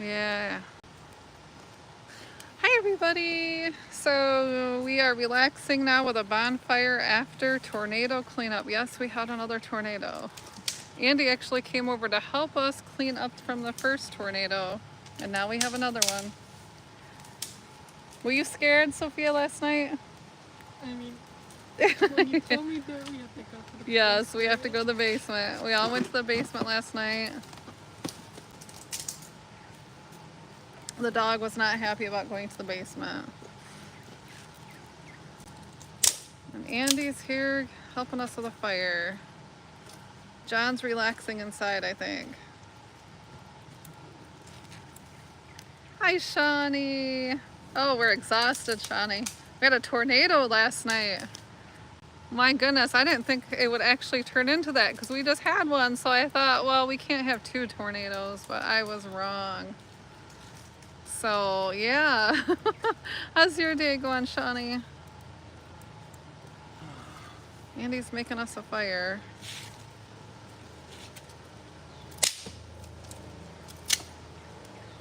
Yeah. Hi everybody! So we are relaxing now with a bonfire after tornado cleanup. Yes, we had another tornado. Andy actually came over to help us clean up from the first tornado, and now we have another one. Were you scared, Sophia, last night? I mean, when you told me that we have to go to the Yes, we have to go to the basement. We all went to the basement last night. The dog was not happy about going to the basement. And Andy's here helping us with a fire. John's relaxing inside, I think. Hi, Shawnee. Oh, we're exhausted, Shawnee. We had a tornado last night. My goodness, I didn't think it would actually turn into that because we just had one. So I thought, well, we can't have two tornadoes, but I was wrong. So, yeah. How's your day going, Shawnee? Andy's making us a fire.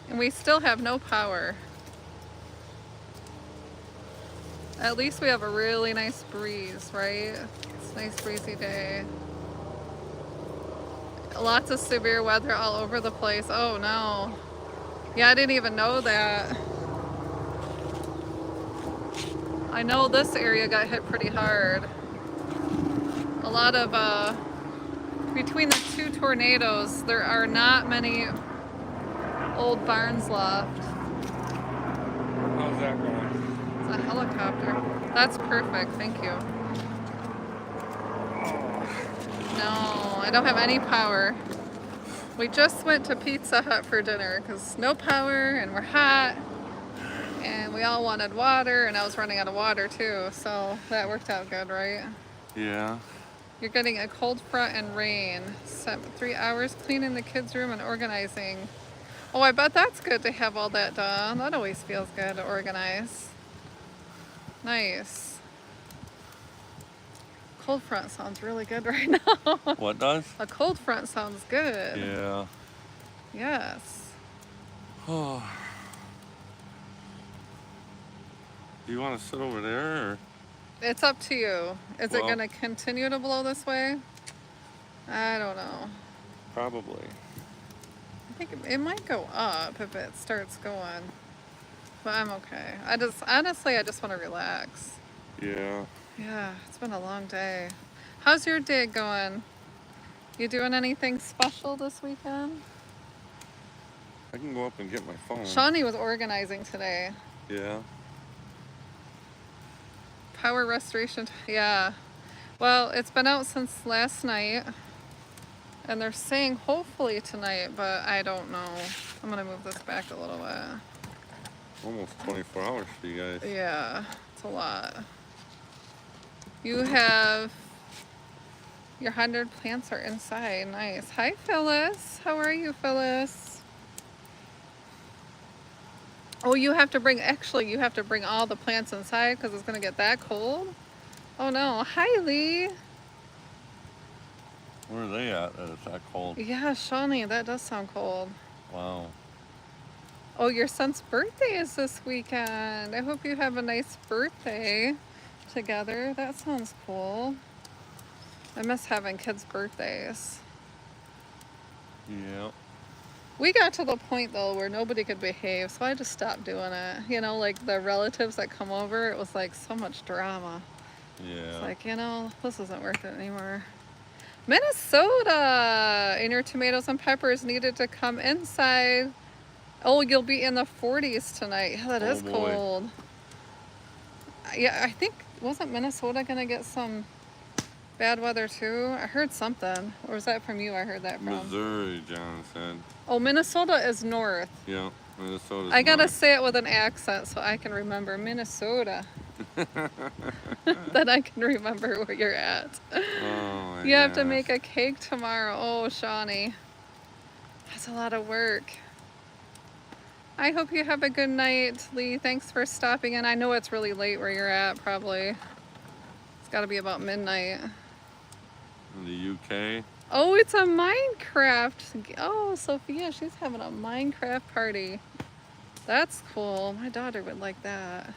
And we still have no power. At least we have a really nice breeze, right? It's a nice breezy day. Lots of severe weather all over the place. Oh no. Yeah, I didn't even know that. I know this area got hit pretty hard. A lot of, between the two tornadoes, there are not many old barns left. How's that going? It's a helicopter. That's perfect, thank you. No, I don't have any power. We just went to Pizza Hut for dinner because no power and we're hot. And we all wanted water, and I was running out of water too, so that worked out good, right? Yeah. You're getting a cold front and rain. 3 hours cleaning the kids' room and organizing. Oh, I bet that's good to have all that done. That always feels good to organize. Nice. Cold front sounds really good right now. What does? A cold front sounds good. Yeah. Yes. Oh. Do you want to sit over there, or? It's up to you. Is it Well- going to continue to blow this way? I don't know. Probably. I think it might go up if it starts going. But I'm okay. Honestly, I just want to relax. Yeah. Yeah, it's been a long day. How's your day going? You doing anything special this weekend? I can go up and get my phone. Shawnee was organizing today. Yeah. Power restoration, yeah. Well, it's been out since last night. And they're saying hopefully tonight, but I don't know. I'm gonna move this back a little bit. Almost 24 hours for you guys. Yeah, it's a lot. You have your 100 plants are inside. Nice. Hi, Phyllis. How are you, Phyllis? Oh, you have to bring all the plants inside because it's going to get that cold? Oh, no. Hi, Lee. Where are they at that it's that cold? Yeah, Shawnee, that does sound cold. Wow. Oh, your son's birthday is this weekend. I hope you have a nice birthday together. That sounds cool. I miss having kids' birthdays. Yeah. We got to the point though where nobody could behave, so I just stopped doing it. You know, like the relatives that come over, it was like so much drama. Yeah. It's like, you know, this isn't worth it anymore. Minnesota! And your tomatoes and peppers needed to come inside. Oh, you'll be in the 40s tonight. Yeah, that is boy. cold. Yeah, I think, wasn't Minnesota gonna get some bad weather too? I heard something. Or was that from you I heard that from? Missouri, John said. Oh, Minnesota is north. Yeah, Minnesota's I gotta north. say it with an accent so I can remember Minnesota. Then I can remember where you're at. Oh my You have to gosh. make a cake tomorrow. Oh, Shawnee. That's a lot of work. I hope you have a good night, Lee. Thanks for stopping in. I know it's really late where you're at, probably. It's gotta be about midnight. In the UK? Oh, it's a Minecraft. Oh, Sophia, she's having a Minecraft party. That's cool. My daughter would like that.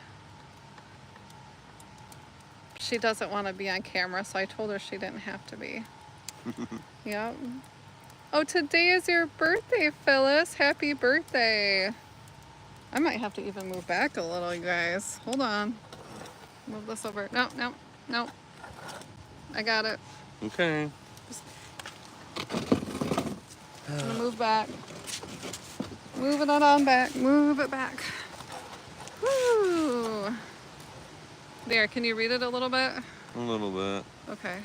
She doesn't want to be on camera, so I told her she didn't have to be. Yep. Oh, today is your birthday, Phyllis. Happy birthday. I might have to even move back a little, you guys. Hold on. Move this over. No, no, no. I got it. Okay. I'm gonna move back. Moving it on back. Move it back. Woo. There, can you read it a little bit? A little bit. Okay.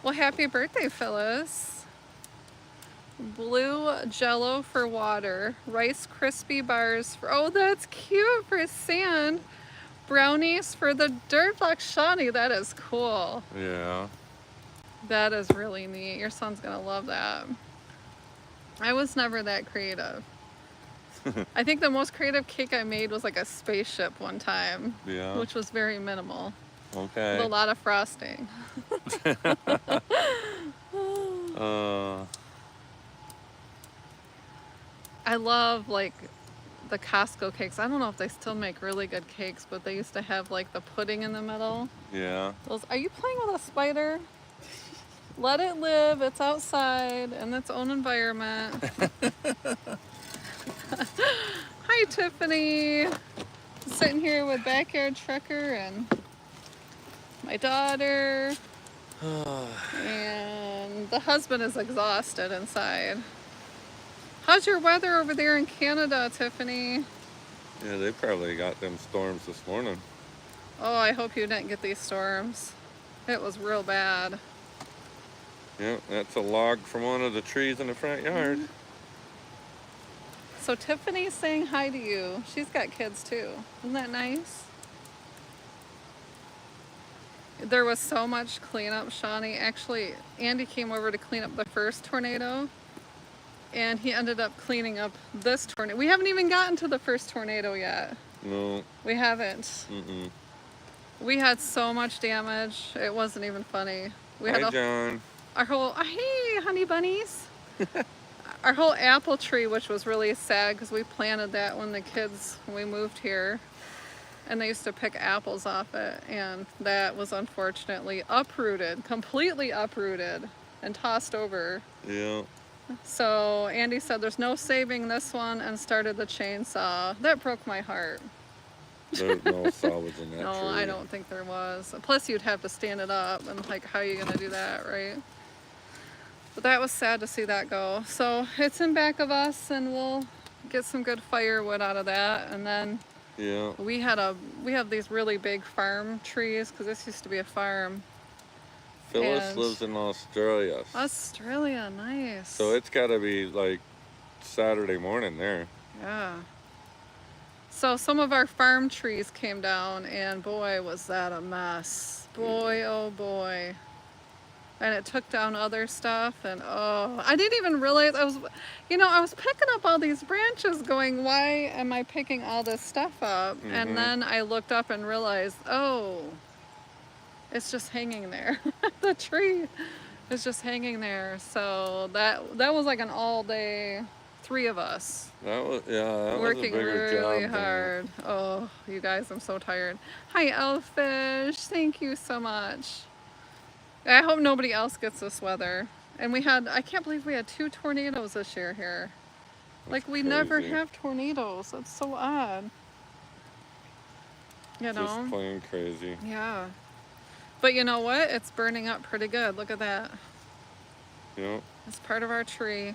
Well, happy birthday, Phyllis. Blue Jello for water. Rice Krispie bars for, oh, that's cute, for sand. Brownies for the dirt block. Shawnee, that is cool. Yeah. That is really neat. Your son's gonna love that. I was never that creative. I think the most creative cake I made was like a spaceship one time. Yeah. Which was very minimal. Okay. With a lot of frosting. I love like the Costco cakes. I don't know if they still make really good cakes, but they used to have like the pudding in the middle. Yeah. Those, are you playing with a spider? Let it live. It's outside in its own environment. Hi, Tiffany. Sitting here with Backyard Trucker and my daughter. And the husband is exhausted inside. How's your weather over there in Canada, Tiffany? Yeah, they probably got them storms this morning. Oh, I hope you didn't get these storms. It was real bad. Yeah, that's a log from one of the trees in the front yard. So Tiffany's saying hi to you. She's got kids too. Isn't that nice? There was so much cleanup, Shawnee. Actually, Andy came over to clean up the first tornado, and he ended up cleaning up this tornado. We haven't even gotten to the first tornado yet. No. We haven't. Mm-mm. We had so much damage. It wasn't even funny. We Hi, had John. our whole, hey, honey bunnies. Our whole apple tree, which was really sad because we planted that when we moved here. And they used to pick apples off it. And that was unfortunately uprooted, completely uprooted and tossed over. Yeah. So Andy said there's no saving this one and started the chainsaw. That broke my heart. There's no salvage in that No, tree. I don't think there was. Plus you'd have to stand it up and like how are you gonna do that, right? But that was sad to see that go. So it's in back of us and we'll get some good firewood out of that. And then Yeah. we have these really big farm trees because this used to be a farm. Phyllis And- lives in Australia. Australia, nice. So it's got to be like Saturday morning there. Yeah. So some of our farm trees came down and boy was that a mess. Boy, oh boy. And it took down other stuff and oh, I didn't even realize I was picking up all these branches going, why am I picking all this stuff up? And then I looked up and realized, oh, it's just hanging there. The tree is just hanging there. So that was like an all day, 3 of us. That was Working a bigger really job hard. Oh, you guys, I'm so tired. Hi, Elfish. Thank you so much. I hope nobody else gets this weather. And I can't believe we had 2 tornadoes this year here. Like we never crazy. have tornadoes. That's so odd. You know? Just plain crazy. Yeah. But you know what? It's burning up pretty good. Look at that. Yep. It's part of our tree.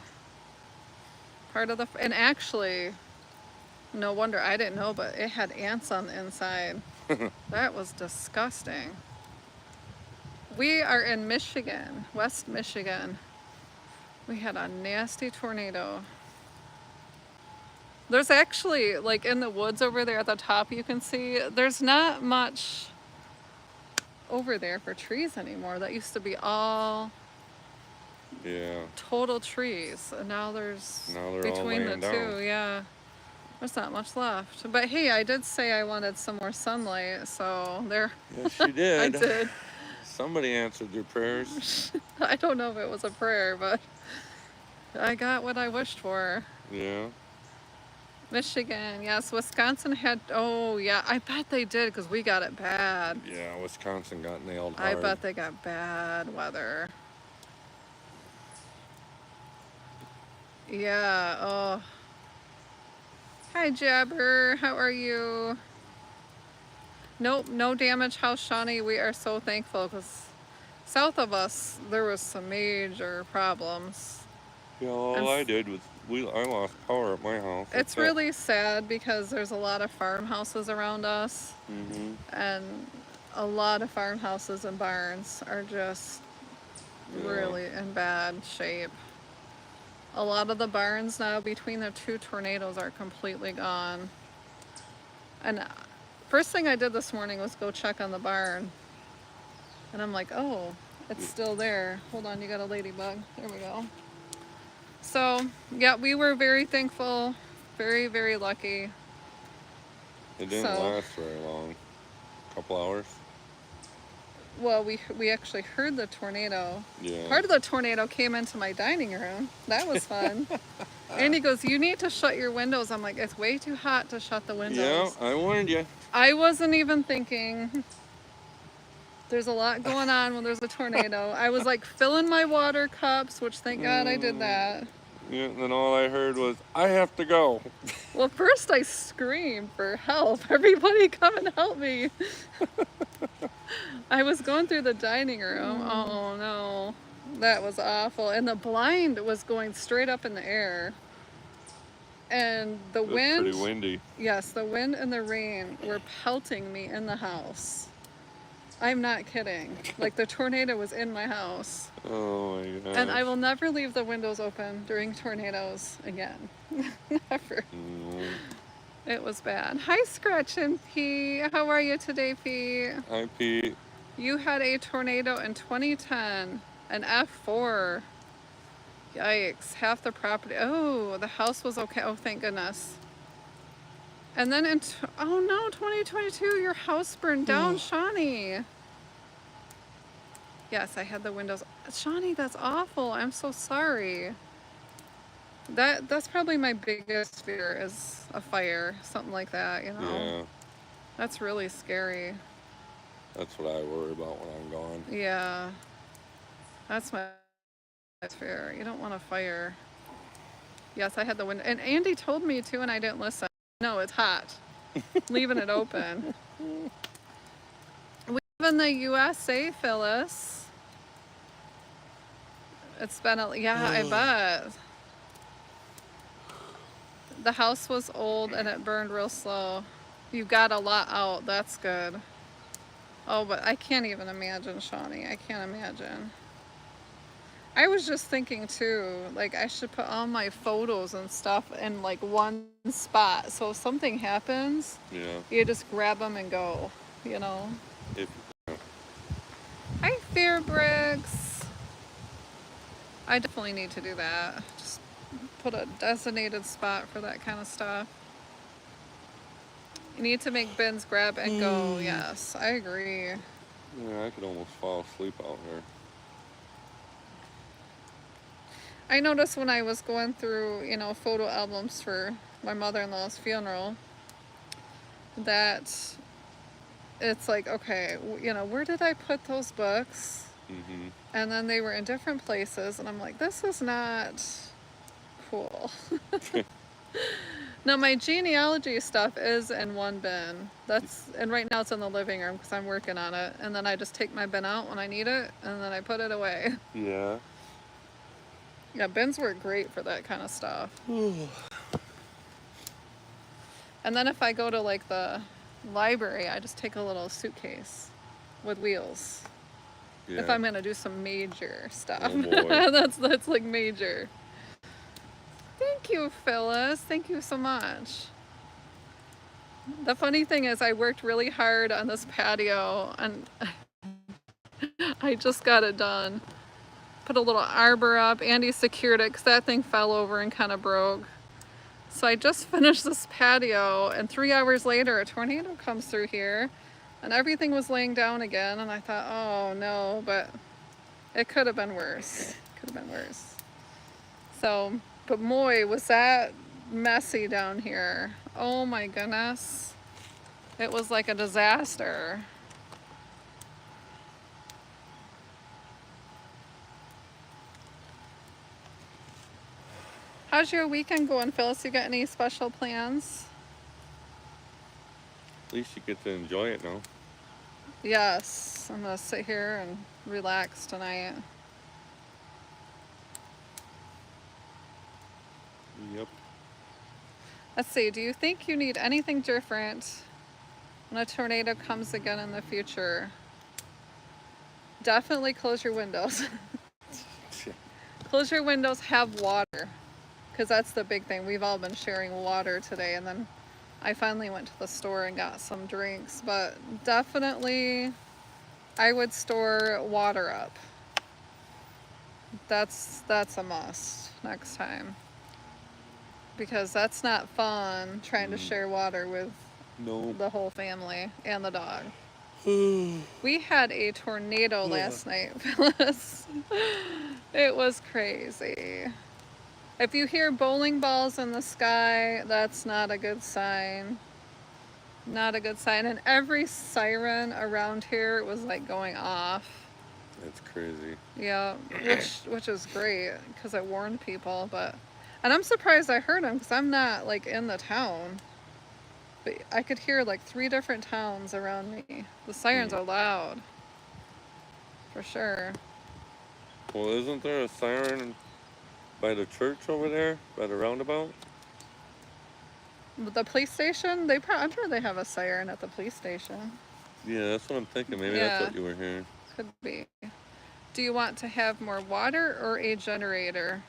And actually, no wonder I didn't know, but it had ants on the inside. That was disgusting. We are in Michigan, West Michigan. We had a nasty tornado. There's actually, like in the woods over there at the top, you can see, there's not much over there for trees anymore. That used to be all total trees. And now they're all between the laying two, down. yeah. There's not much left. But hey, I did say I wanted some more sunlight, so there. Yes, you did. I did. Somebody answered their prayers. I don't know if it was a prayer, but I got what I wished for. Yeah. Michigan, yes. Wisconsin had, oh yeah, I bet they did because we got it bad. Yeah, Wisconsin got nailed I hard. bet they got bad weather. Yeah, oh. Hi, Jabber. How are you? Nope, no damage house, Shawnee. We are so thankful because south of us, there was some major problems. Yeah, all I did was I lost power at my house. It's really sad because there's a lot of farmhouses around us, and a lot of farmhouses and barns are just really in bad shape. A lot of the barns now between the two tornadoes are completely gone. And first thing I did this morning was go check on the barn. And I'm like, oh, it's still there. Hold on, you got a ladybug. There we go. So, yeah, we were very thankful, very, very lucky. It didn't last very long. A couple hours. Well, we actually heard the tornado. Yeah. Part of the tornado came into my dining room. That was fun. And he goes, you need to shut your windows. I'm like, it's way too hot to shut the windows. Yeah, I warned you. I wasn't even thinking. There's a lot going on when there's a tornado. I was like filling my water cups, which thank God I did that. Yeah, and then all I heard was, I have to go. Well, first I screamed for help. Everybody come and help me. I was going through the dining room. Oh no, that was awful. And the blind was going straight up in the air. And the wind. Pretty windy. Yes, the wind and the rain were pelting me in the house. I'm not kidding. Like the tornado was in my house. Oh my God. And I will never leave the windows open during tornadoes again. Never. It was bad. Hi, Scratch and Pete. How are you today, Pete? Hi, Pete. You had a tornado in 2010, an F4. Yikes, half the property. Oh, the house was okay. Oh, thank goodness. And then oh no, 2022, your house burned down, Shawnee. Yes, I had the windows. Shawnee, that's awful. I'm so sorry. That's probably my biggest fear is a fire, something like that, you know? Yeah. That's really scary. That's what I worry about when I'm gone. Yeah. That's my fear. You don't want a fire. Yes, I had the window. And Andy told me too, and I didn't listen. No, it's hot. Leaving it open. We live in the USA, Phyllis. It's been I bet. The house was old and it burned real slow. You got a lot out. That's good. Oh, but I can't even imagine, Shawnee. I can't imagine. I was just thinking too, like I should put all my photos and stuff in like one spot. So if something happens, you just grab them and go, you know? Hi, Fairbricks. I definitely need to do that. Just put a designated spot for that kind of stuff. You need to make bins grab and go. Yes, I agree. Yeah, I could almost fall asleep out here. I noticed when I was going through, photo albums for my mother-in-law's funeral, that it's like, okay, where did I put those books? And then they were in different places, and I'm like, this is not cool. No, my genealogy stuff is in one bin. And right now it's in the living room because I'm working on it. And then I just take my bin out when I need it, and then I put it away. Yeah. Yeah, bins work great for that kind of stuff. And then if I go to like the library, I just take a little suitcase with wheels. Yeah. If I'm gonna do some major stuff. Oh boy. that's like major. Thank you, Phyllis. Thank you so much. The funny thing is I worked really hard on this patio and I just got it done. Put a little arbor up. Andy secured it because that thing fell over and kind of broke. So I just finished this patio and 3 hours later a tornado comes through here. and everything was laying down again, and I thought, oh no, but it could have been worse. Could have been worse. So, but boy, was that messy down here. Oh my goodness. It was like a disaster. How's your weekend going, Phyllis? You got any special plans? At least you get to enjoy it now. Yes, I'm gonna sit here and relax tonight. Yep. Let's see, do you think you need anything different when a tornado comes again in the future? Definitely close your windows. Close your windows, have water, because that's the big thing. We've all been sharing water today, and then I finally went to the store and got some drinks, but definitely I would store water up. That's a must next time, because that's not fun trying to share water with the whole family and the dog. We had a tornado last night, Phyllis. It was crazy. If you hear bowling balls in the sky, that's not a good sign. Not a good sign. And every siren around here was like going off. That's crazy. Yeah, which is great because it warned people. And I'm surprised I heard them because I'm not like in the town. But I could hear like 3 different towns around me. The sirens are loud. For sure. Well, isn't there a siren by the church over there, by the roundabout? The police station? I'm sure they have a siren at the police station. Yeah, that's what I'm thinking. Maybe that's what you were hearing. Could be. Do you want to have more water or a generator?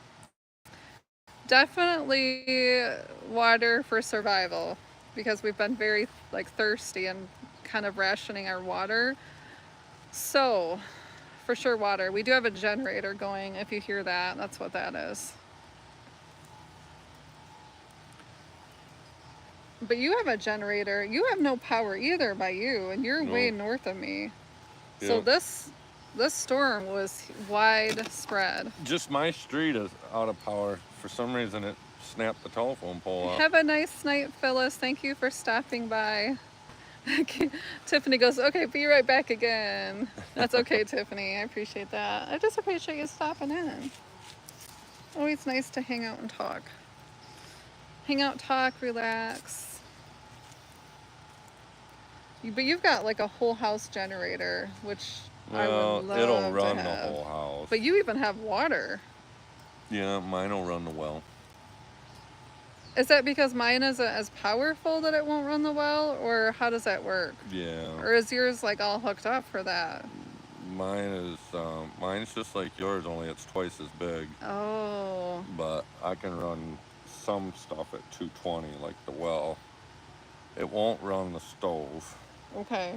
Definitely water for survival, because we've been very like thirsty and kind of rationing our water. So, for sure water. We do have a generator going. If you hear that, that's what that is. But you have a generator. You have no power either by you, and you're way north of me. Yeah. So this storm was widespread. Just my street is out of power. For some reason, it snapped the telephone pole out. Have a nice night, Phyllis. Thank you for stopping by. Tiffany goes, okay, be right back again. That's okay, Tiffany. I appreciate that. I just appreciate you stopping in. Always nice to hang out and talk. Hang out, talk, relax. But you've got like a whole house generator, which I would love it'll run to have. the whole house. But you even have water. Yeah, mine will run the well. Is that because mine isn't as powerful that it won't run the well, or how does that work? Yeah. Or is yours like all hooked up for that? Mine's just like yours, only it's twice as big. Oh. But I can run some stuff at 220, like the well. It won't run the stove. Okay.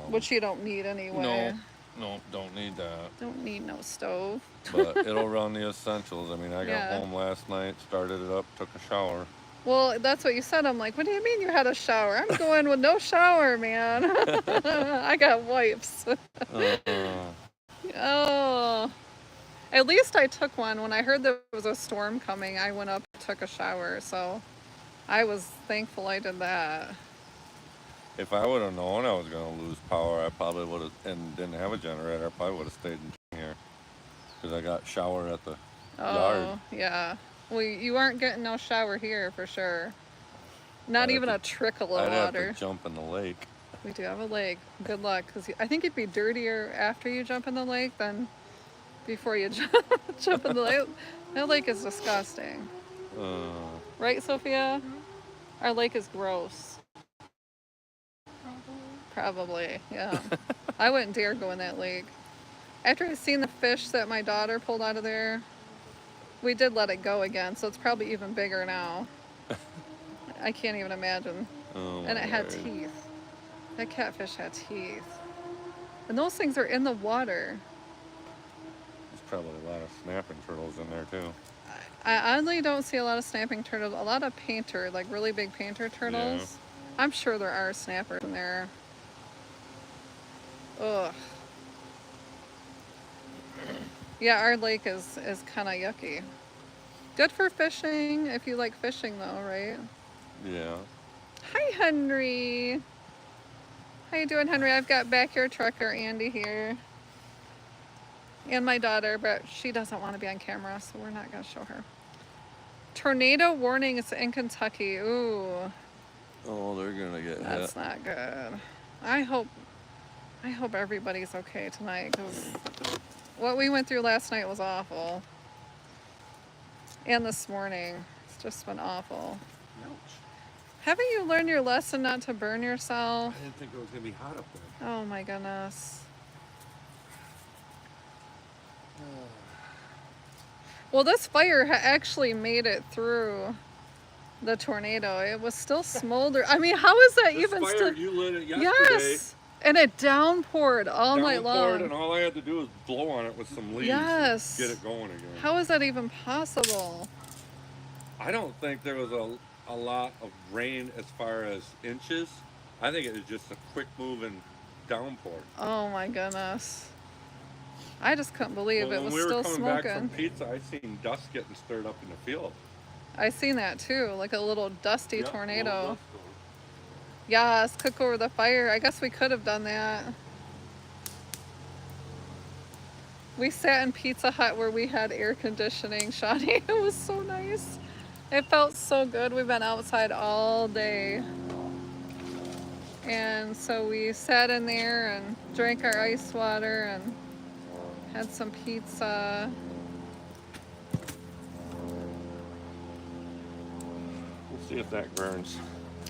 Which you don't need anyway. No, don't need that. Don't need no stove. But it'll run the essentials. I mean, I got home last night, started it up, took a shower. Well, that's what you said. I'm like, what do you mean you had a shower? I'm going with no shower, man. I got wipes. Oh. At least I took one. When I heard there was a storm coming, I went up and took a shower. So I was thankful I did that. If I would have known I was going to lose power, I probably would have, and didn't have a generator, I probably would have stayed in here. Because I got shower at the yard. Oh, yeah. Well, you aren't getting no shower here for sure. Not even a trickle of water. I'd have to jump in the lake. We do have a lake. Good luck, because I think you'd be dirtier after you jump in the lake than before you jump in the lake. That lake is disgusting. Right, Sophia? Our lake is gross. Probably, yeah. I wouldn't dare go in that lake. After I've seen the fish that my daughter pulled out of there, we did let it go again, so it's probably even bigger now. I can't even imagine. And it had teeth. That catfish had teeth. And those things are in the water. There's probably a lot of snapping turtles in there too. I oddly don't see a lot of snapping turtles. A lot of painter, like really big painter turtles. Yeah. I'm sure there are snappers in there. Ugh. Yeah, our lake is kind of yucky. Good for fishing if you like fishing though, right? Yeah. Hi, Henry. How you doing, Henry? I've got backyard trucker Andy here. And my daughter, but she doesn't want to be on camera, so we're not going to show her. Tornado warnings in Kentucky. Ooh, Oh, they're gonna get that's hit. not good. I hope everybody's okay tonight, because what we went through last night was awful. And this morning, it's just been awful. Ouch. Haven't you learned your lesson not to burn yourself? I didn't think it was gonna be hot up there. Oh my goodness. Well, this fire actually made it through the tornado. It was still smoldering. I mean, how is that This even fire, still? you lit it yesterday. Yes, and it downpoured all night Downpoured, long. and all I had to do was blow on it with some leaves. Yes. And get it going again. How is that even possible? I don't think there was a lot of rain as far as inches. I think it was just a quick moving downpour. Oh my goodness. I just couldn't believe it was when we still were coming smoking. back from pizza, I seen dust getting stirred up in the field. I seen that too, like a little dusty Yep, tornado. little dust storm. Yes, cook over the fire. I guess we could have done that. We sat in Pizza Hut where we had air conditioning, Shawnee. It was so nice. It felt so good. We've been outside all day. And so we sat in there and drank our ice water and had some pizza. We'll see if that burns.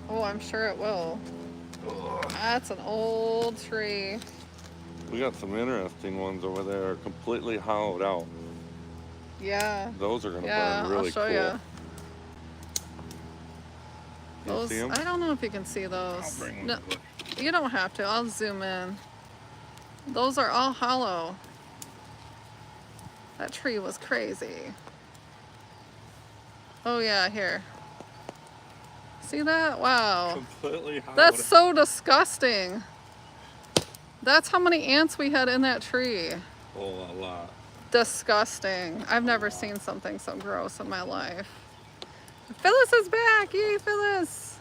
Oh, I'm sure it will. That's an old tree. We got some interesting ones over there, completely hollowed out. Yeah. Those are gonna Yeah, burn really I'll show cool. you. You Those, see 'em? I don't know if you can see those. I'll bring one No, over. you don't have to. I'll zoom in. Those are all hollow. That tree was crazy. Oh yeah, here. See that? Wow. Completely hollowed That's so disgusting. That's how many ants we had in that tree. Oh, a lot. Disgusting. I've never seen something so gross in my life. Phyllis is back. Yay, Phyllis.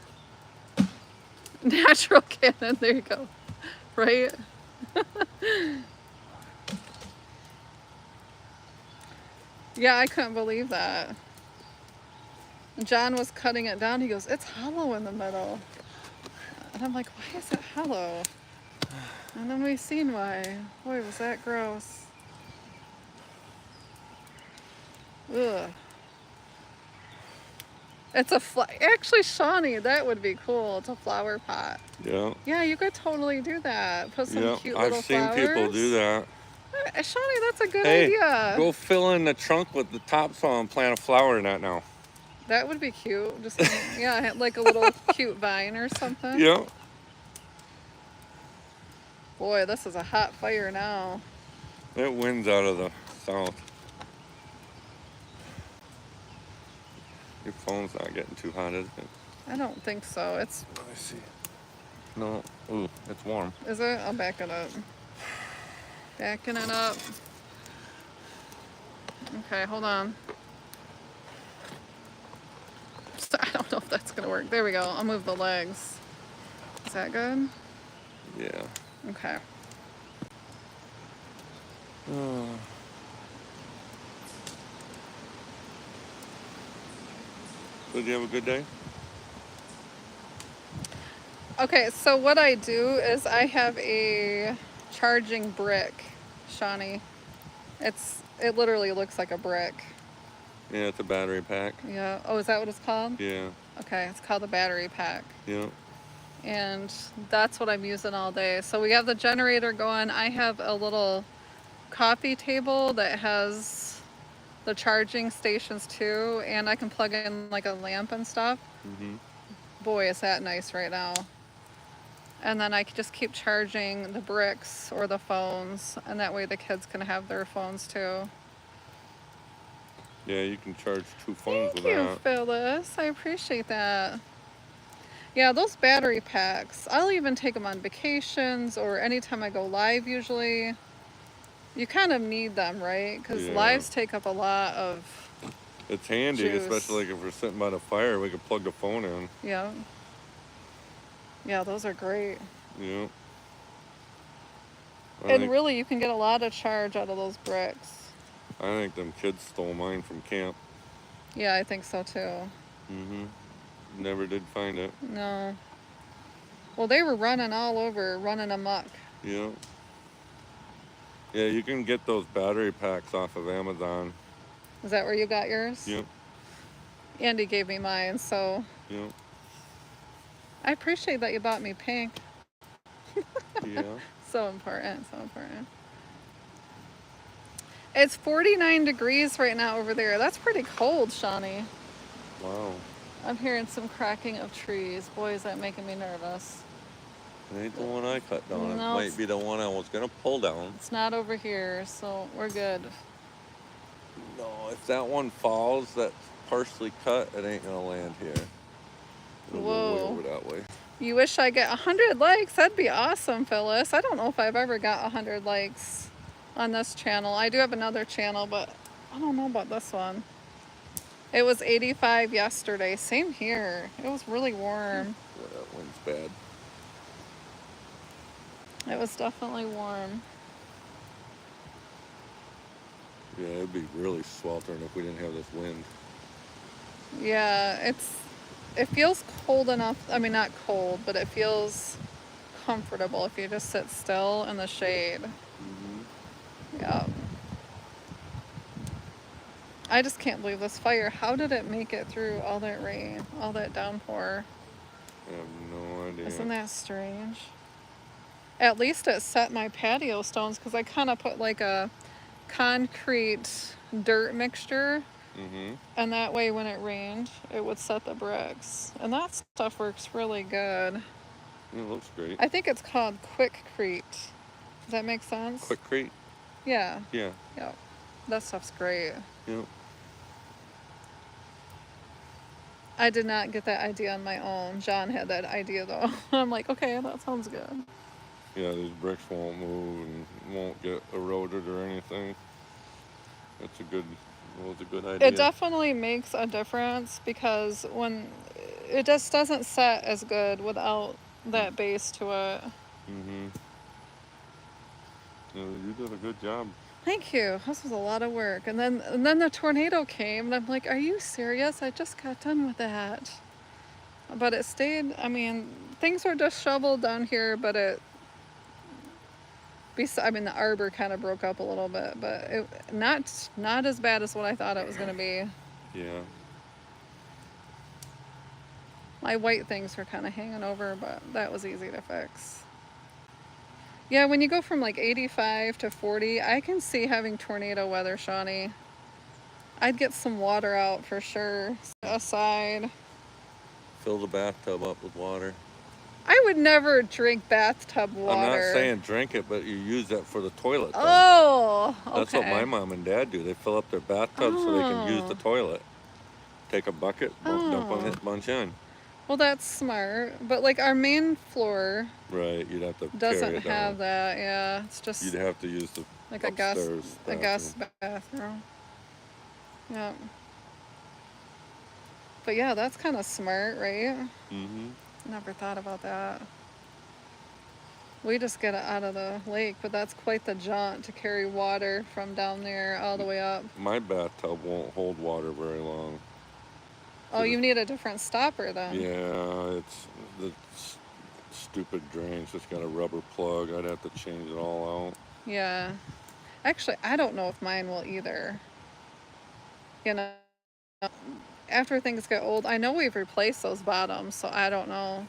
Natural cannon. There you go. Right? Yeah, I couldn't believe that. John was cutting it down. He goes, it's hollow in the middle. And I'm like, why is it hollow? And then we seen why. Boy, was that gross. Ugh. It's a actually, Shawnee, that would be cool. It's a flower pot. Yeah. Yeah, you could totally do that. Put some Yeah, cute little I've seen flowers. people do that. Shawnee, that's a good Hey, idea. go fill in the trunk with the topsoil and plant a flower in that now. That would be cute. Just yeah, like a little cute vine or something. Yeah. Boy, this is a hot fire now. It winds out of the south. Your phone's not getting too hot, is it? I don't think so. It's, Let me see. No. Ooh, it's warm. is it? I'll back it up. Backing it up. Okay, hold on. I don't know if that's gonna work. There we go. I'll move the legs. Is that good? Yeah. Okay. So did you have a good day? Okay, so what I do is I have a charging brick, Shawnee. It literally looks like a brick. Yeah, it's a battery pack. Yeah. Oh, is that what it's called? Yeah. Okay, it's called the battery pack. Yeah. And that's what I'm using all day. So we have the generator going. I have a little coffee table that has the charging stations too, and I can plug in like a lamp and stuff. Mhm. Boy, is that nice right now. And then I can just keep charging the bricks or the phones, and that way the kids can have their phones too. Yeah, you can charge 2 phones Thank with you, that. Phyllis. I appreciate that. Yeah, those battery packs, I'll even take them on vacations or anytime I go live usually. You kind of need them, right? Because Yeah. lives take up a lot of It's handy, juice. especially like if we're sitting by the fire, we can plug the phone in. Yeah. Yeah, those are great. Yeah. And really, you can get a lot of charge out of those bricks. I think them kids stole mine from camp. Yeah, I think so too. Never did find it. No. Well, they were running all over, running amok. Yeah. Yeah, you can get those battery packs off of Amazon. Is that where you got yours? Yep. Andy gave me mine, so. Yep. I appreciate that you bought me pink. Yeah. So important, so important. It's 49 degrees right now over there. That's pretty cold, Shawnee. Wow. I'm hearing some cracking of trees. Boy, is that making me nervous. It ain't the one I cut down. No, It might be the one I was gonna pull down. It's not over here, so we're good. No, if that one falls, that's partially cut, it ain't gonna land here. It'll go way Whoa. over that way. You wish I get 100 likes? That'd be awesome, Phyllis. I don't know if I've ever got 100 likes on this channel. I do have another channel, but I don't know about this one. It was 85 yesterday. Same here. It was really warm. Yeah, that wind's bad. It was definitely warm. Yeah, it'd be really sweltering if we didn't have this wind. Yeah, it feels cold enough. I mean, not cold, but it feels comfortable if you just sit still in the shade. Yeah. I just can't believe this fire. How did it make it through all that rain, all that downpour? I have no idea. Isn't that strange? At least it set my patio stones because I kind of put like a concrete dirt mixture. And that way when it rained, it would set the bricks. And that stuff works really good. It looks great. I think it's called Quickcrete. Does that make sense? Quickcrete? Yeah. Yeah. Yeah. That stuff's great. Yep. I did not get that idea on my own. John had that idea though. I'm like, okay, that sounds good. Yeah, these bricks won't move and won't get eroded or anything. That's a good idea. It definitely makes a difference because when it just doesn't set as good without that base to it. Yeah, you did a good job. Thank you. This was a lot of work. And then the tornado came and I'm like, are you serious? I just got done with that. But it stayed, I mean, things were just shoveled down here, but the arbor kind of broke up a little bit, but it not as bad as what I thought it was going to be. Yeah. My white things were kind of hanging over, but that was easy to fix. Yeah, when you go from like 85 to 40, I can see having tornado weather, Shawnee. I'd get some water out for sure. Aside. Fill the bathtub up with water. I would never drink bathtub water. I'm not saying drink it, but you use that for the toilet. Oh, okay. That's what my mom and dad do. They fill up their bathtub so they can use the toilet. Take a bucket, dump on it, bunch in. Well, that's smart. But like our main floor, right? You'd have to doesn't carry it have down. that. Yeah, it's just you'd have to use the like upstairs a guest bathroom. Yeah. But yeah, that's kind of smart, right? Never thought about that. We just get it out of the lake, but that's quite the jaunt to carry water from down there all the way up. My bathtub won't hold water very long. Oh, you need a different stopper then. Yeah, it's the stupid drain's just got a rubber plug. I'd have to change it all out. Yeah. Actually, I don't know if mine will either. You know, after things get old, I know we've replaced those bottoms, so I don't know.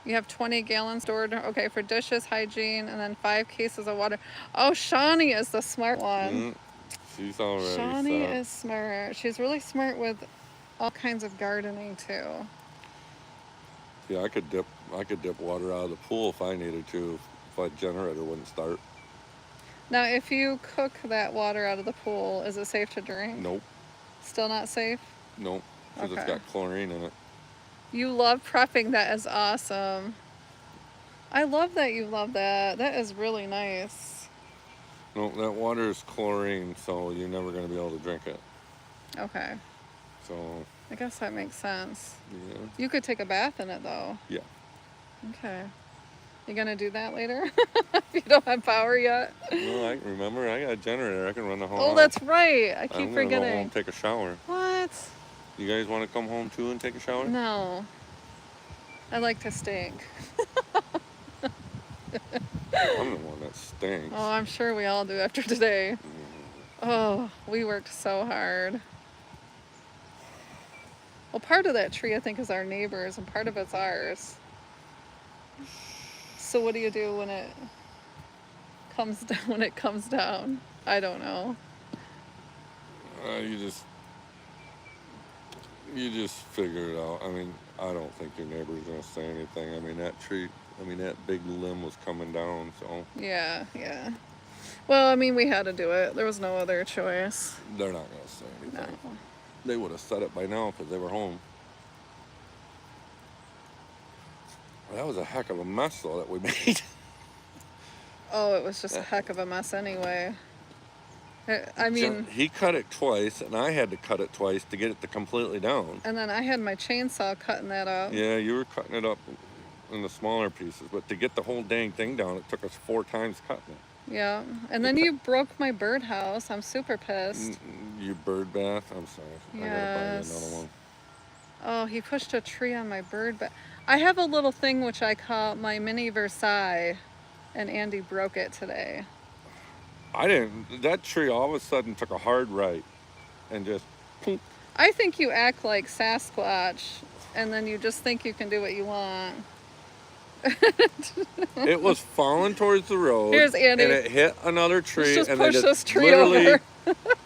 You have 20 gallons stored, okay, for dishes, hygiene, and then 5 cases of water. Oh, Shawnee is the smart one. She's already Shawnee is smart. She's really smart with all kinds of gardening too. Yeah, I could dip water out of the pool if I needed to, if my generator wouldn't start. Now, if you cook that water out of the pool, is it safe to drink? Nope. Still not safe? Nope, because it's got chlorine in it. You love prepping. That is awesome. I love that you love that. That is really nice. No, that water is chlorine, so you're never going to be able to drink it. Okay. So, I guess that makes sense. yeah. You could take a bath in it though. Yeah. Okay. You gonna do that later? If you don't have power yet? No, I remember I got a generator. I can run the whole Oh, house. that's right. I keep I'm going to go home forgetting. and take a shower. What? You guys want to come home too and take a shower? No. I like to stink. I'm the one that stinks. Oh, I'm sure we all do after today. Oh, we worked so hard. Well, part of that tree I think is our neighbor's and part of it's ours. So what do you do when it comes down? When it comes down, I don't know. You just figure it out. I mean, I don't think your neighbor's gonna say anything. I mean, that tree, that big limb was coming down, so Yeah. Well, I mean, we had to do it. There was no other choice. they're not gonna say No. anything. They would have said it by now because they were home. That was a heck of a mess, though, that we made. Oh, it was just a heck of a mess anyway. I mean, he cut it twice, and I had to cut it twice to get it to completely down. and then I had my chainsaw cutting that up. Yeah, you were cutting it up in the smaller pieces, but to get the whole dang thing down, it took us 4 times cutting it. Yeah, and then you broke my birdhouse. I'm super pissed. You bird bath? I'm sorry. I gotta buy you another one. Oh, he pushed a tree on my bird bath. I have a little thing which I call my mini Versailles, and Andy broke it today. I didn't. That tree all of a sudden took a hard right and just poof. I think you act like Sasquatch, and then you just think you can do what you want. It was falling towards the road. Here's Andy. And it hit another tree. Let's just and push then this tree literally over.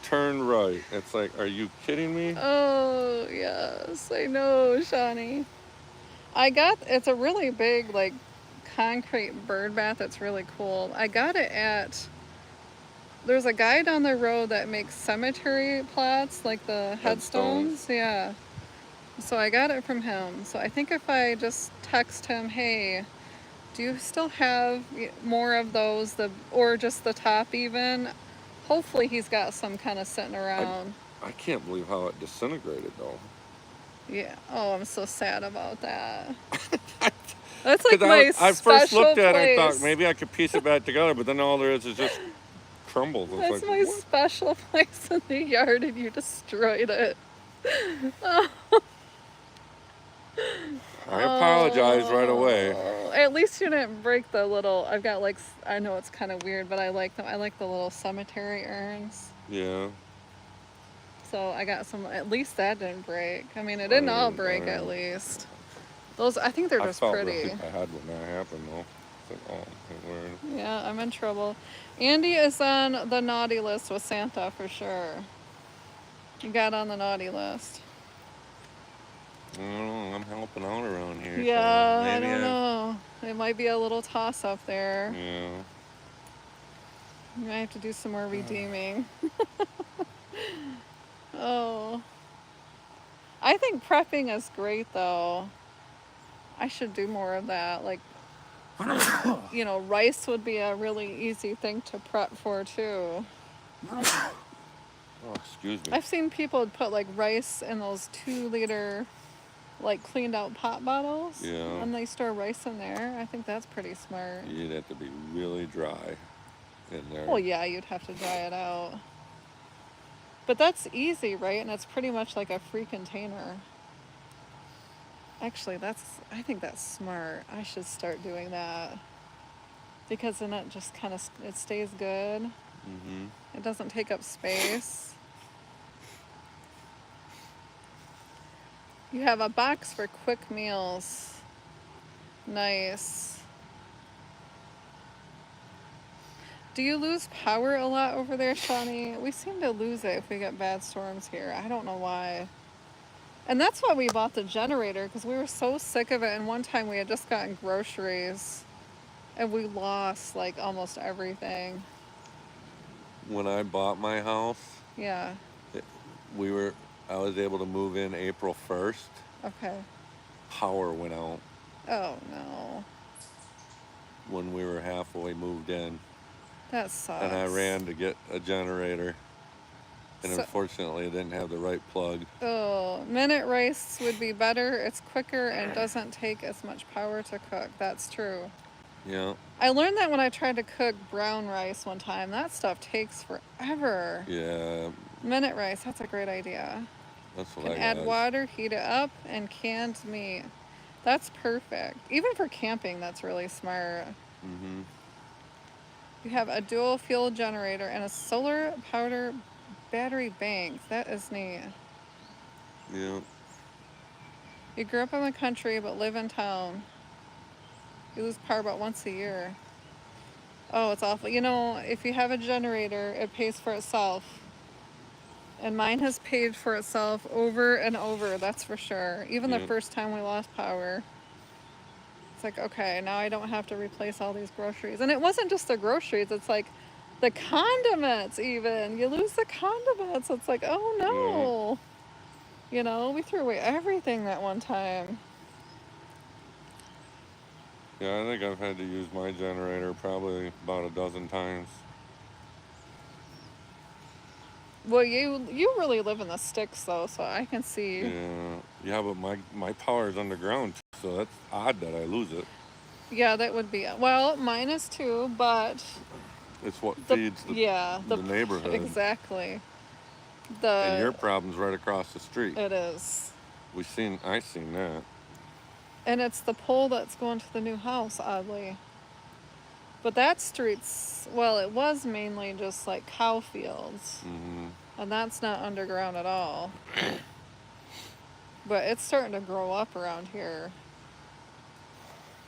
turned right. It's like, are you kidding me? Oh, yes, I know, Shawnee. It's a really big, like, concrete bird bath. It's really cool. I got it there's a guy down the road that makes cemetery plots, like the headstones. Yeah. So I got it from him. So I think if I just text him, hey, do you still have more of those, or just the top even? Hopefully he's got some kind of sitting around. I can't believe how it disintegrated, though. Yeah. Oh, I'm so sad about that. That's like my I special first looked at it, I place. thought maybe I could piece it back together, but then all there is just crumbles. It's That's like, my what? special place in the yard, and you destroyed it. Oh. I apologize right away. At least you didn't break the little. I've got like, I know it's kind of weird, but I like them. I like the little cemetery urns. Yeah. So I got some. At least that didn't break. I mean, it didn't all break. At least those. I think they're just pretty. I felt really bad when that happened, though. It's like, oh, weird. Yeah, I'm in trouble. Andy is on the naughty list with Santa for sure. You got on the naughty list. I don't know. I'm helping out around here. Yeah, so I don't know. It might be a little toss up there. Yeah. You might have to do some more redeeming. Oh. I think prepping is great though. I should do more of that. Like, rice would be a really easy thing to prep for too. Oh, excuse me. I've seen people put like rice in those 2-liter like cleaned out pop bottles. Yeah. And they store rice in there. I think that's pretty smart. You'd have to be really dry in there. Well, yeah, you'd have to dry it out. But that's easy, right? And it's pretty much like a free container. Actually, I think that's smart. I should start doing that. Because then it just kind of, it stays good. Mm-hmm. It doesn't take up space. You have a box for quick meals. Nice. Do you lose power a lot over there, Shawnee? We seem to lose it if we get bad storms here. I don't know why. And that's why we bought the generator, because we were so sick of it. And one time we had just gotten groceries and we lost like almost everything. When I bought my house, Yeah. I was able to move in April 1st. Okay. power went out Oh no. when we were halfway moved in. That sucks. And I ran to get a generator. And So, unfortunately, it didn't have the right plug. oh, minute rice would be better. It's quicker and doesn't take as much power to cook. That's true. Yeah. I learned that when I tried to cook brown rice one time. That stuff takes forever. Yeah. Minute rice, that's a great idea. That's what Can I add got. water, heat it up, and canned meat. That's perfect. Even for camping, that's really smart. Mm-hmm. You have a dual fuel generator and a solar powder battery bank. That is neat. Yeah. You grew up in the country but live in town. You lose power about once a year. Oh, it's awful. You know, if you have a generator, it pays for itself. And mine has paid for itself over and over, that's for sure. Even the Yeah. first time we lost power. It's like, okay, now I don't have to replace all these groceries. And it wasn't just the groceries, it's like the condiments even. You lose the condiments. It's like, oh no. You know, we threw away everything that one time. Yeah, I think I've had to use my generator probably about a dozen times. Well, you really live in the sticks though, so I can see. Yeah. Yeah, but my power is underground, so that's odd that I lose it. Yeah, that would be, well, mine is too, but It's what feeds the neighborhood. Exactly. And your problem's right across the street. It is. I seen that. And it's the pole that's going to the new house, oddly. But that street's, well, it was mainly just like cow fields. Mm-hmm. And that's not underground at all. But it's starting to grow up around here.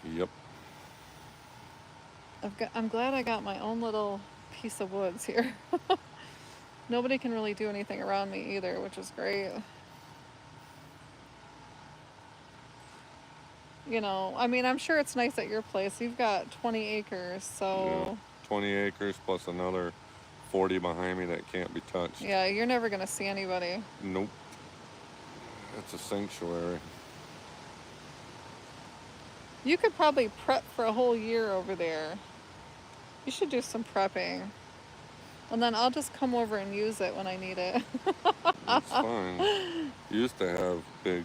Yep. I'm glad I got my own little piece of woods here. Nobody can really do anything around me either, which is great. You know, I mean, I'm sure it's nice at your place. You've got 20 acres, so... Yeah. 20 acres plus another 40 behind me that can't be touched. Yeah, you're never going to see anybody. Nope. It's a sanctuary. You could probably prep for a whole year over there. You should do some prepping. And then I'll just come over and use it when I need it. It's fine. Used to have big,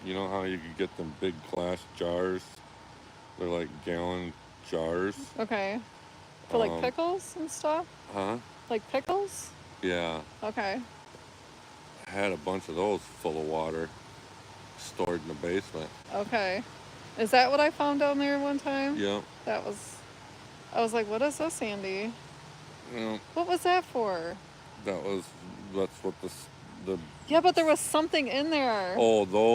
you know how you could get them big glass jars? They're like gallon jars. Okay. For like pickles and stuff? Huh? Like pickles? Yeah. Okay. I had a bunch of those full of water stored in the basement. Okay. Is that what I found down there one time? Yep. I was like, what is this, Andy? Yeah. What was that for? That's what the Yeah, but there was something in there. Oh, that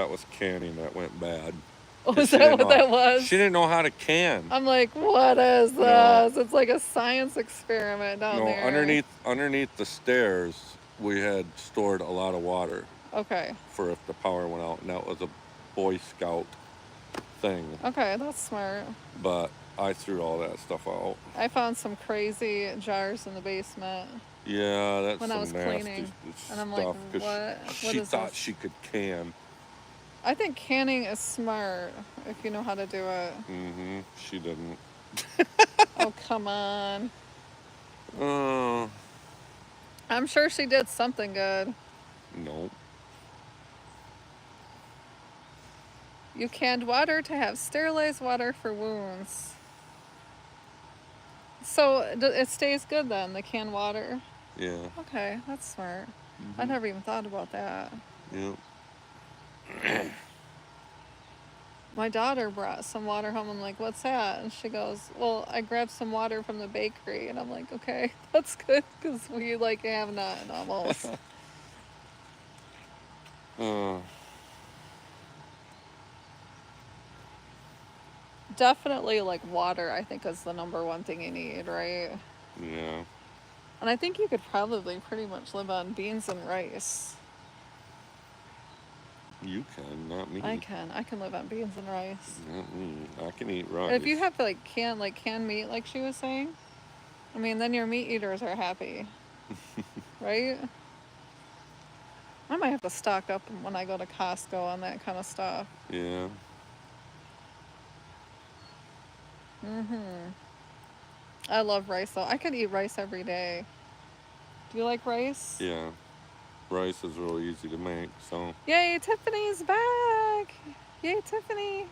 was canning that went bad. Oh, is that what that was? She didn't know how to can. I'm like, what is this? No. It's like a science experiment down there. Underneath the stairs, we had stored a lot of water. Okay. For if the power went out, and that was a Boy Scout thing. Okay, that's smart. But I threw all that stuff out. I found some crazy jars in the basement. Yeah, that's when some I was nasty cleaning. stuff. And I'm like, what? She thought she could can. I think canning is smart if you know how to do it. Mm-hmm. She didn't. Oh, come on. Oh. I'm sure she did something good. Nope. You canned water to have sterilized water for wounds. So it stays good then, the canned water? Yeah. Okay, that's smart. Mm-hmm. I never even thought about that. Yep. My daughter brought some water home. I'm like, what's that? And she goes, well, I grabbed some water from the bakery. And I'm like, okay, that's good because we like have none almost. Definitely like water, I think, is the number one thing you need, right? Yeah. And I think you could probably pretty much live on beans and rice. You can, not me. I can live on beans and rice. Not me. I can eat rice. If you have like canned meat, like she was saying, I mean, then your meat eaters are happy, right? I might have to stock up when I go to Costco on that kind of stuff. Yeah. I love rice though. I could eat rice every day. Do you like rice? Yeah. Rice is real easy to make, so. Yay, Tiffany's back! Yay, Tiffany!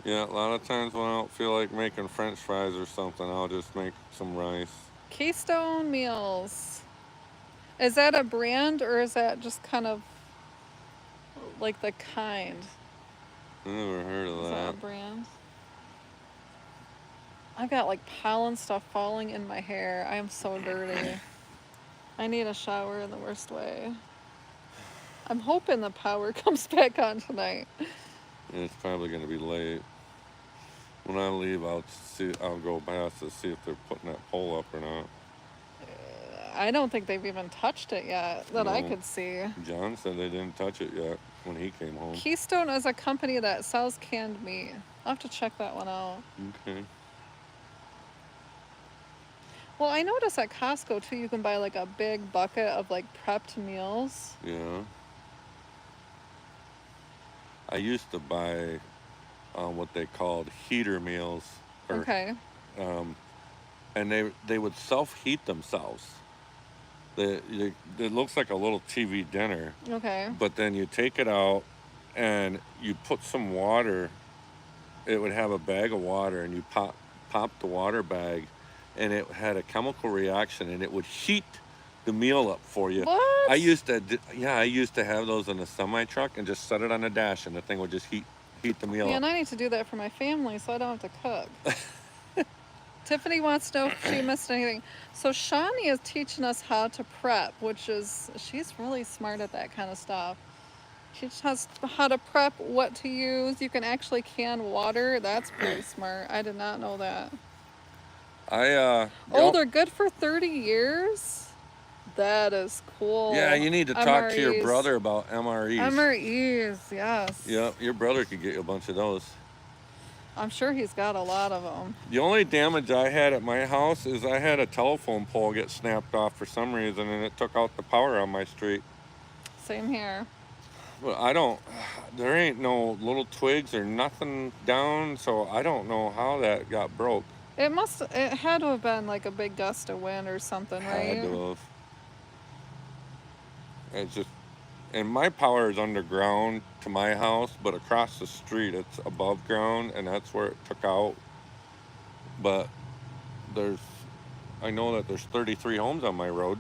Yeah, a lot of times when I don't feel like making French fries or something, I'll just make some rice. Keystone Meals. Is that a brand or is that just kind of like the kind? I never heard of Is that a that. brand? I got like pollen stuff falling in my hair. I am so dirty. I need a shower in the worst way. I'm hoping the power comes back on tonight. It's probably going to be late. When I leave, I'll go past to see if they're putting that pole up or not. I don't think they've even touched it yet that I No. could see. John said they didn't touch it yet when he came home. Keystone is a company that sells canned meat. I'll have to check that one out. Okay. Well, I noticed at Costco too, you can buy like a big bucket of like prepped meals. Yeah. I used to buy what they called heater meals. Okay. And they would self-heat themselves. It looks like a little TV dinner, Okay. but then you take it out and you put some water. It would have a bag of water, and you pop the water bag, and it had a chemical reaction, and it would heat the meal up for you. What? I used to have those in a semi truck and just set it on the dash, and the thing would just heat the meal Yeah, up. and I need to do that for my family so I don't have to cook. Tiffany wants to know if she missed anything. So Shawnee is teaching us how to prep, she's really smart at that kind of stuff. She teaches us how to prep, what to use. You can actually can water. That's pretty smart. I did not know that. Oh, they're good for 30 years? That is cool. Yeah, you need to talk to your MREs. brother about MREs. MREs, yes. Yep, your brother could get you a bunch of those. I'm sure he's got a lot of them. The only damage I had at my house is I had a telephone pole get snapped off for some reason, and it took out the power on my street. Same here. But there ain't no little twigs or nothing down, so I don't know how that got broke. It had to have been like a big gust of wind or something, right? Had to have. It's just, and my power is underground to my house, but across the street it's above ground, and that's where it took out. But I know that there's 33 homes on my road.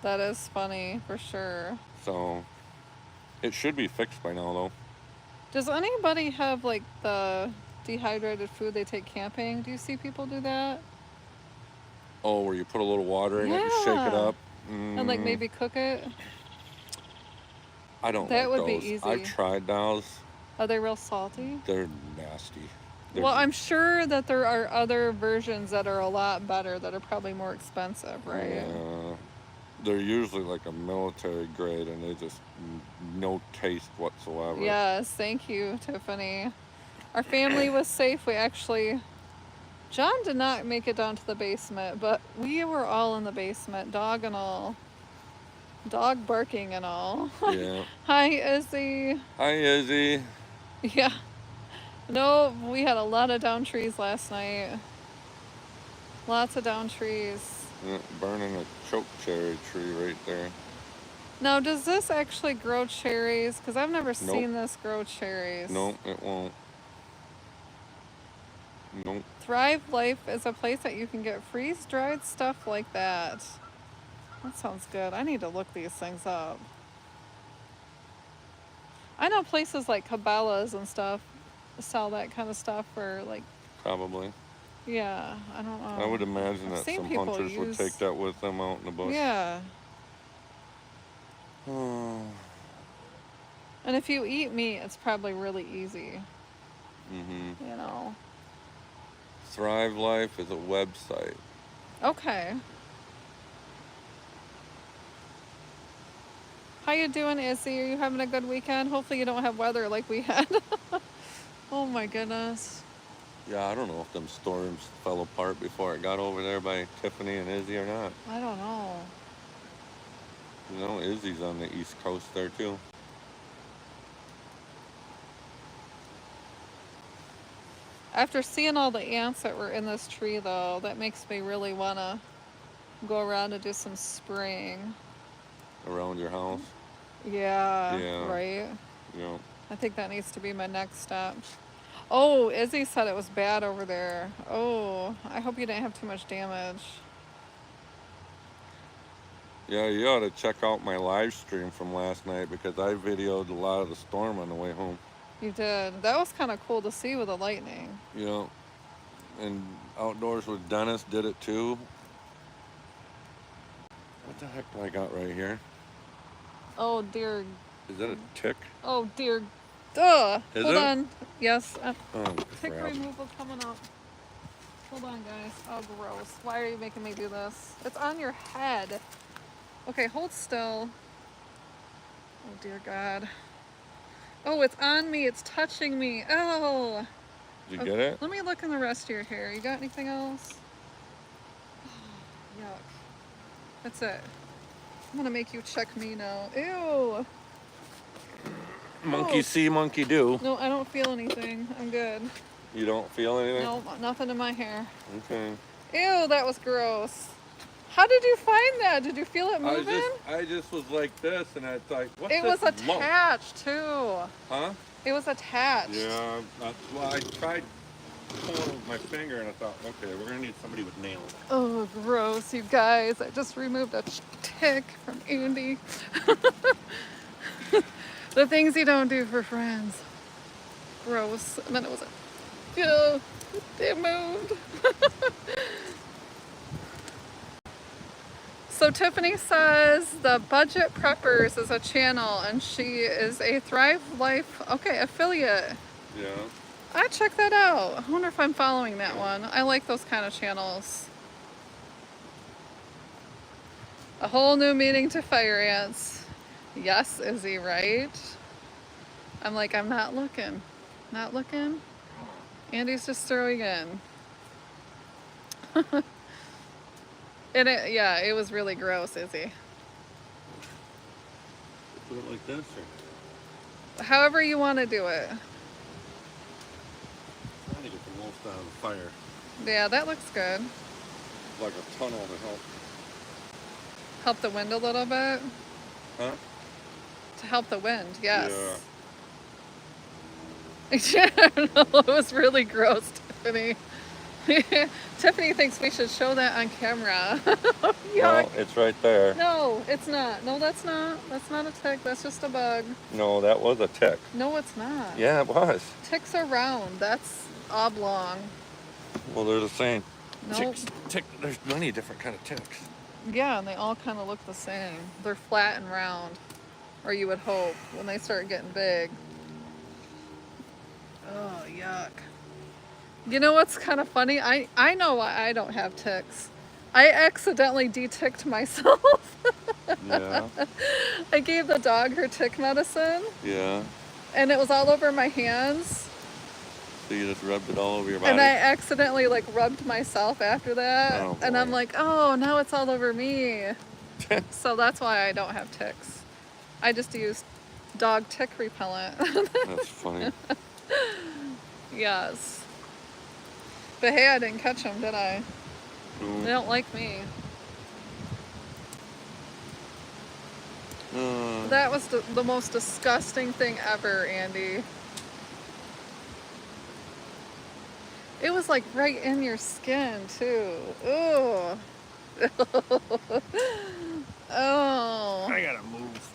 That is funny, for sure. So it should be fixed by now, though. Does anybody have like the dehydrated food they take camping? Do you see people do that? Oh, where you put a little water in it and shake it Yeah. up. And like maybe cook it? I don't That like would be those. easy. I've tried those. Are they real salty? They're nasty. Well, I'm sure that there are other versions that are a lot better that are probably more expensive, right? They're usually like a military grade, and they just no taste whatsoever. Yes, thank you, Tiffany. Our family was safe. John did not make it down to the basement, but we were all in the basement, dog and all. Dog barking and all. Yeah. Hi, Izzy. Hi, Izzy. Yeah. No, we had a lot of down trees last night. Lots of down trees. Burning a choke cherry tree right there. Now, does this actually grow cherries? Because I've never seen this grow cherries. Nope, it won't. Nope. Thrive Life is a place that you can get freeze-dried stuff like that. That sounds good. I need to look these things up. I know places like Cabela's and stuff sell that kind of stuff for like... Probably. Yeah, I don't know. I would imagine I've that seen some people hunters would take that with them out in the bush. Yeah. Oh. And if you eat meat, it's probably really easy. Mm-hmm. You know. Thrive Life is a website. Okay. How you doing, Izzy? Are you having a good weekend? Hopefully you don't have weather like we had. Oh my goodness. Yeah, I don't know if them storms fell apart before it got over there by Tiffany and Izzy or not. I don't know. You know, Izzy's on the East Coast there too. After seeing all the ants that were in this tree, though, that makes me really want to go around and do some spraying. Around your house. Yeah, Yeah. right? Yeah. I think that needs to be my next step. Oh, Izzy said it was bad over there. Oh, I hope you didn't have too much damage. Yeah, you ought to check out my live stream from last night because I videoed a lot of the storm on the way home. You did. That was kind of cool to see with the lightning. Yeah. And Outdoors with Dennis did it too. What the heck do I got right here? Oh, dear. Is that a tick? Oh, dear. Duh. Is Hold it? on. Yes. Oh, Tick crap. removal coming up. Hold on, guys. Oh, gross. Why are you making me do this? It's on your head. Okay, hold still. Oh, dear God. Oh, it's on me. It's touching me. Oh. Did you get it? Let me look in the rest of your hair. You got anything else? Yuck. That's it. I'm gonna make you check me now. Ew. Monkey Oh. see, monkey do. No, I don't feel anything. I'm good. You don't feel anything? No, nothing in my hair. Okay. Ew, that was gross. How did you find that? Did you feel it moving? I just was like this, and I thought, what's It this was attached too. Huh? It was attached. Yeah. Well, I tried pulling with my finger, and I thought, okay, we're gonna need somebody with nails. Oh, gross, you guys. I just removed a tick from Andy. The things you don't do for friends. Gross. And then it was it moved. So Tiffany says the Budget Preppers is a channel and she is a Thrive Life, affiliate. Yeah. I check that out. I wonder if I'm following that one. I like those kind of channels. A whole new meaning to fire ants. Yes, Izzy, right? I'm like, I'm not looking. Not looking. Andy's just throwing in. And it was really gross, Izzy. Put it like this, or However you want to do it. trying to get the most out of the fire. Yeah, that looks good. Like a tunnel to help. Help the wind a little bit. Huh? To help the wind, yes. Yeah. It was really gross, Tiffany. Tiffany thinks we should show that on camera. Well, it's right there. No, it's not. No, that's not. That's not a tick. That's just a bug. No, that was a tick. No, it's not. Yeah, it was. Ticks are round. That's oblong. Well, they're the same. Nope. There's many different kind of ticks. Yeah, and they all kind of look the same. They're flat and round. Or you would hope when they start getting big. Oh, yuck. You know what's kind of funny? I know why I don't have ticks. I accidentally de-ticked myself. Yeah. I gave the dog her tick medicine. Yeah. And it was all over my hands. So you just rubbed it all over your body? And I accidentally rubbed myself after that. Oh, and I'm boy. like, oh, now it's all over me. So that's why I don't have ticks. I just use dog tick repellent. That's funny. Yes. But hey, I didn't catch them, did I? Mm. They don't like me. That was the most disgusting thing ever, Andy. It was right in your skin too. Ooh. Oh. I gotta move.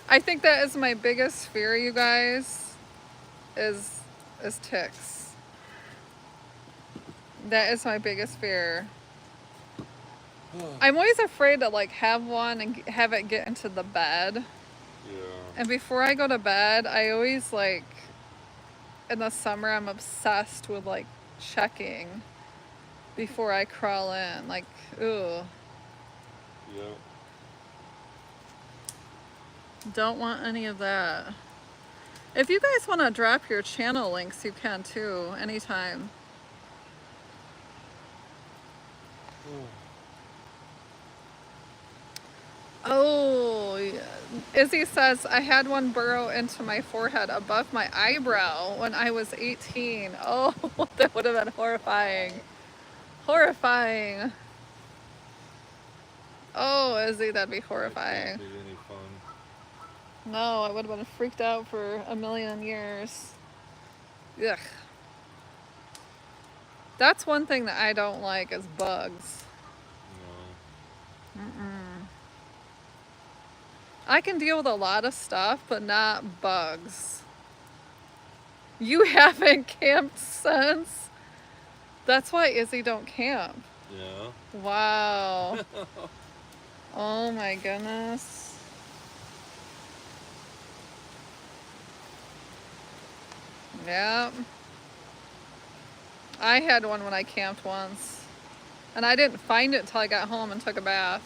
I think that is my biggest fear, you guys, is ticks. That is my biggest fear. I'm always afraid to have one and have it get into the bed. Yeah. And before I go to bed, I always in the summer I'm obsessed with checking before I crawl in. Ooh. Yeah. Don't want any of that. If you guys want to drop your channel links, you can too, anytime. Oh, Izzy says, I had one burrow into my forehead above my eyebrow when I was 18. Oh, that would have been horrifying. Horrifying. Oh, Izzy, that'd be That can't horrifying. be any fun. No, I would have been freaked out for a million years. Ugh. That's one thing that I don't like is bugs. No. I can deal with a lot of stuff, but not bugs. You haven't camped since? That's why Izzy don't camp. Yeah. Wow. Oh my goodness. Yeah. I had one when I camped once. And I didn't find it until I got home and took a bath.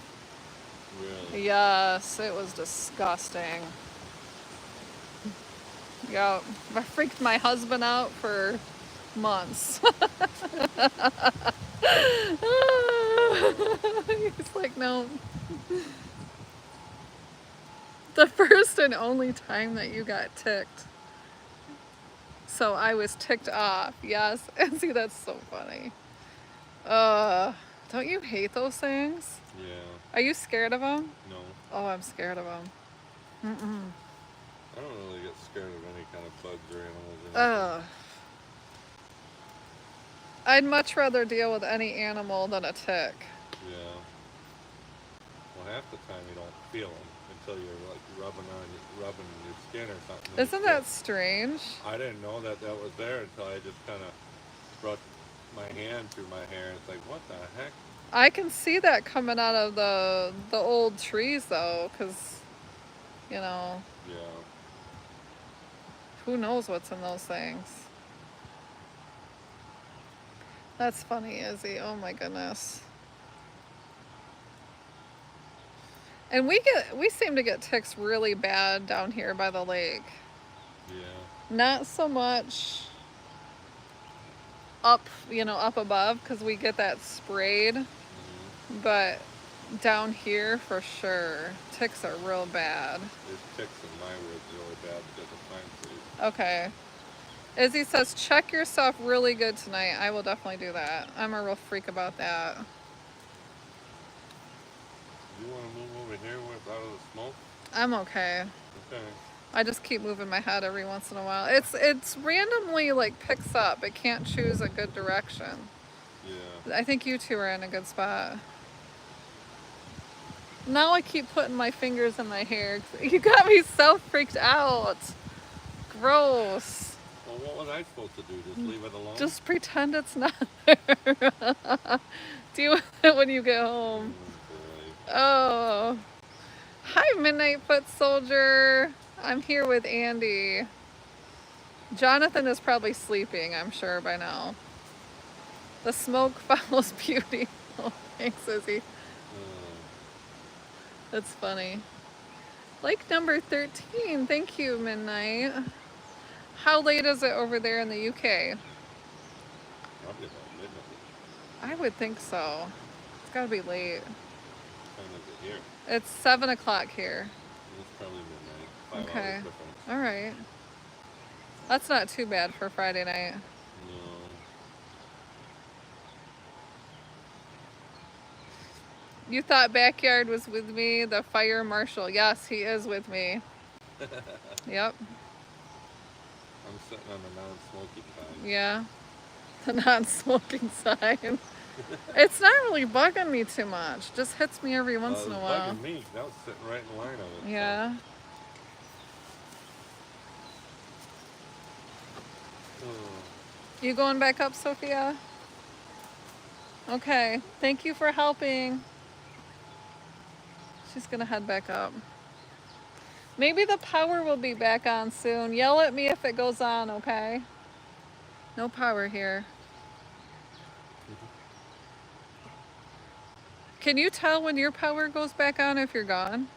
Really? Yes, it was disgusting. Yep. I freaked my husband out for months. He's like, no. The first and only time that you got ticked. So I was ticked off. Yes. And see, that's so funny. Don't you hate those things? Yeah. Are you scared of them? No. Oh, I'm scared of them. I don't really get scared of any kind of bugs or animals or Ugh. anything. I'd much rather deal with any animal than a tick. Yeah. Well, half the time you don't feel them until you're like rubbing your skin or something. and Isn't you that feel- strange? I didn't know that was there until I just kind of brushed my hand through my hair. It's like, what the heck? I can see that coming out of the old trees though, because, you know, Yeah. who knows what's in those things. That's funny, Izzy. Oh my goodness. And we seem to get ticks really bad down here by the lake. Yeah. Not so much up, up above because we get that sprayed, but down here for sure, ticks are real bad. There's ticks in my woods really bad because of pine trees. Okay. Izzy says, check yourself really good tonight. I will definitely do that. I'm a real freak about that. You want to move over here out of the smoke? I'm okay. Okay. I just keep moving my head every once in a while. It's randomly like picks up. It can't choose a good direction. Yeah. I think you two are in a good spot. Now I keep putting my fingers in my hair. You got me so freaked out. Gross. Well, what was I supposed to do? Just leave it alone? Just pretend it's not there. Deal with it when you get home. Boy. Oh. Hi, Midnight Foot Soldier. I'm here with Andy. Jonathan is probably sleeping, I'm sure, by now. The smoke follows beauty. Oh, thanks, Izzy. That's funny. Lake number 13. Thank you, Midnight. How late is it over there in the UK? Probably about midnight. I would think so. It's gotta be late. What time is it here? It's 7 o'clock here. It's probably midnight. 5 Okay. hours difference. All right. That's not too bad for Friday night. No. You thought Backyard was with me, the fire marshal. Yes, he is with me. Yep. I'm sitting on the non-smoking side. Yeah. The non-smoking sign. It's not really bugging me too much. Just hits me every once in a while. Bugging me. That was sitting right in line of it. Yeah. So. You going back up, Sophia? Okay. Thank you for helping. She's gonna head back up. Maybe the power will be back on soon. Yell at me if it goes on, okay? No power here. Can you tell when your power goes back on if you're gone?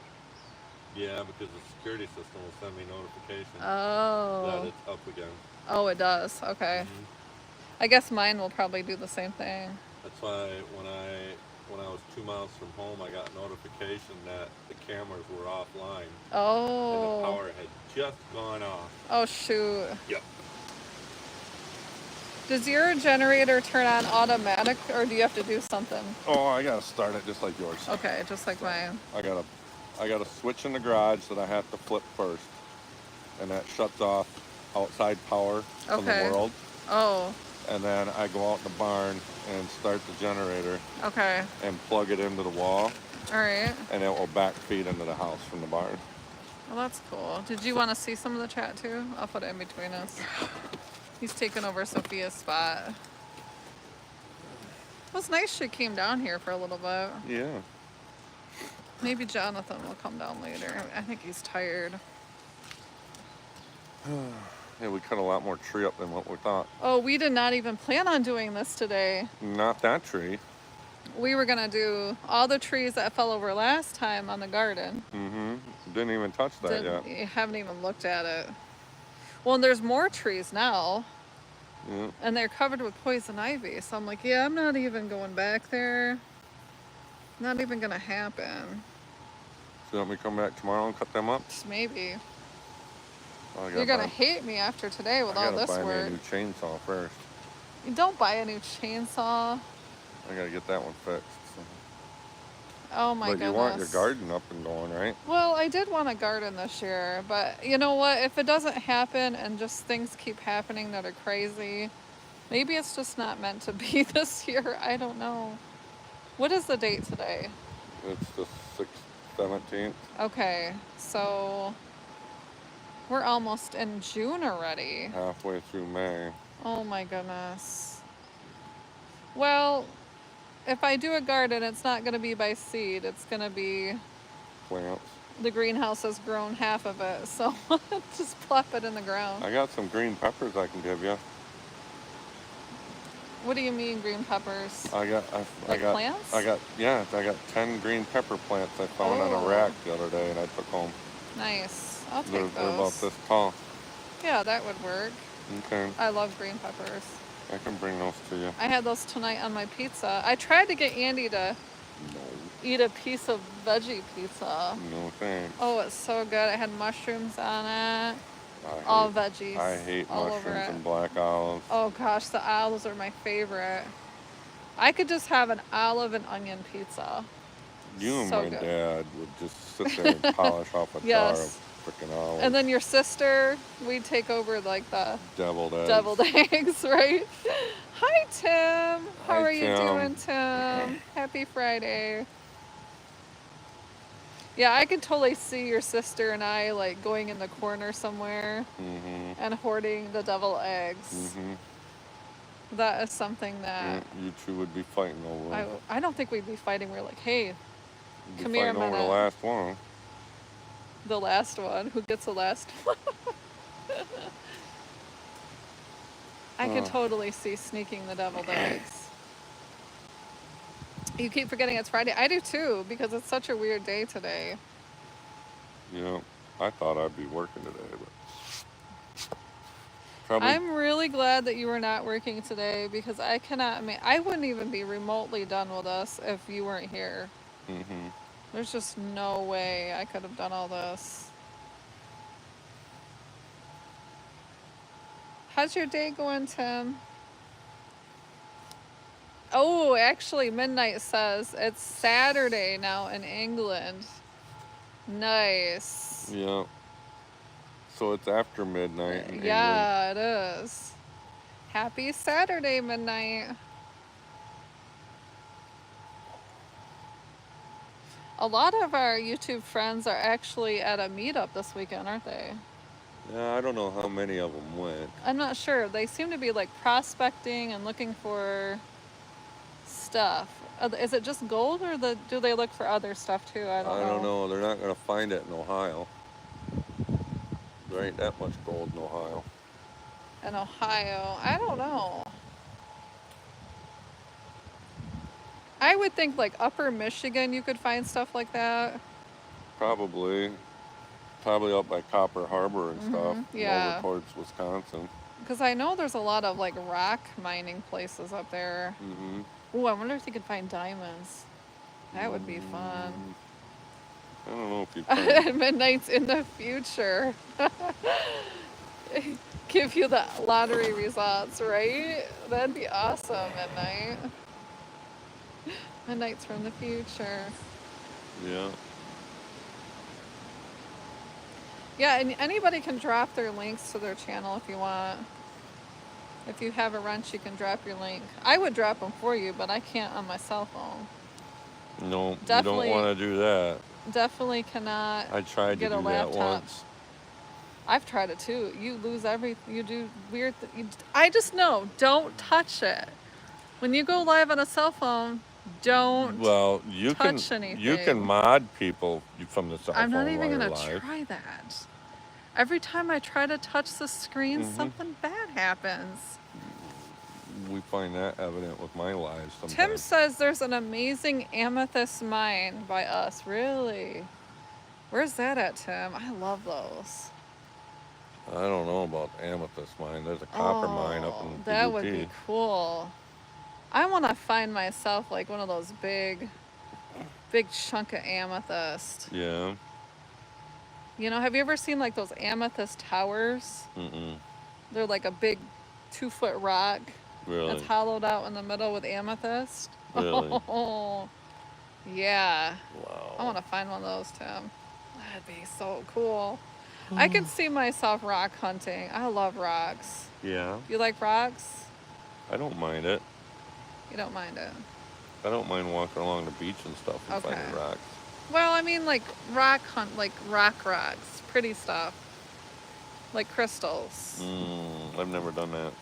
Yeah, because the security system will send me notifications that Oh. it's up again. Oh, it does. Okay. I guess mine will probably do the same thing. That's why when I when I was 2 miles from home, I got notification that the cameras were offline and the Oh. power had just gone off. Oh, shoot. Yep. Does your generator turn on automatic, or do you have to do something? Oh, I gotta start it just like yours. Okay, just like mine. I got a switch in the garage that I have to flip first, and that shuts off outside power from the Okay. world. Oh, And then I go out in the barn and start the generator okay. and plug it into the wall, All right. and it will back feed into the house from the barn. Well, that's cool. Did you want to see some of the chat too? I'll put it in between us. He's taking over Sophia's spot. It was nice she came down here for a little bit. Yeah. Maybe Jonathan will come down later. I think he's tired. Yeah, we cut a lot more tree up than what we thought. Oh, we did not even plan on doing this today. Not that tree. We were going to do all the trees that fell over last time on the garden. Mm-hmm. Didn't even touch that yet. You haven't even looked at it. Well, and there's more trees now. Yeah. And they're covered with poison ivy. So I'm like, yeah, I'm not even going back there. Not even going to happen. So you want me to come back tomorrow and cut them up? Just maybe. Well, You're going to hate me after today with all this I gotta buy me a work. new chainsaw first. You don't buy a new chainsaw. I gotta get that one fixed. So. Oh my goodness. But you want your garden up and going, right? Well, I did want a garden this year, but you know what? If it doesn't happen and just things keep happening that are crazy, maybe it's just not meant to be this year. I don't know. What is the date today? It's the 17th. Okay, so we're almost in June already. Halfway through May. Oh my goodness. Well, if I do a garden, it's not going to be by seed. It's going to be Plants. the greenhouse has grown half of it, so just plop it in the ground. I got some green peppers I can give you. What do you mean green peppers? I got plants? I got 10 green pepper plants I found on a rack the other day and I took home. Nice. I'll take They're about those. this tall. Yeah, that would work. Okay. I love green peppers. I can bring those to you. I had those tonight on my pizza. I tried to get Andy to eat a piece of veggie pizza. No thanks. Oh, it's so good. It had mushrooms on it. All veggies. I hate all over mushrooms it. and black olives. Oh gosh, the olives are my favorite. I could just have an olive and onion pizza. You and So my good. dad would just sit there and polish off a jar Yes. of freaking olives. And then your sister, we'd take over like the deviled eggs. deviled eggs, right? Hi, Tim. How Hi, are you Tim. doing, Tim? Happy Friday. Yeah, I could totally see your sister and I like going in the corner somewhere and hoarding the deviled eggs. That is something that You two would be fighting over. I don't think we'd be fighting. We're like, hey, You'd be come here a fighting over the minute. last one. The last one. Who gets the last one? I could totally see sneaking the deviled eggs. You keep forgetting it's Friday. I do too, because it's such a weird day today. Yeah, I thought I'd be working today, but probably. I'm really glad that you were not working today, because I cannot. I wouldn't even be remotely done with us if you weren't here. There's just no way I could have done all this. How's your day going, Tim? Oh, actually, Midnight says it's Saturday now in England. Nice. Yeah. So it's after midnight in England. Yeah, it is. Happy Saturday, Midnight. A lot of our YouTube friends are actually at a meetup this weekend, aren't they? Yeah, I don't know how many of them went. I'm not sure. They seem to be like prospecting and looking for stuff. Is it just gold, or do they look for other stuff too? I don't know. They're not going to find it in Ohio. There ain't that much gold in Ohio. In Ohio, I don't know. I would think like upper Michigan you could find stuff like that. Probably up by Copper Harbor and stuff. Yeah. Over towards Wisconsin. Because I know there's a lot of like rock mining places up there. Ooh, I wonder if you could find diamonds. That would be fun. I don't know if you can. Midnight's in the future. Give you the lottery results, right? That'd be awesome, Midnight. Midnight's from the future. Yeah. Yeah, and anybody can drop their links to their channel if you want. If you have a wrench, you can drop your link. I would drop them for you, but I can't on my cell phone. No, you Definitely- don't want to do that. Definitely cannot I tried to get a do that laptop. once. I've tried it too. You lose everything. You do weird I just know, don't touch it. When you go live on a cell phone, don't Well, you touch can anything. you can mod people from the cell I'm phone not even while you're gonna live. try that. Every time I try to touch the screen, something bad happens. We find that evident with my lives sometimes. Tim says there's an amazing amethyst mine by us. Really? Where's that at, Tim? I love those. I don't know about amethyst mine. There's a copper mine up in the that UP. would be cool. I want to find myself like one of those big chunk of amethyst. Yeah. You know, have you ever seen like those amethyst towers? Mm-mm. They're like a big 2-foot rock. Really? That's hollowed out in the middle with amethyst. Really? Oh, yeah. Wow. I want to find one of those, Tim. That'd be so cool. I could see myself rock hunting. I love rocks. Yeah. You like rocks? I don't mind it. You don't mind it? I don't mind walking along the beach and stuff and Okay. finding rocks. Well, I mean like rock hunt, like rocks, pretty stuff. Like crystals. I've never done that.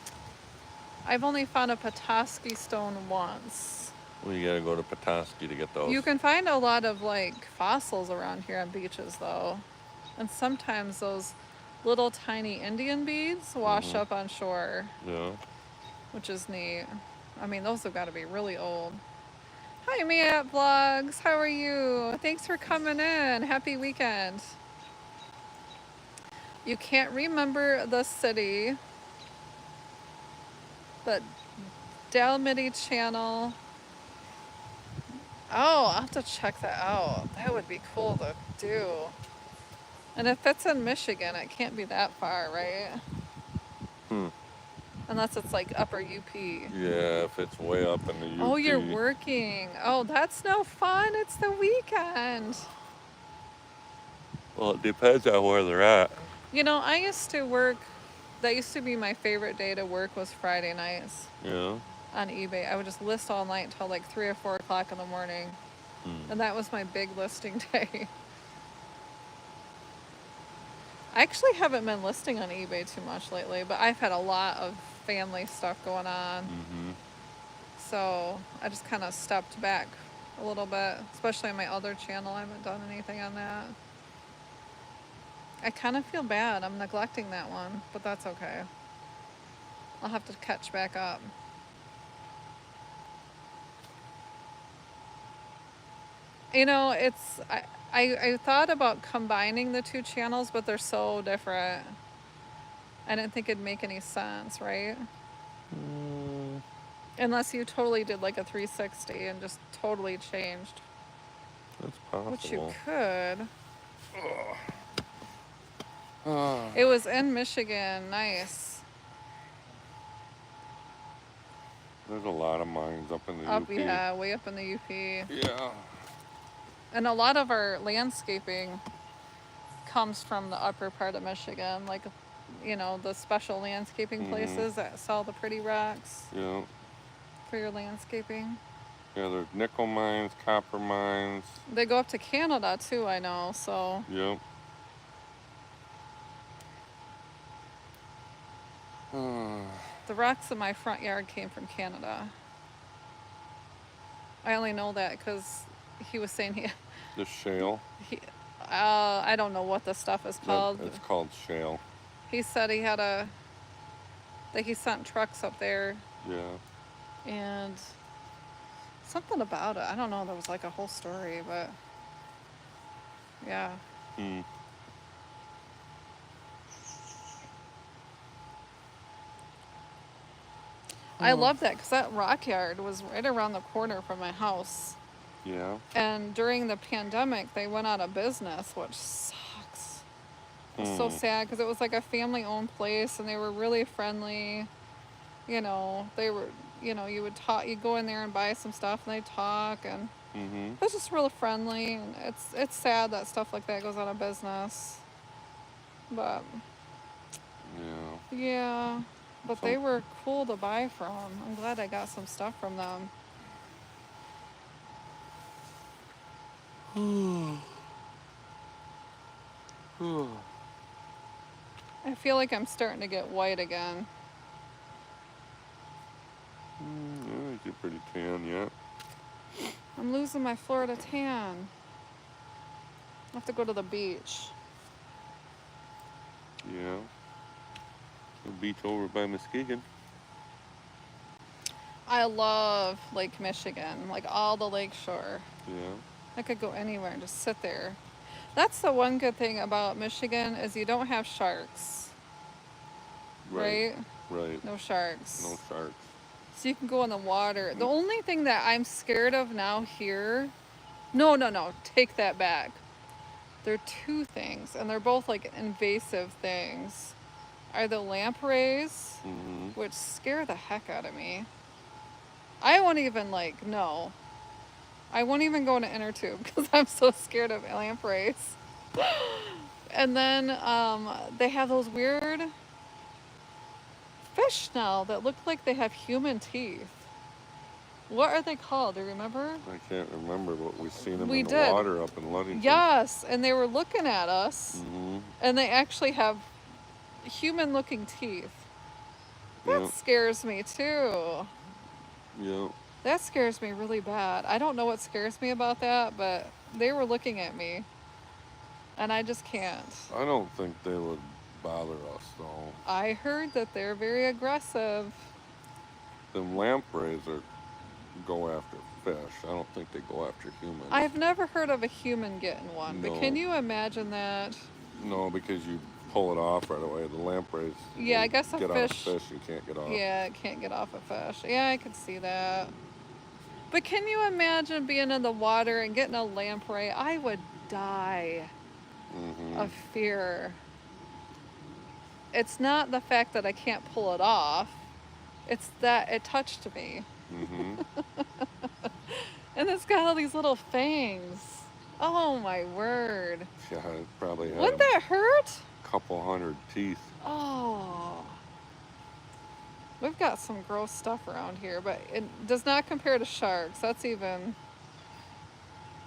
I've only found a Petoskey stone once. Well, you gotta go to Petoskey to get those. You can find a lot of like fossils around here on beaches though. And sometimes those little tiny Indian beads wash up on shore, Yeah. which is neat. I mean, those have got to be really old. Hi, Matt Vlogs. How are you? Thanks for coming in. Happy weekend. You can't remember the city, but Dalmity Channel. Oh, I'll have to check that out. That would be cool to do. And if it's in Michigan, it can't be that far, right? Unless it's like upper UP. Yeah, if it's way up in the UP. Oh, you're working. Oh, that's no fun. It's the weekend. Well, it depends on where they're at. You know, I used to work, that used to be my favorite day to work was Friday nights Yeah. on eBay. I would just list all night until like 3 or 4 o'clock in the morning. And that was my big listing day. I actually haven't been listing on eBay too much lately, but I've had a lot of family stuff going on. So I just kind of stepped back a little bit, especially on my other channel. I haven't done anything on that. I kind of feel bad. I'm neglecting that one, but that's okay. I'll have to catch back up. You know, it's I thought about combining the two channels, but they're so different. I didn't think it'd make any sense, right? Unless you totally did like a 360 and just totally changed. That's possible. Which you could. It was in Michigan. Nice. There's a lot of mines up in the Up, UP. yeah, way up in the UP. Yeah. And a lot of our landscaping comes from the upper part of Michigan, like, you know, the special landscaping places that sell the pretty rocks Yeah. for your landscaping. Yeah, there's nickel mines, copper mines. They go up to Canada too, I know, so. Yep. The rocks in my front yard came from Canada. I only know that because he was saying The shale. I don't know what the stuff is called. It's called shale. He said he had that he sent trucks up there Yeah. and something about it. I don't know. There was like a whole story, but yeah. I love that because that rock yard was right around the corner from my house. Yeah. And during the pandemic, they went out of business, which sucks. It was so Hmm. sad because it was like a family-owned place, and they were really friendly. They were, you would talk, you go in there and buy some stuff, and they talk, and Mm-hmm. it was just real friendly. And it's sad that stuff like that goes out of business, but Yeah. yeah, but they Some. were cool to buy from. I'm glad I got some stuff from them. I feel like I'm starting to get white again. Yeah, you're pretty tan yet. I'm losing my Florida tan. I have to go to the beach. Yeah. The beach over by Muskegon. I love Lake Michigan, like all the lakeshore. Yeah. I could go anywhere and just sit there. That's the one good thing about Michigan is you don't have sharks, Right. right? Right. No sharks. No sharks. So you can go in the water. The only thing that I'm scared of now here, no, take that back. There are two things, and they're both like invasive things. Are the lampreys, Mm-hmm. which scare the heck out of me. I won't even no. I won't even go in an inner tube because I'm so scared of lampreys. And then they have those weird fish now that look like they have human teeth. What are they called? Do you remember? I can't remember, but we seen them We in the did. water up in Ludington. Yes, and they were looking at us, Mm-hmm. and they actually have human-looking teeth. That Yep. scares me too. Yep. That scares me really bad. I don't know what scares me about that, but they were looking at me, and I just can't. I don't think they would bother us though. I heard that they're very aggressive. Them lampreys go after fish. I don't think they go after humans. I've never heard of a human getting one, but No. can you imagine that? No, because you pull it off right away. The lampreys. Yeah, I will guess a get on a fish. fish you can't get off. Yeah, it can't get off a fish. Yeah, I could see that. But can you imagine being in the water and getting a lamprey? I would die Mm-hmm. of fear. It's not the fact that I can't pull it off, it's that it touched me. Mm-hmm. And it's got all these little fangs. Oh my word. Yeah, it probably had Wouldn't that hurt? a couple hundred teeth. Oh. We've got some gross stuff around here, but it does not compare to sharks. That's even.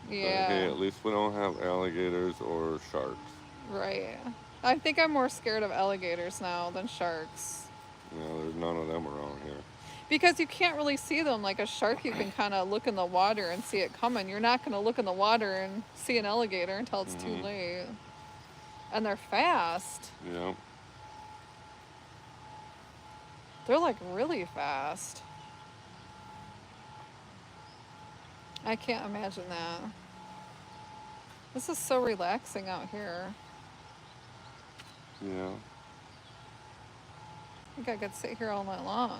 But Yeah. hey, at least we don't have alligators or sharks. Right. I think I'm more scared of alligators now than sharks. You know, there's none of them around here. Because you can't really see them. Like a shark, you can kind of look in the water and see it coming. You're not going to look in the water and see an alligator until it's too late. And they're fast. Yeah. They're like really fast. I can't imagine that. This is so relaxing out here. Yeah. I think I could sit here all night long.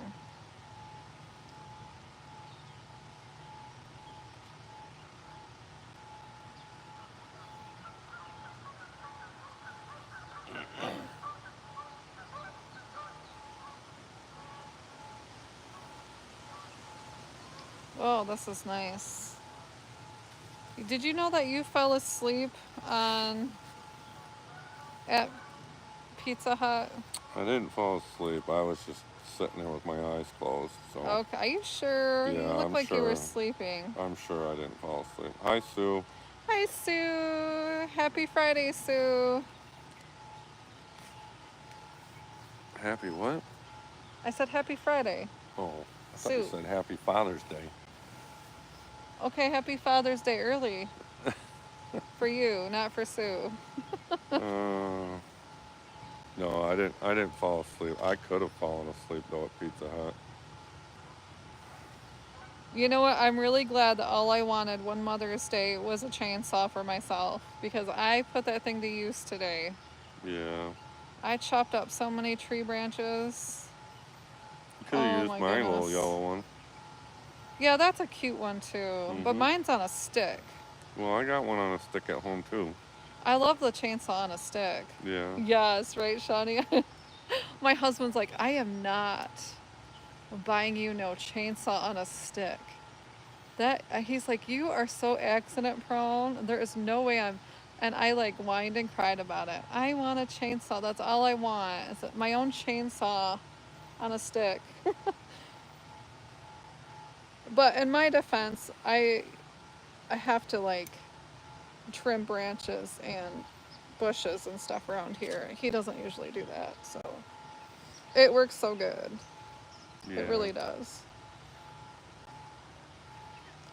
Oh, this is nice. Did you know that you fell asleep at Pizza Hut? I didn't fall asleep. I was just sitting there with my eyes closed. So Okay, are you sure? Yeah, You look I'm like you were sure. sleeping. I'm sure I didn't fall asleep. Hi, Sue. Hi, Sue. Happy Friday, Sue. Happy what? I said happy Friday. Oh, I thought you Sue. said Happy Father's Day. Okay, happy Father's Day early. For you, not for Sue. No, I didn't fall asleep. I could have fallen asleep though at Pizza Hut. You know what? I'm really glad that all I wanted one Mother's Day was a chainsaw for myself because I put that thing to use today. Yeah. I chopped up so many tree branches. You could have Oh used my my little goodness. yellow one. Yeah, that's a cute one too. But Mhm. mine's on a stick. Well, I got one on a stick at home too. I love the chainsaw on a stick. Yeah. Yes, right, Shawnee? My husband's like, I am not buying you no chainsaw on a stick. He's like, you are so accident prone. There is no way I'm. And I like whined and cried about it. I want a chainsaw. That's all I want. Is my own chainsaw on a stick. But in my defense, I have to like trim branches and bushes and stuff around here. He doesn't usually do that, so it works so good. Yeah. It really does.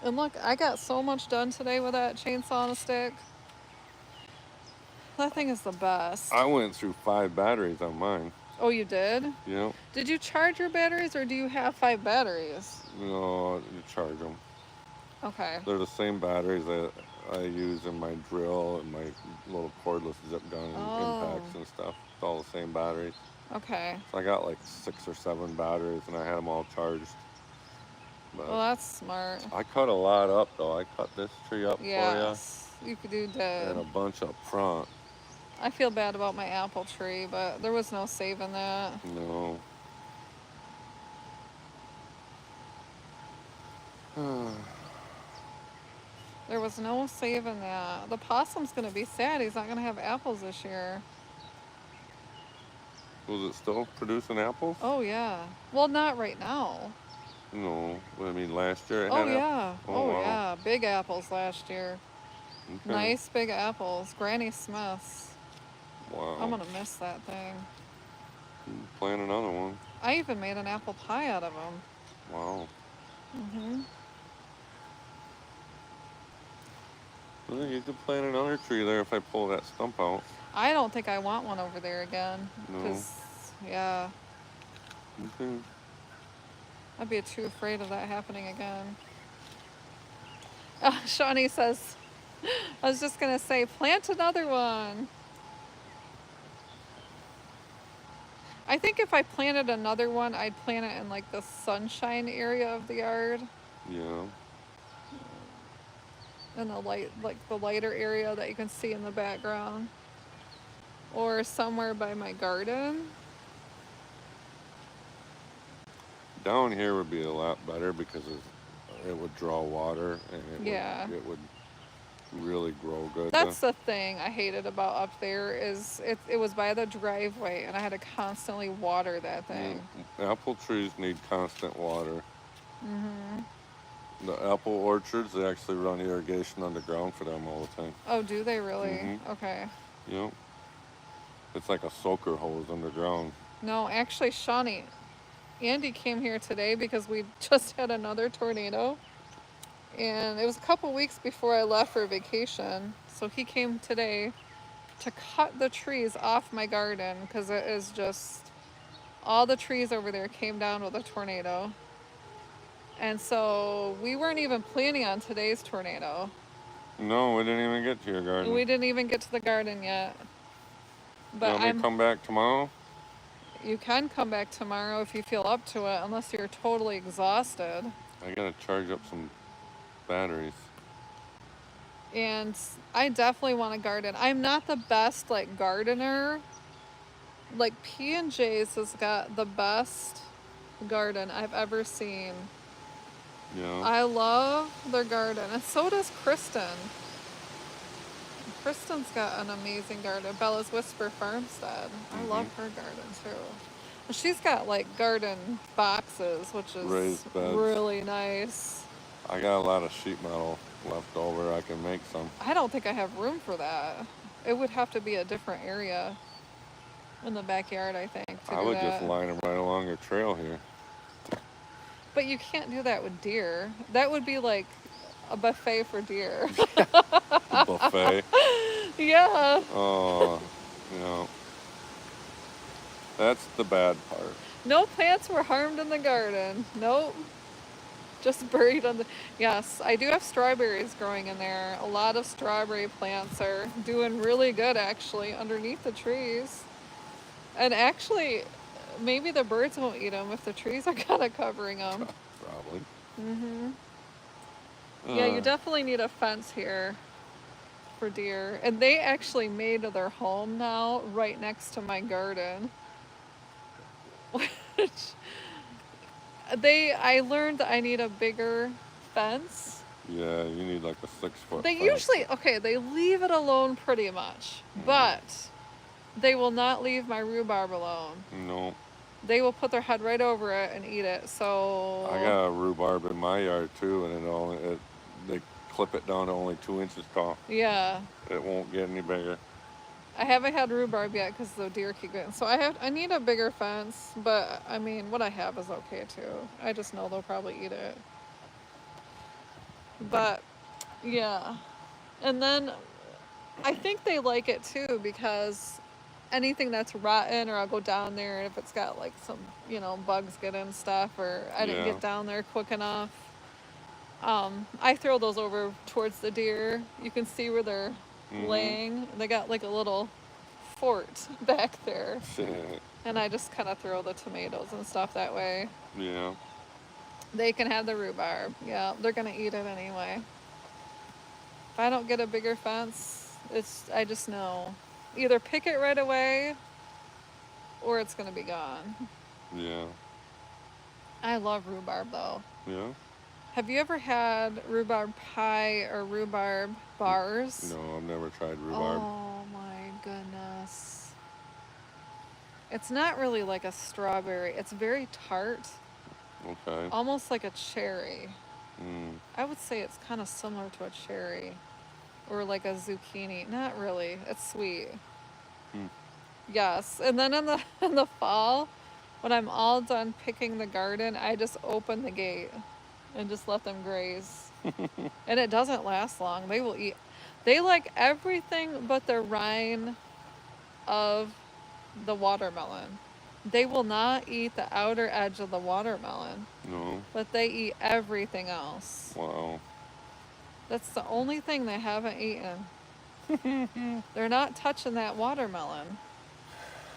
And look, I got so much done today with that chainsaw on a stick. That thing is the best. I went through 5 batteries on mine. Oh, you did? Yep. Did you charge your batteries or do you have 5 batteries? No, you charge them. Okay. They're the same batteries that I use in my drill and my little cordless zip gun impacts and stuff. It's all the same batteries. Okay. So I got like 6 or 7 batteries and I had them all charged. But Well, that's smart. I cut a lot up though. I cut this tree up Yes, you could do for you that. and a bunch up front. I feel bad about my apple tree, but there was no saving that. No. There was no saving that. The possum's gonna be sad. He's not gonna have apples this year. Was it still producing apples? Oh yeah. Well, not right now. No. I mean, last year it Oh had yeah. Oh wow. yeah. Big apples last year. Okay. Nice big apples. Granny Smith's. Wow. I'm gonna miss that thing. Plant another one. I even made an apple pie out of them. Wow. Mhm. Well, you could plant another tree there if I pull that stump out. I don't think I want one over there again. No. 'Cause, yeah, Okay. I'd be too afraid of that happening again. Oh, Shawnee says, I was just gonna say, plant another one. I think if I planted another one, I'd plant it in like the sunshine area of the yard. Yeah. In the light, like the lighter area that you can see in the background. Or somewhere by my garden. Down here would be a lot better because it would draw water and it would really grow good. That's the thing I hated about up there is it was by the driveway and I had to constantly water that thing. Apple trees need constant water. The apple orchards, they actually run irrigation underground for them all the time. Oh, do they really? Mhm. Okay. Yep. It's like a soaker hose underground. No, actually, Shawnee, Andy came here today because we just had another tornado. And it was a couple weeks before I left for vacation. So he came today to cut the trees off my garden because it is just all the trees over there came down with a tornado. And so we weren't even planning on today's tornado. No, we didn't even get to your garden. We didn't even get to the garden yet. But Want me to come back tomorrow? You can come back tomorrow if you feel up to it, unless you're totally exhausted. I gotta charge up some batteries. And I definitely want to garden. I'm not the best like gardener. Like P&J's has got the best garden I've ever seen. Yeah. I love their garden, and so does Kristen. Kristen's got an amazing garden. Bella's Whisper Farmstead. I love her garden too. And she's got like garden boxes, which is Raised beds. really nice. I got a lot of sheet metal left over. I can make some. I don't think I have room for that. It would have to be a different area in the backyard, I think. I would just line them right along your trail here. But you can't do that with deer. That would be like a buffet for deer. Buffet. Yeah. Oh, yeah. That's the bad part. No plants were harmed in the garden. Nope. Just buried on the... Yes, I do have strawberries growing in there. A lot of strawberry plants are doing really good, actually, underneath the trees. And actually, maybe the birds won't eat them if the trees are kind of covering them. Probably. Mm-hmm. Yeah, you definitely need a fence here for deer. And they actually made their home now right next to my garden. Which I learned that I need a bigger fence. Yeah, you need like a 6-foot They fence. usually, okay, they leave it alone pretty much, but they will not leave my rhubarb alone. No. They will put their head right over it and eat it. I So got a rhubarb in my yard too, and they clip it down to only 2 inches tall. yeah, It won't get any bigger. I haven't had rhubarb yet because the deer keep getting. So I need a bigger fence, but I mean what I have is okay too. I just know they'll probably eat it. But yeah, and then I think they like it too because anything that's rotten, or I'll go down there and if it's got like some, bugs get in stuff, or I didn't Yeah. get down there quick enough, I throw those over towards the deer. You can see where they're laying. They got like a little fort back there, and I just kind of throw the tomatoes and stuff that way. Yeah. They can have the rhubarb. Yeah, they're gonna eat it anyway. If I don't get a bigger fence, I just know either pick it right away or it's gonna be gone. Yeah. I love rhubarb though. Yeah. Have you ever had rhubarb pie or rhubarb bars? No, I've never tried rhubarb. Oh my goodness. It's not really like a strawberry. It's very tart, Okay. almost like a cherry. Mm. I would say it's kind of similar to a cherry or like a zucchini. Not really. It's sweet. Mm. Yes. And then in the fall, when I'm all done picking the garden, I just open the gate and just let them graze. And it doesn't last long. They will eat. They like everything but the rind of the watermelon. They will not eat the outer edge of the watermelon, No. but they eat everything else. Wow. That's the only thing they haven't eaten. They're not touching that watermelon.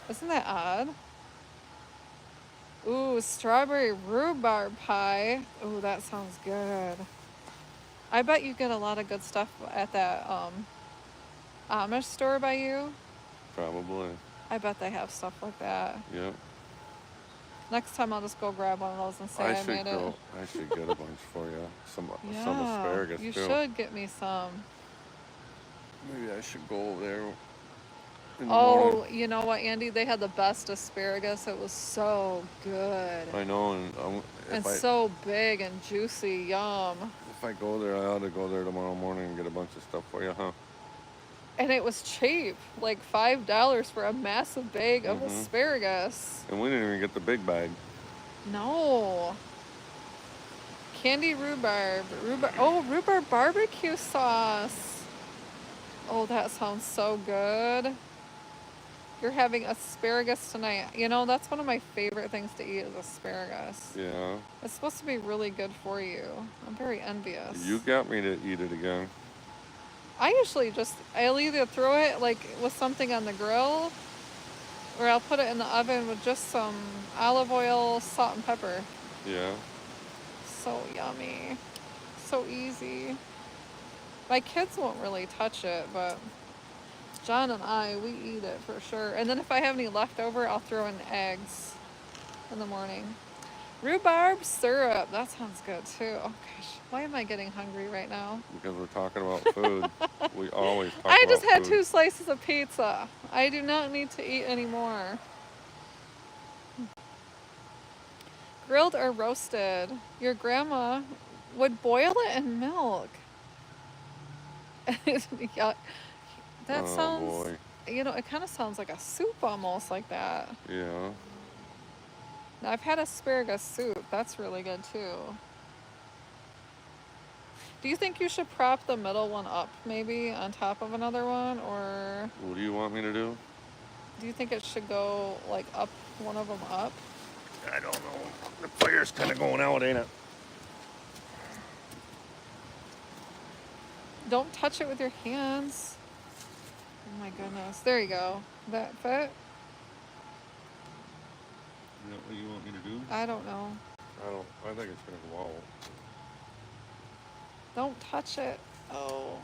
Isn't that odd? Ooh, strawberry rhubarb pie. Ooh, that sounds good. I bet you get a lot of good stuff at that Amish store by you. Probably. I bet they have stuff like that. Yep. Next time I'll just go grab one of those and say I made it. I should get a bunch for you. Some Yeah, asparagus you too. should get me some. Maybe I should go over there in the Oh, morning. you know what, Andy? They had the best asparagus. It was so good. I know, And so big and juicy. Yum. if I go there, I ought to go there tomorrow morning and get a bunch of stuff for you, huh? And it was cheap, like $5 for a massive bag of asparagus. And we didn't even get the big bag. No. Candy rhubarb. Rhubarb barbecue sauce. Oh, that sounds so good. You're having asparagus tonight. That's one of my favorite things to eat is asparagus. Yeah. It's supposed to be really good for you. I'm very envious. You got me to eat it again. I'll either throw it like with something on the grill, or I'll put it in the oven with just some olive oil, salt, and pepper. Yeah. So yummy. So easy. My kids won't really touch it, but John and we eat it for sure. And then if I have any leftover, I'll throw in eggs in the morning. Rhubarb syrup. That sounds good too. Oh gosh, why am I getting hungry right now? Because we're talking about food. We always talk I about just had food. 2 slices of pizza. I do not need to eat anymore. Grilled or roasted? Your grandma would boil it in milk. Yeah, that sounds, boy. it kind of sounds like a soup almost like that. Yeah. Now, I've had asparagus soup. That's really good too. Do you think you should prop the middle one up maybe on top of another one, or What do you want me to do? do you think it should go like up, one of them up? I don't know. The fire's kind of going out, ain't it? Don't touch it with your hands. Oh my goodness. There you go. That fit? Is that what you want me to do? I don't know. I think it's gonna go out. Don't touch it. Oh.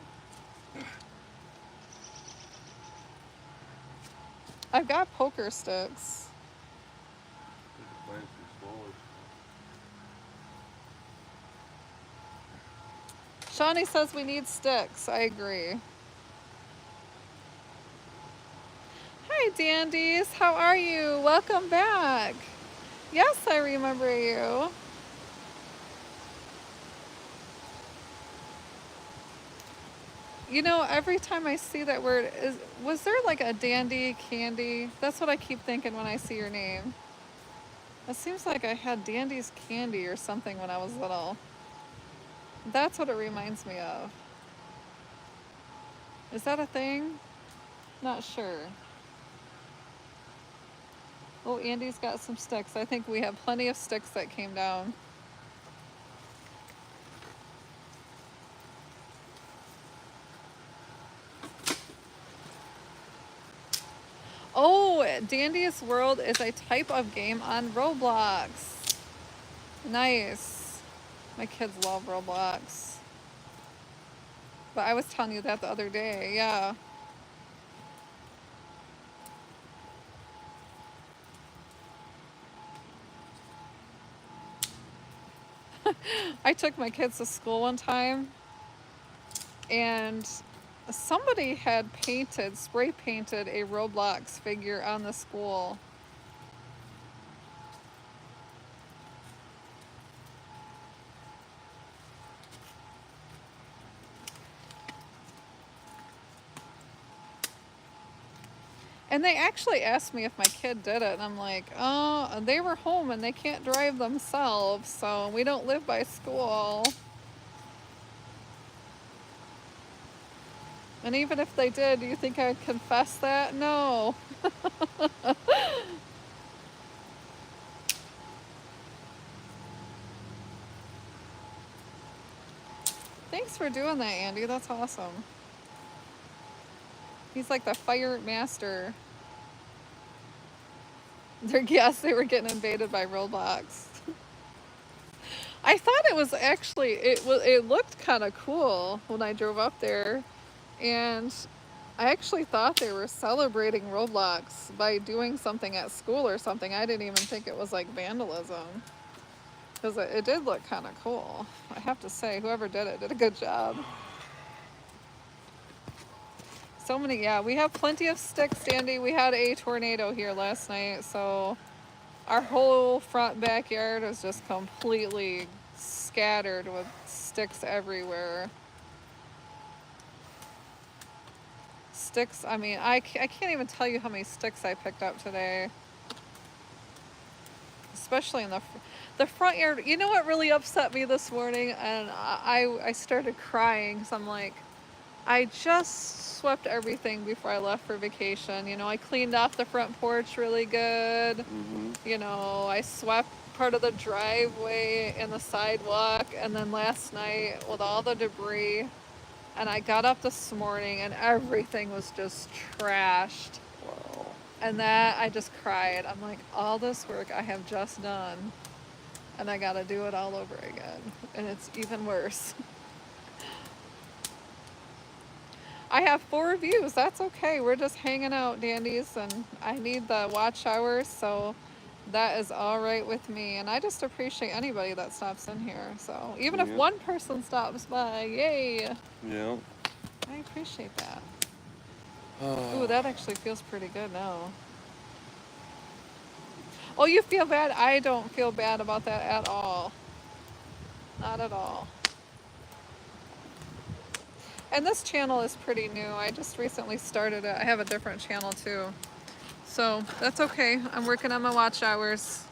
I've got poker sticks. Shawnee says we need sticks. I agree. Hi, dandies. How are you? Welcome back. Yes, I remember you. You know, every time I see that word, was there like a dandy candy? That's what I keep thinking when I see your name. It seems like I had Dandy's candy or something when I was little. That's what it reminds me of. Is that a thing? Not sure. Oh, Andy's got some sticks. I think we have plenty of sticks that came down. Oh, Dandy's World is a type of game on Roblox. Nice. My kids love Roblox. But I was telling you that the other day, yeah. I took my kids to school one time and somebody had spray painted a Roblox figure on the school. And they actually asked me if my kid did it, and I'm like, oh, they were home and they can't drive themselves, so we don't live by school. And even if they did, do you think I'd confess that? No. Thanks for doing that, Andy. That's awesome. He's like the fire master. Yes, they were getting invaded by Roblox. I thought it was actually it looked kind of cool when I drove up there, and I actually thought they were celebrating Roblox by doing something at school or something. I didn't even think it was like vandalism, because it did look kind of cool. I have to say, whoever did it did a good job. So many, yeah, we have plenty of sticks, Andy. We had a tornado here last night, so our whole front backyard was just completely scattered with sticks everywhere. Sticks, I mean, I can't even tell you how many sticks I picked up today. Especially in the front yard. You know what really upset me this morning? And I started crying because I'm like, I just swept everything before I left for vacation. You know, I cleaned off the front porch really good. Mm-hmm. You know, I swept part of the driveway and the sidewalk. And then last night with all the debris, and I got up this morning and everything was just trashed. Wow. And that, I just cried. I'm like, all this work I have just done, and I gotta do it all over again. And it's even worse. I have 4 views. That's okay. We're just hanging out, dandies, and I need the watch hours, so that is all right with me. And I just appreciate anybody that stops in here. So even if one person stops by, yay! Yeah. I appreciate that. Ooh, that actually feels pretty good now. Oh, you feel bad? I don't feel bad about that at all. Not at all. And this channel is pretty new. I just recently started it. I have a different channel too. So that's okay. I'm working on my watch hours.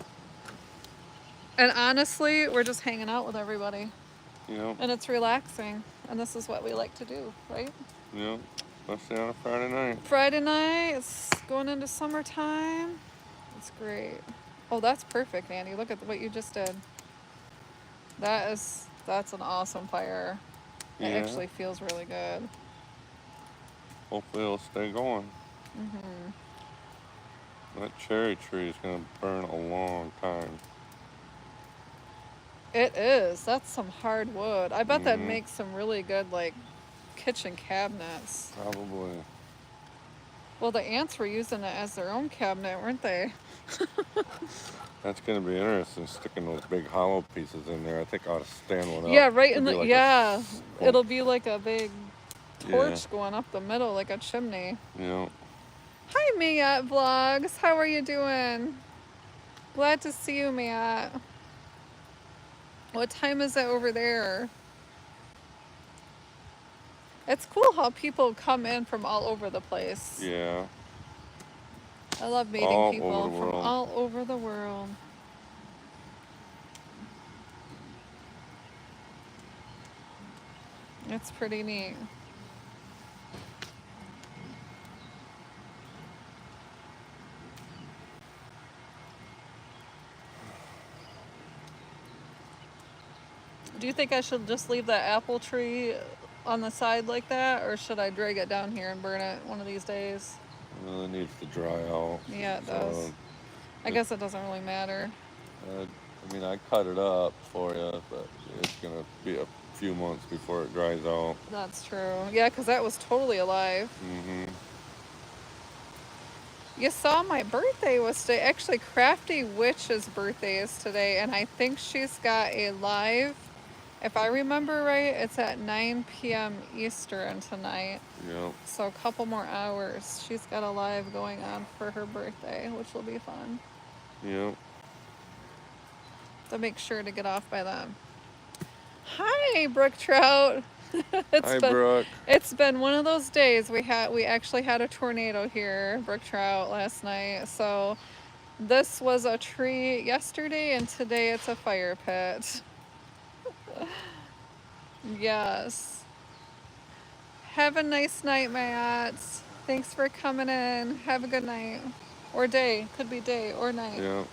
And honestly, we're just hanging out with everybody. Yeah. And it's relaxing. And this is what we like to do, right? Yeah. Especially on a Friday night. Friday night, it's going into summertime. It's great. Oh, that's perfect, Andy. Look at what you just did. That's an awesome fire. It actually feels really good. Hopefully it'll stay going. Mm-hmm. That cherry tree is going to burn a long time. It is. That's some hard wood. I bet that Mhm. makes some really good, like, kitchen cabinets. Probably. Well, the ants were using it as their own cabinet, weren't they? That's gonna be interesting, sticking those big hollow pieces in there. I think I ought to stand one Yeah, up. right in It'd be the, like yeah. a, It'll be like a big yeah, torch going up the middle like a chimney. you know. Hi, Matt Vlogs. How are you doing? Glad to see you, Matt. What time is it over there? It's cool how people come in from all over the place. Yeah, I love meeting all over people the from world. all over the world. It's pretty neat. Do you think I should just leave that apple tree on the side like that, or should I drag it down here and burn it one of these days? Well, it needs to dry out. Yeah, it So, does. I guess it doesn't really matter. I mean, I cut it up for you, but it's gonna be a few months before it dries out. That's true. Yeah, because that was totally alive. Mhm. You saw my birthday was today. Actually, Crafty Witch's birthday is today, and I think she's got a live. If I remember right, it's at 9 p.m. Eastern tonight. Yep. So a couple more hours. She's got a live going on for her birthday, which will be fun. Yep. So make sure to get off by then. Hi, Brook Trout. Hi, Brooke. It's been one of those days. We actually had a tornado here, Brook Trout, last night. So this was a tree yesterday, and today it's a fire pit. Yes. Have a nice night, Matt. Thanks for coming in. Have a good night. Or day. Could be day or night. Yep.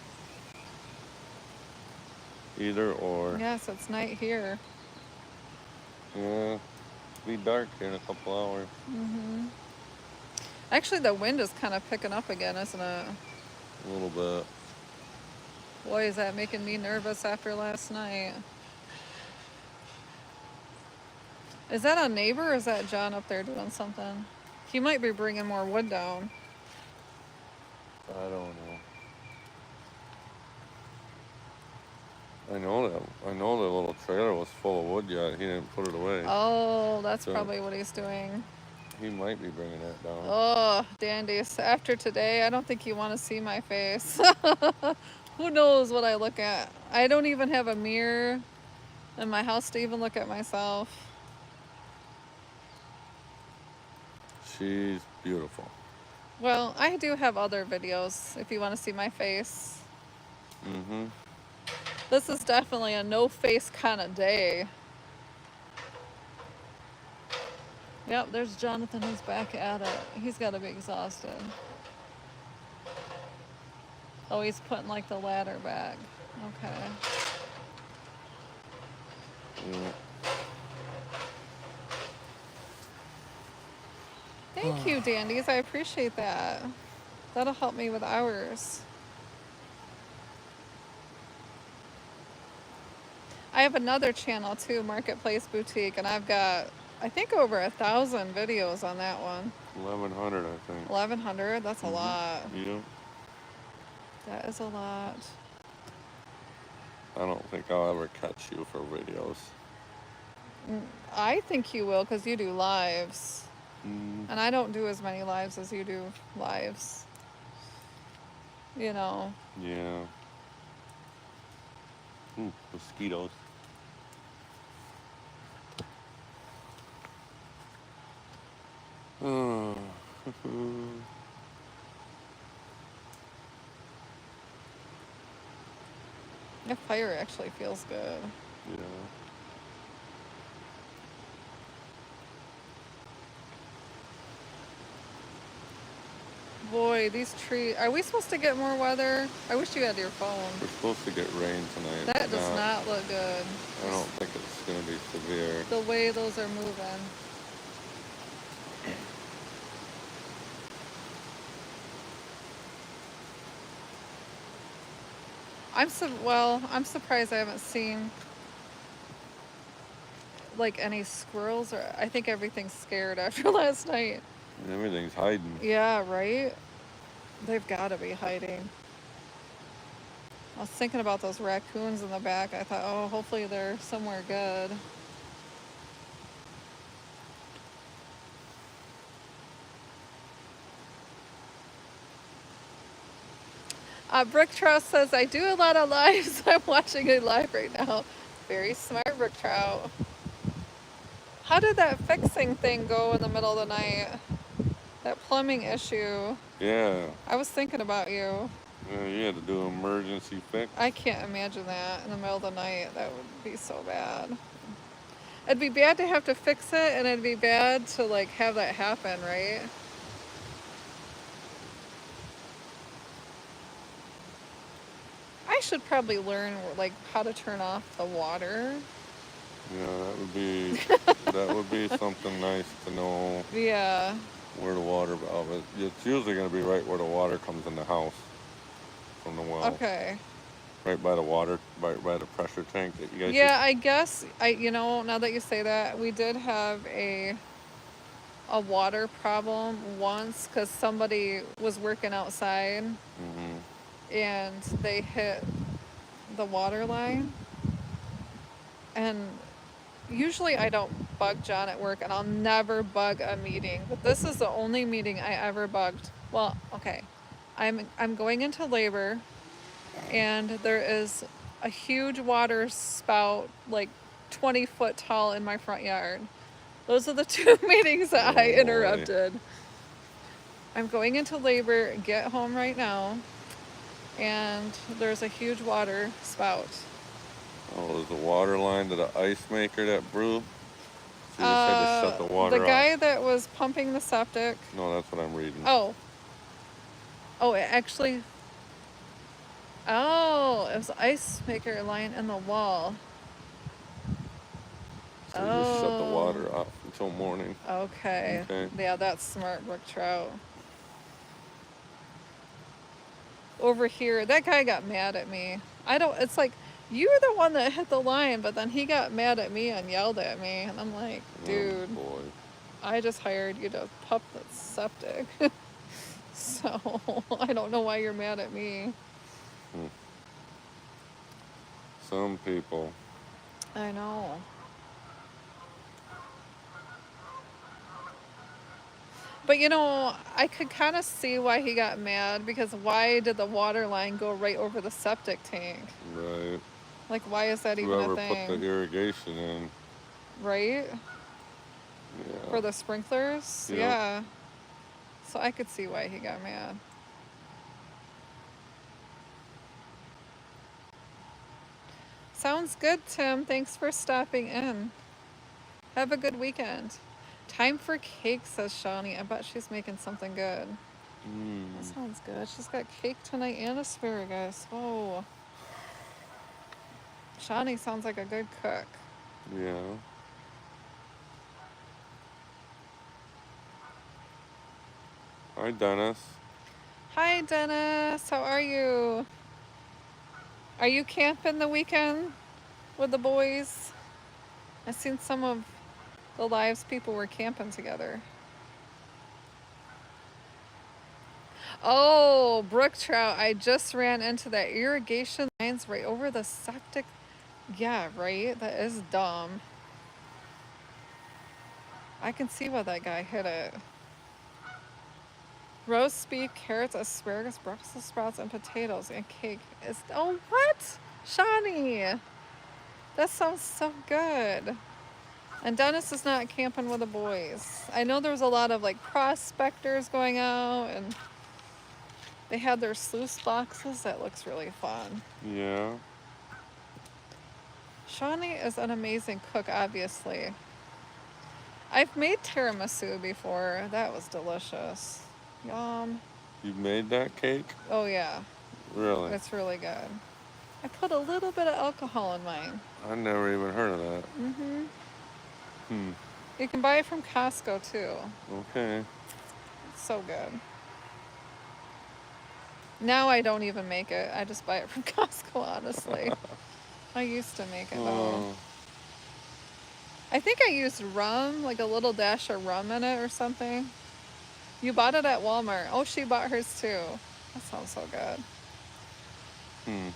Either or. Yes, it's night here. Yeah. Be dark here in a couple hours. Actually, the wind is kind of picking up again, isn't it? A little bit. Boy, is that making me nervous after last night. Is that a neighbor or is that John up there doing something? He might be bringing more wood down. I don't know. I know the little trailer was full of wood yet. He didn't put it away. Oh, that's So- probably what he's doing. He might be bringing that down. Oh, dandies. After today, I don't think you want to see my face. Who knows what I look at? I don't even have a mirror in my house to even look at myself. She's beautiful. Well, I do have other videos if you want to see my face. Mm-hmm. This is definitely a no face kind of day. Yep, there's Jonathan who's back at it. He's got to be exhausted. Oh, he's putting like the ladder back. Okay. Yeah. Thank you, dandies. I appreciate that. That'll help me with hours. I have another channel too, Marketplace Boutique, and I've got, I think, over 1,000 videos on that one. 1,100, I think. 1,100? That's a lot. Yeah. That is a lot. I don't think I'll ever catch you for videos. I think you will because you do lives. Mm. And I don't do as many lives as you do lives. You know. Yeah. Ooh, mosquitoes. Oh. The fire actually feels good. Yeah. Boy, these trees. Are we supposed to get more weather? I wish you had your phone. We're supposed to get rain tonight. That but does not look good. I don't think it's going to be severe. The way those are moving. I'm surprised I haven't seen like any squirrels, or I think everything's scared after last night. Everything's hiding. Yeah, right? They've got to be hiding. I was thinking about those raccoons in the back. I thought, oh, hopefully they're somewhere good. Brick Trout says, I do a lot of lives. I'm watching a live right now. Very smart, Brick Trout. How did that fixing thing go in the middle of the night? That plumbing issue. Yeah. I was thinking about you. You had to do an emergency fix. I can't imagine that in the middle of the night. That would be so bad. It'd be bad to have to fix it, and it'd be bad to like have that happen, right? I should probably learn like how to turn off the water. Yeah, that would be something nice to know. Yeah. Where the water valve is. It's usually going to be right where the water comes in the house from the well. Okay. Right by the water, right by the pressure tank that you guys. Yeah, I guess now that you say that, we did have a water problem once because somebody was working outside and they hit the water line. And usually I don't bug John at work, and I'll never bug a meeting, but this is the only meeting I ever bugged. Well, okay, I'm going into labor, and there is a huge water spout like 20 foot tall in my front yard. Those are the two meetings that I interrupted. I'm going into labor, get home right now, and there's a huge water spout. Oh, there's a water line to the ice maker that blew. So you just had to shut the water off. The guy that was pumping the septic. No, that's what I'm reading. Oh, it actually. Oh, it was the ice maker line in the wall. So you just shut the water off until morning. Okay. Yeah, that's smart, Brook Trout. Over here, that guy got mad at me. It's like, you were the one that hit the line, but then he got mad at me and yelled at me. And I'm like, dude, oh, boy. I just hired you to pump the septic. So, I don't know why you're mad at me. Some people. I know. But I could kind of see why he got mad, because why did the water line go right over the septic tank? Right. Like, why is that even a thing? Whoever put the irrigation in. Right? Yeah. For the sprinklers? Yep. Yeah. So I could see why he got mad. Sounds good, Tim. Thanks for stopping in. Have a good weekend. Time for cake, says Shawnee. I bet she's making something good. That sounds good. She's got cake tonight and asparagus. Oh. Shawnee sounds like a good cook. Yeah. Hi, Dennis. Hi, Dennis. How are you? Are you camping the weekend with the boys? I've seen some of the lives people were camping together. Oh, brook trout. I just ran into that irrigation lines right over the septic. Yeah, right? That is dumb. I can see why that guy hit it. Roast beef, carrots, asparagus, Brussels sprouts, and potatoes, and cake. Oh, what? Shawnee. That sounds so good. And Dennis is not camping with the boys. I know there was a lot of like prospectors going out, and they had their sluice boxes. That looks really fun. Yeah. Shawnee is an amazing cook, obviously. I've made tiramisu before. That was delicious. Yum. You made that cake? Oh, yeah. Really? It's really good. I put a little bit of alcohol in mine. I never even heard of that. You can buy it from Costco, too. Okay. It's so good. Now I don't even make it. I just buy it from Costco, honestly. I used to make it, though. I think I used rum, like a little dash of rum in it or something. You bought it at Walmart. Oh, she bought hers too. That sounds so Hmm.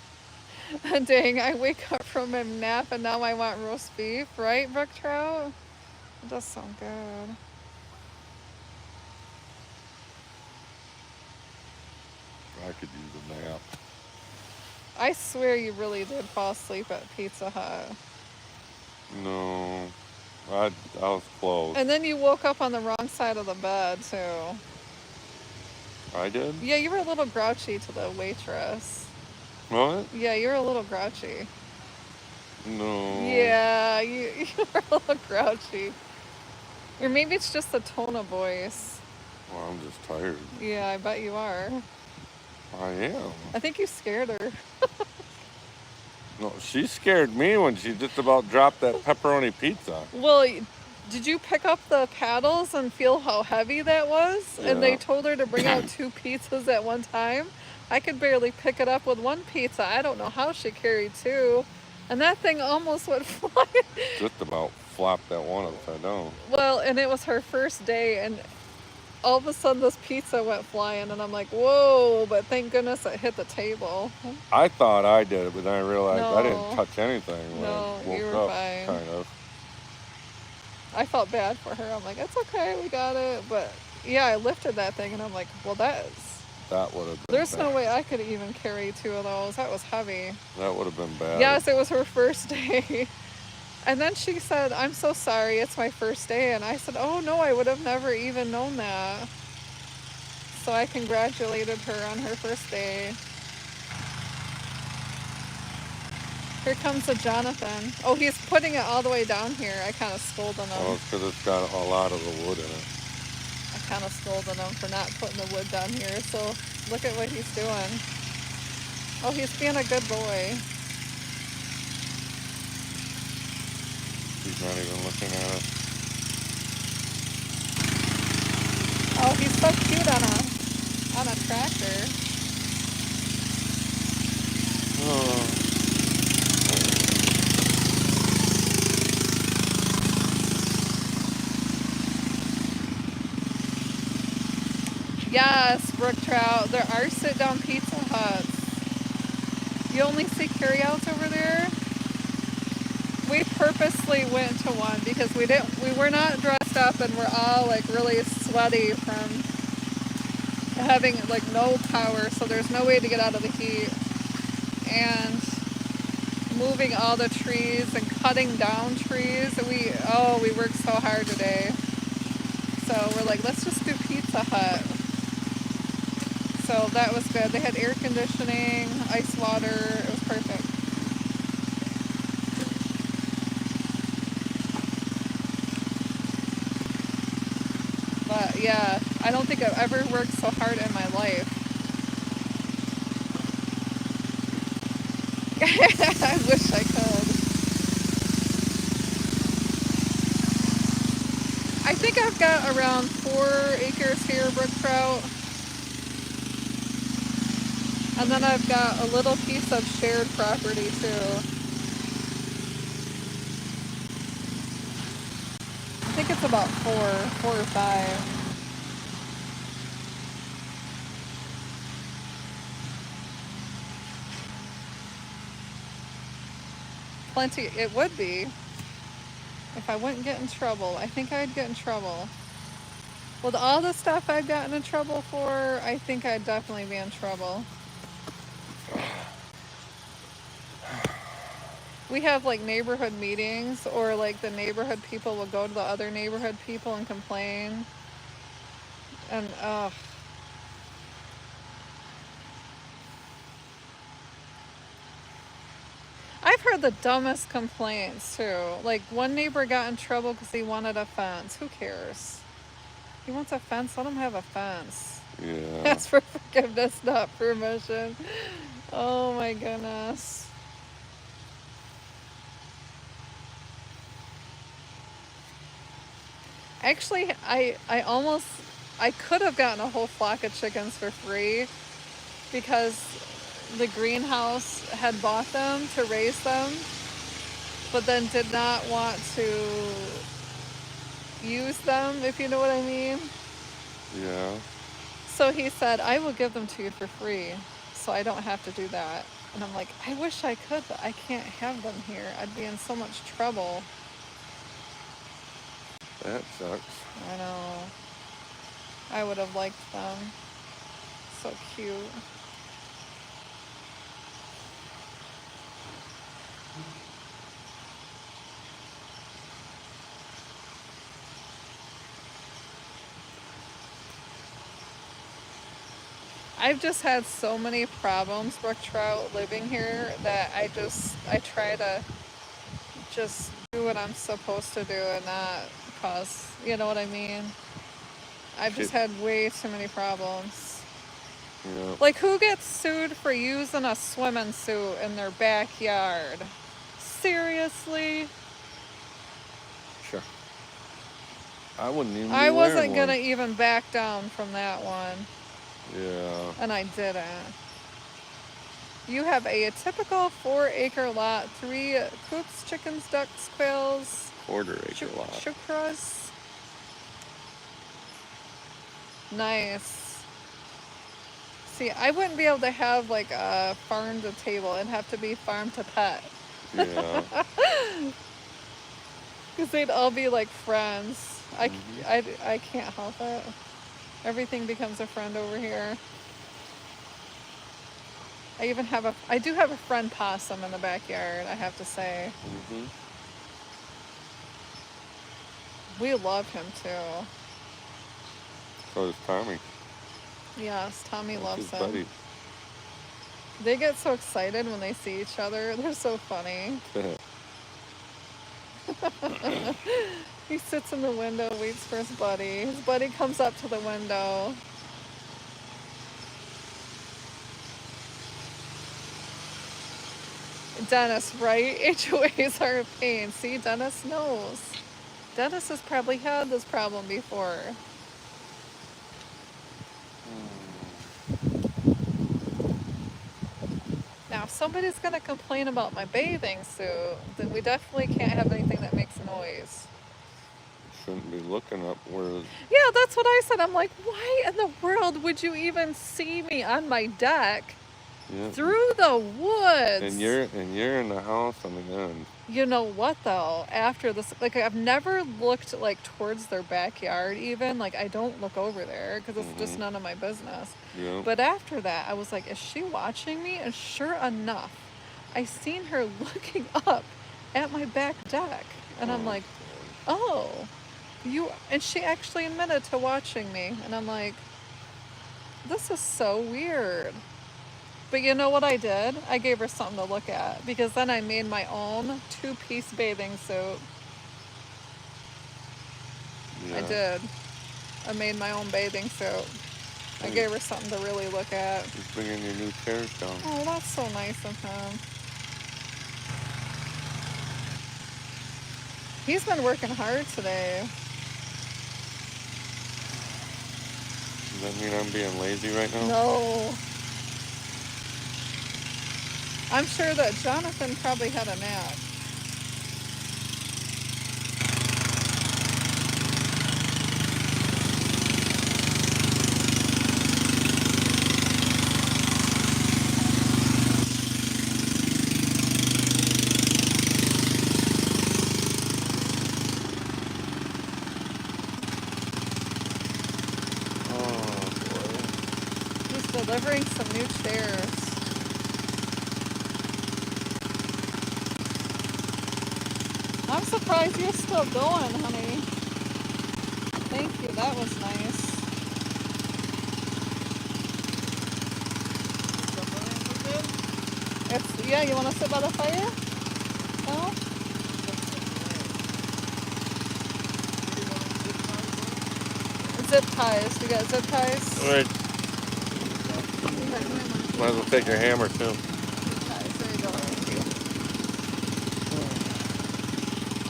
good. Dang, I wake up from a nap and now I want roast beef, right, brook trout? It does sound good. I could use a nap. I swear you really did fall asleep at Pizza Hut. No, I was close. And then you woke up on the wrong side of the bed too. I did? Yeah, you were a little grouchy to the waitress. What? Yeah, you were a little grouchy. No. Yeah, you were a little grouchy. Or maybe it's just the tone of voice. Well, I'm just tired. Yeah, I bet you are. I am. I think you scared her. No, she scared me when she just about dropped that pepperoni pizza. Well, did you pick up the paddles and feel how heavy that was? And they Yeah. told her to bring out 2 pizzas at one time. I could barely pick it up with 1 pizza. I don't know how she carried 2. And that thing almost went flying. Just about flopped that one upside down. Well, and it was her first day, and all of a sudden this pizza went flying, and I'm like, whoa, but thank goodness it hit the table. I thought I did it, but then I realized I didn't No. touch anything when No, I you woke were up, fine. kind of. I felt bad for her. I'm like, it's okay, we got it. But yeah, I lifted that thing, and I'm like, well, That would have been there's bad. no way I could even carry 2 of those. That was heavy. That would have been bad. Yes, it was her first day. And then she said, I'm so sorry, it's my first day. And I said, oh no, I would have never even known that. So I congratulated her on her first day. Here comes a Jonathan. Oh, he's putting it all the way down here. I kind of scolded him. Well, it's because it's got a lot of the wood in it. I kind of scolded him for not putting the wood down here. So look at what he's doing. Oh, he's being a good boy. He's not even looking at us. Oh, he's so cute on a tractor. Oh. Yes, brook trout. There are sit-down Pizza Huts. You only see carryouts over there? We purposely went to one because we were not dressed up, and we're all like really sweaty from having like no power, so there's no way to get out of the heat. And moving all the trees and cutting down trees. We worked so hard today. So we're like, let's just do Pizza Hut. So that was good. They had air conditioning, ice water. It was perfect. But yeah, I don't think I've ever worked so hard in my life. I wish I could. I think I've got around 4 acres here, brook trout. And then I've got a little piece of shared property too. I think it's about 4 or 5. Plenty, it would be. If I wouldn't get in trouble. I think I'd get in trouble. With all the stuff I've gotten in trouble for, I think I'd definitely be in trouble. We have like neighborhood meetings, or like the neighborhood people will go to the other neighborhood people and complain. And I've heard the dumbest complaints too. Like one neighbor got in trouble because he wanted a fence. Who cares? He wants a fence, let him have a fence. Yeah. Ask for forgiveness, not permission. Oh my goodness. Actually, I could have gotten a whole flock of chickens for free because the greenhouse had bought them to raise them. but then did not want to use them, if you know what I mean. Yeah. So he said, I will give them to you for free, so I don't have to do that. And I'm like, I wish I could, but I can't have them here. I'd be in so much trouble. That sucks. I know. I would have liked them. So cute. I've just had so many problems, brook trout, living here that I try to just do what I'm supposed to do and not cause, you know what I mean? I've just Shit. had way too many problems. Yeah. Like, who gets sued for using a swimming suit in their backyard? Seriously? Sure. I wouldn't even I be wearing wasn't one. gonna even back down from that one, Yeah. and I didn't. You have a typical 4-acre lot, 3 coops, chickens, ducks, quails, Quarter-acre lot. chukras. Nice. See, I wouldn't be able to have like a farm to table. It'd have to be farm to pet. Yeah. Because they'd all be like friends. Mhm. I can't help it. Everything becomes a friend over here. I do have a friend possum in the backyard, I have to say. Mhm. We love him too. So does Tommy. Yes, Tommy That's loves his him. buddy. They get so excited when they see each other. They're so funny. He sits in the window, waits for his buddy. His buddy comes up to the window. Dennis, right? HOAs are a pain. See, Dennis knows. Dennis has probably had this problem before. Now, if somebody's going to complain about my bathing suit, then we definitely can't have anything that makes noise. Shouldn't be looking up where. Yeah, that's what I said. I'm like, why in the world would you even see me on my deck Yeah. through the woods? And you're in the house on the end. You know what though? After this, like, I've never looked like towards their backyard even. Like, I don't look over there because it's just none of my business. Yeah. But after that, I was like, is she watching me? And sure enough, I seen her looking up at my back deck. And I'm like, oh, and she actually admitted to watching me. And I'm like, this is so weird. But you know what I did? I gave her something to look at because then I made my own 2-piece bathing suit. Yeah. I did. I made my own bathing suit. I gave her something to really look at. He's bringing your new chairs down. Oh, that's so nice of him. He's been working hard today. Does that mean I'm being lazy right now? No. I'm sure that Jonathan probably had a nap. He's delivering some new chairs. I'm surprised you're still going, honey. Thank you, that was nice. Yeah, you want to sit by the fire? No? Zip ties. You got zip ties? Alright. You got hammer. Might as well take your hammer too. Zip ties. There you go. Thank you.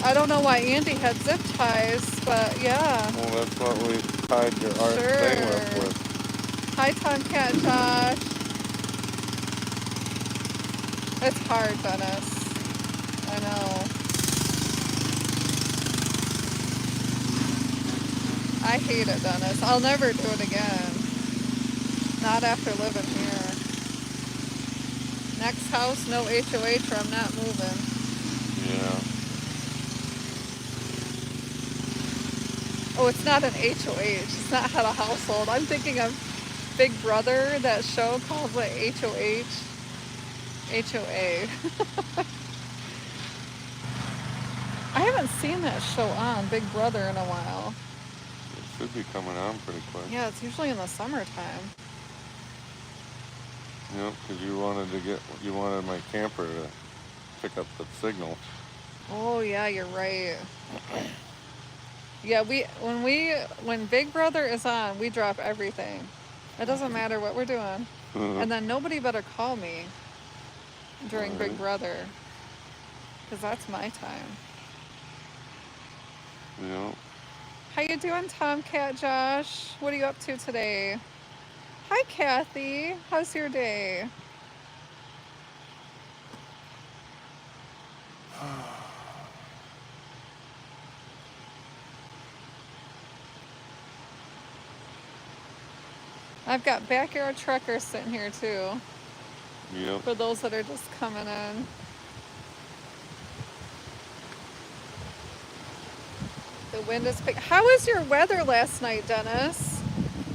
I don't know why Andy had zip ties, but yeah. Well, that's what we tied your art stainless with. Hi, Tomcat Josh. It's hard, Dennis. I know. I hate it, Dennis. I'll never do it again. Not after living here. Next house, no HOH or I'm not moving. Yeah. Oh, it's not an HOH. It's not head of household. I'm thinking of Big Brother, that show called what, HOH? HOA. I haven't seen that show on, Big Brother, in a while. It should be coming on pretty quick. Yeah, it's usually in the summertime. Yep, because you wanted my camper to pick up the signal. Oh yeah, you're right. Yeah, when Big Brother is on, we drop everything. It doesn't matter what we're doing. And then nobody better call me during Big Brother, because that's my time. Yep. How you doing, Tomcat Josh? What are you up to today? Hi, Kathy. How's your day? I've got backyard truckers sitting here too, Yep. for those that are just coming in. The wind is big. How was your weather last night, Dennis?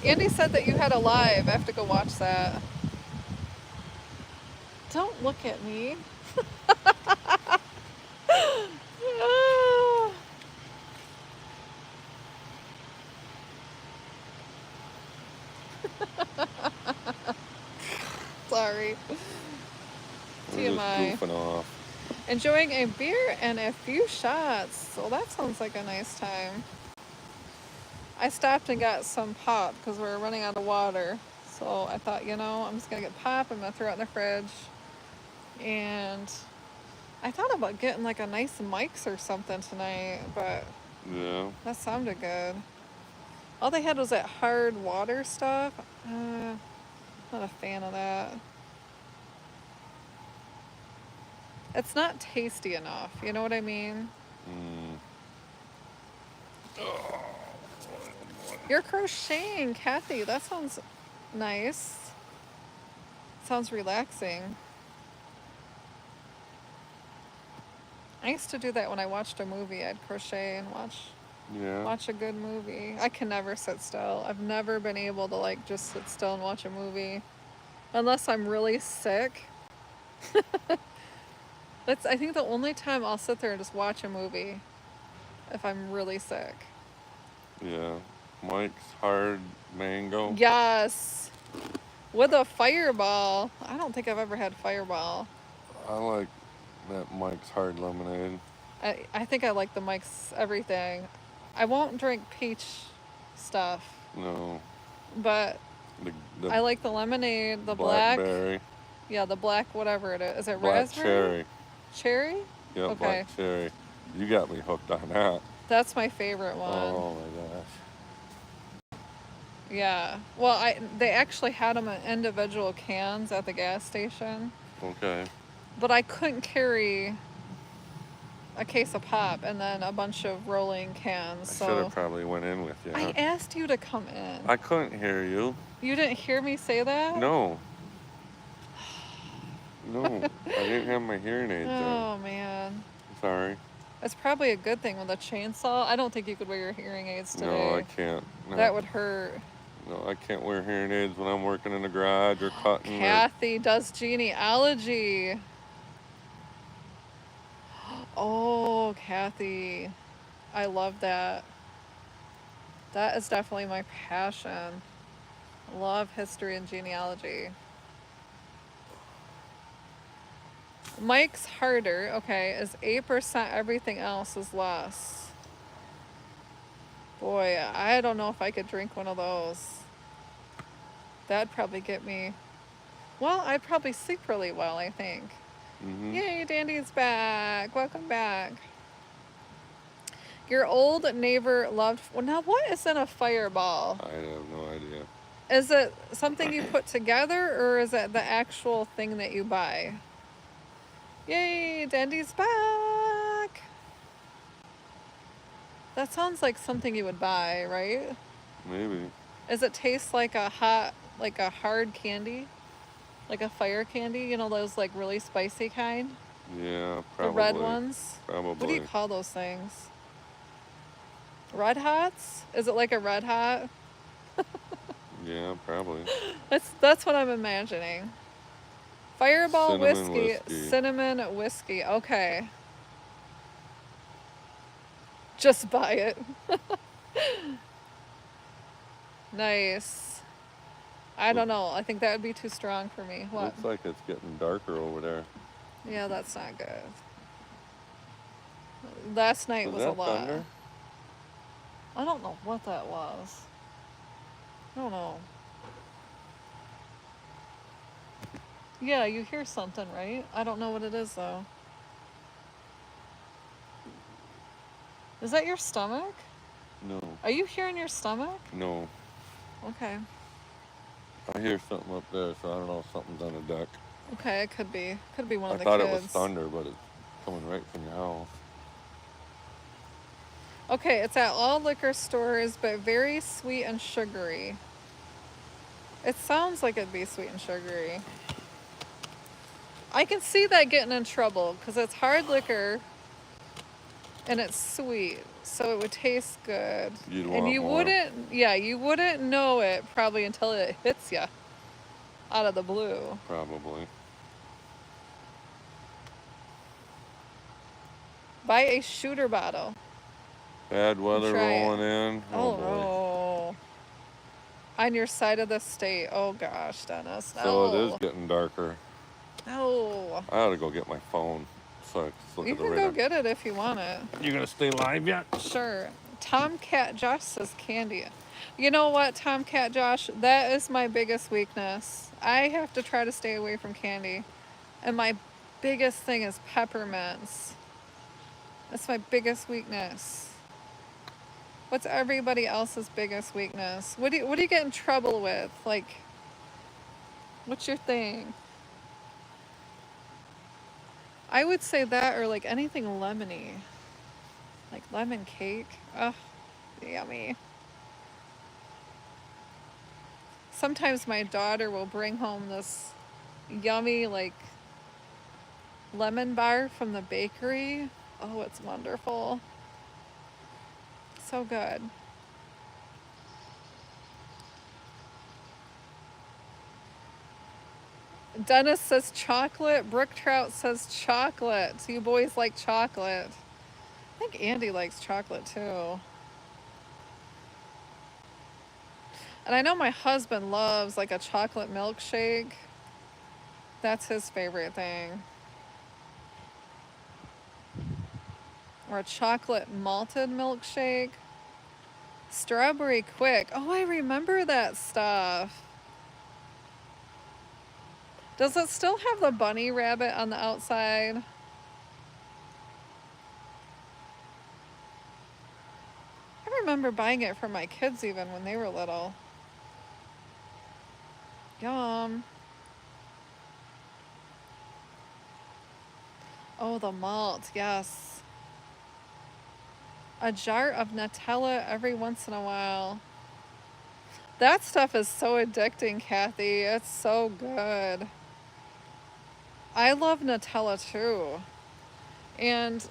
Andy said that you had a live. I have to go watch that. Don't look at me. Ah. Sorry. We're just TMI. goofing off. Enjoying a beer and a few shots. Well, that sounds like a nice time. I stopped and got some pop because we were running out of water. So I thought, I'm just going to get pop. I'm going to throw it in the fridge. And I thought about getting like a nice mics or something tonight, but Yeah. that sounded good. All they had was that hard water stuff. Not a fan of that. It's not tasty enough. You know what I mean? Mm. You're crocheting, Kathy. That sounds nice. Sounds relaxing. I used to do that when I watched a movie. I'd crochet and Yeah. watch a good movie. I can never sit still. I've never been able to like just sit still and watch a movie unless I'm really sick. I think the only time I'll sit there and just watch a movie if I'm really sick. Yeah. Mike's Hard Mango. Yes. With a Fireball. I don't think I've ever had Fireball. I like that Mike's Hard Lemonade. I think I like the Mike's everything. I won't drink peach stuff, No. but The I like the lemonade, the blackberry. black. Yeah, the black whatever it is. Is it Black raspberry? cherry. Cherry? Yeah, Okay. black cherry. You got me hooked on that. That's my favorite one. Oh my gosh. Yeah. Well, they actually had them in individual cans at the gas station, Okay. but I couldn't carry a case of pop and then a bunch of rolling cans. I should have So probe went in with you. I asked you to come in. I couldn't hear you. You didn't hear me say that? No. No. I didn't have my hearing aids in. Oh man. Sorry. It's probably a good thing with a chainsaw. I don't think you could wear your hearing aids today. No, I can't. No. That would hurt. No, I can't wear hearing aids when I'm working in the garage or cutting. Kathy does genealogy. Oh, Kathy. I love that. That is definitely my passion. Love history and genealogy. Mike's Harder, okay, is 8%. Everything else is less. Boy, I don't know if I could drink one of those. That'd probably get me... Well, I'd probably sleep really well, I think. Mm-hmm. Yay, Dandy's back. Welcome back. Your old neighbor loved... Well, now what is in a Fireball? I have no idea. Is it something you put together, or is it the actual thing that you buy? Yay, Dandy's back. That sounds like something you would buy, right? Maybe. Does it taste like like a hard candy? Like a fire candy? You know, those like really spicy kind? Yeah, The red probably. ones? What do you Probably. call those things? Red Hots? Is it like a red hot? Yeah, probably. That's what I'm imagining. Fireball Cinnamon whiskey, whiskey. cinnamon whiskey. Okay. Just buy it. Nice. I Look, don't know. I think that would be too strong for me. What? looks like it's getting darker over there. Yeah, that's not good. Last night Was was a that lot. thunder? I don't know what that was. I don't know. Yeah, you hear something, right? I don't know what it is though. Is that your stomach? No. Are you hearing your stomach? No. Okay. I hear something up there, so I don't know if something's on the deck. Okay, it could be. Could be one I of the thought it was kids. thunder, but it's coming right from your house. Okay, it's at all liquor stores, but very sweet and sugary. It sounds like it'd be sweet and sugary. I can see that getting in trouble because it's hard liquor and it's sweet, so it would taste good. You'd And want you more. wouldn't, yeah, you wouldn't know it probably until it hits you out of the blue. Probably. Buy a shooter bottle. Bad weather Try it. rolling in. Oh Oh boy. no. On your side of the state. Oh gosh, Dennis. So it is No. getting darker. No. I ought to go get my phone so I can look You at the can go radar. get it if you want it. You gonna stay live yet? Sure. Tomcat Josh says candy. You know what, Tomcat Josh? That is my biggest weakness. I have to try to stay away from candy. And my biggest thing is peppermints. That's my biggest weakness. What's everybody else's biggest weakness? What do you get in trouble with? Like, what's your thing? I would say that or like anything lemony. Like lemon cake. Oh, yummy. Sometimes my daughter will bring home this yummy like lemon bar from the bakery. Oh, it's wonderful. So good. Dennis says chocolate. Brook Trout says chocolate. So you boys like chocolate. I think Andy likes chocolate too. And I know my husband loves like a chocolate milkshake. That's his favorite thing. Or a chocolate malted milkshake. Strawberry quick. Oh, I remember that stuff. Does it still have the bunny rabbit on the outside? I remember buying it for my kids even when they were little. Yum. Oh, the malt, yes. A jar of Nutella every once in a while. That stuff is so addicting, Kathy. It's so good. I love Nutella too. And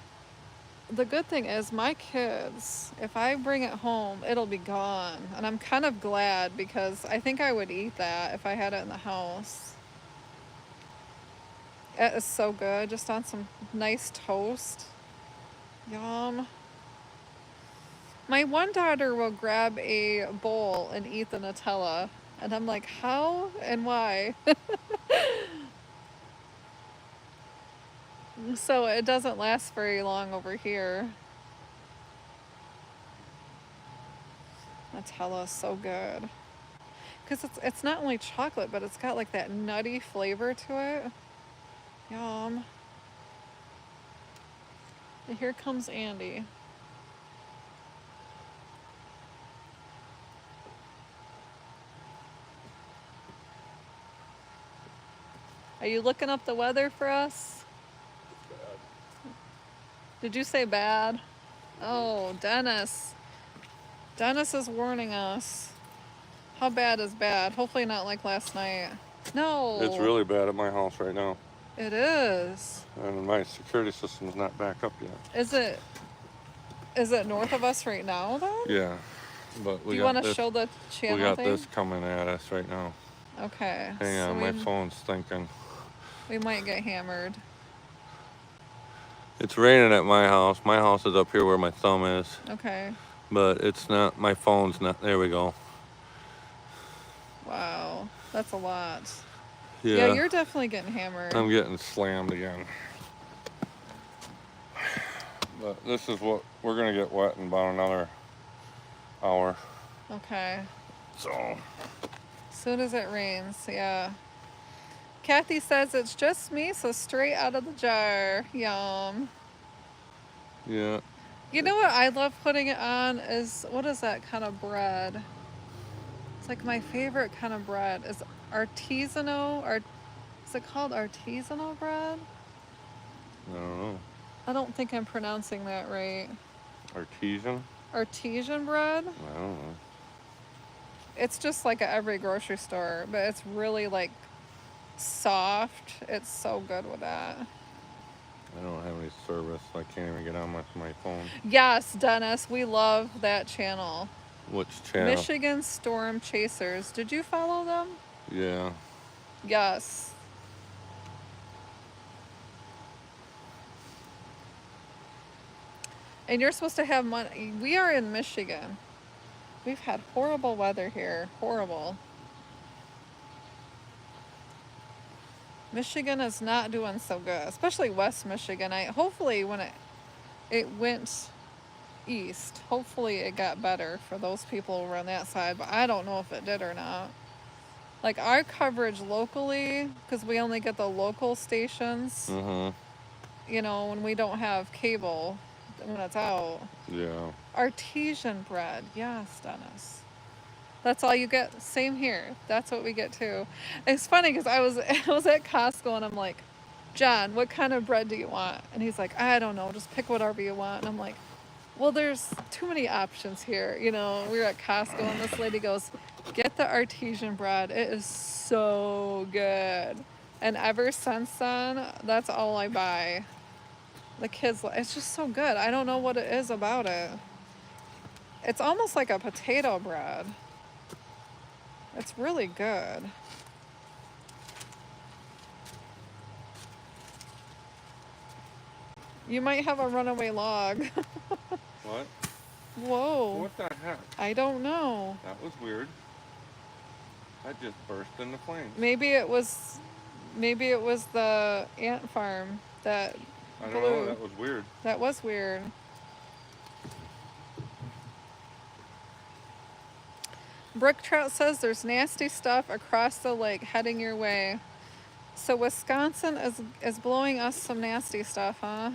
the good thing is my kids, if I bring it home, it'll be gone. And I'm kind of glad because I think I would eat that if I had it in the house. It is so good, just on some nice toast. Yum. My one daughter will grab a bowl and eat the Nutella. And I'm like, how and why? So it doesn't last very long over here. Nutella is so good. Because it's not only chocolate, but it's got like that nutty flavor to it. Yum. And here comes Andy. Are you looking up the weather for us? Did you say bad? Oh, Dennis. Dennis is warning us. How bad is bad? Hopefully not like last night. No. It's really bad at my house right now. It is. And my security system's not back up yet. Is it north of us right now then? Yeah. But Do you want to show the channel we got thing? this coming at us right now. Okay. Hang on, my phone's thinking. We might get hammered. It's raining at my house. My house is up here where my thumb is. Okay. But it's not, my phone's not, there we go. Wow. That's a lot. Yeah, Yeah, you're definitely getting hammered. I'm getting slammed again. But this is what, we're gonna get wet in about another hour. Okay. So. Soon as it rains, yeah. Kathy says it's just me, so straight out of the jar. Yum. Yeah. You know what I love putting it on is, what is that kind of bread? It's like my favorite kind of bread is artisanal, is it called artisanal bread? I don't know. I don't think I'm pronouncing that right. Artesian? Artesian bread? I don't know. It's just like at every grocery store, but it's really like soft. It's so good with that. I don't have any service. I can't even get on my phone. Yes, Dennis, we love that channel. Which channel? Michigan Storm Chasers. Did you follow them? Yeah. Yes. And you're supposed to have money. We are in Michigan. We've had horrible weather here. Horrible. Michigan is not doing so good, especially West Michigan. Hopefully when it went east, hopefully it got better for those people over on that side, but I don't know if it did or not. Like our coverage locally, because we only get the local stations, you know, when we don't have cable, when it's out. Yeah. Artesian bread, yes, Dennis. That's all you get. Same here. That's what we get too. It's funny because I was at Costco and I'm like, John, what kind of bread do you want? And he's like, I don't know, just pick whatever you want. And I'm like, well, there's too many options here. You know, we were at Costco and this lady goes, get the artesian bread. It is so good. And ever since then, that's all I buy. The kids, it's just so good. I don't know what it is about it. It's almost like a potato bread. It's really good. You might have a runaway log. What? Whoa. What the heck? I don't know. That was weird. That just burst into flames. Maybe it was the ant farm that I blew. don't know. That was weird. That was weird. Brook Trout says there's nasty stuff across the lake heading your way. So Wisconsin is blowing us some nasty stuff, huh?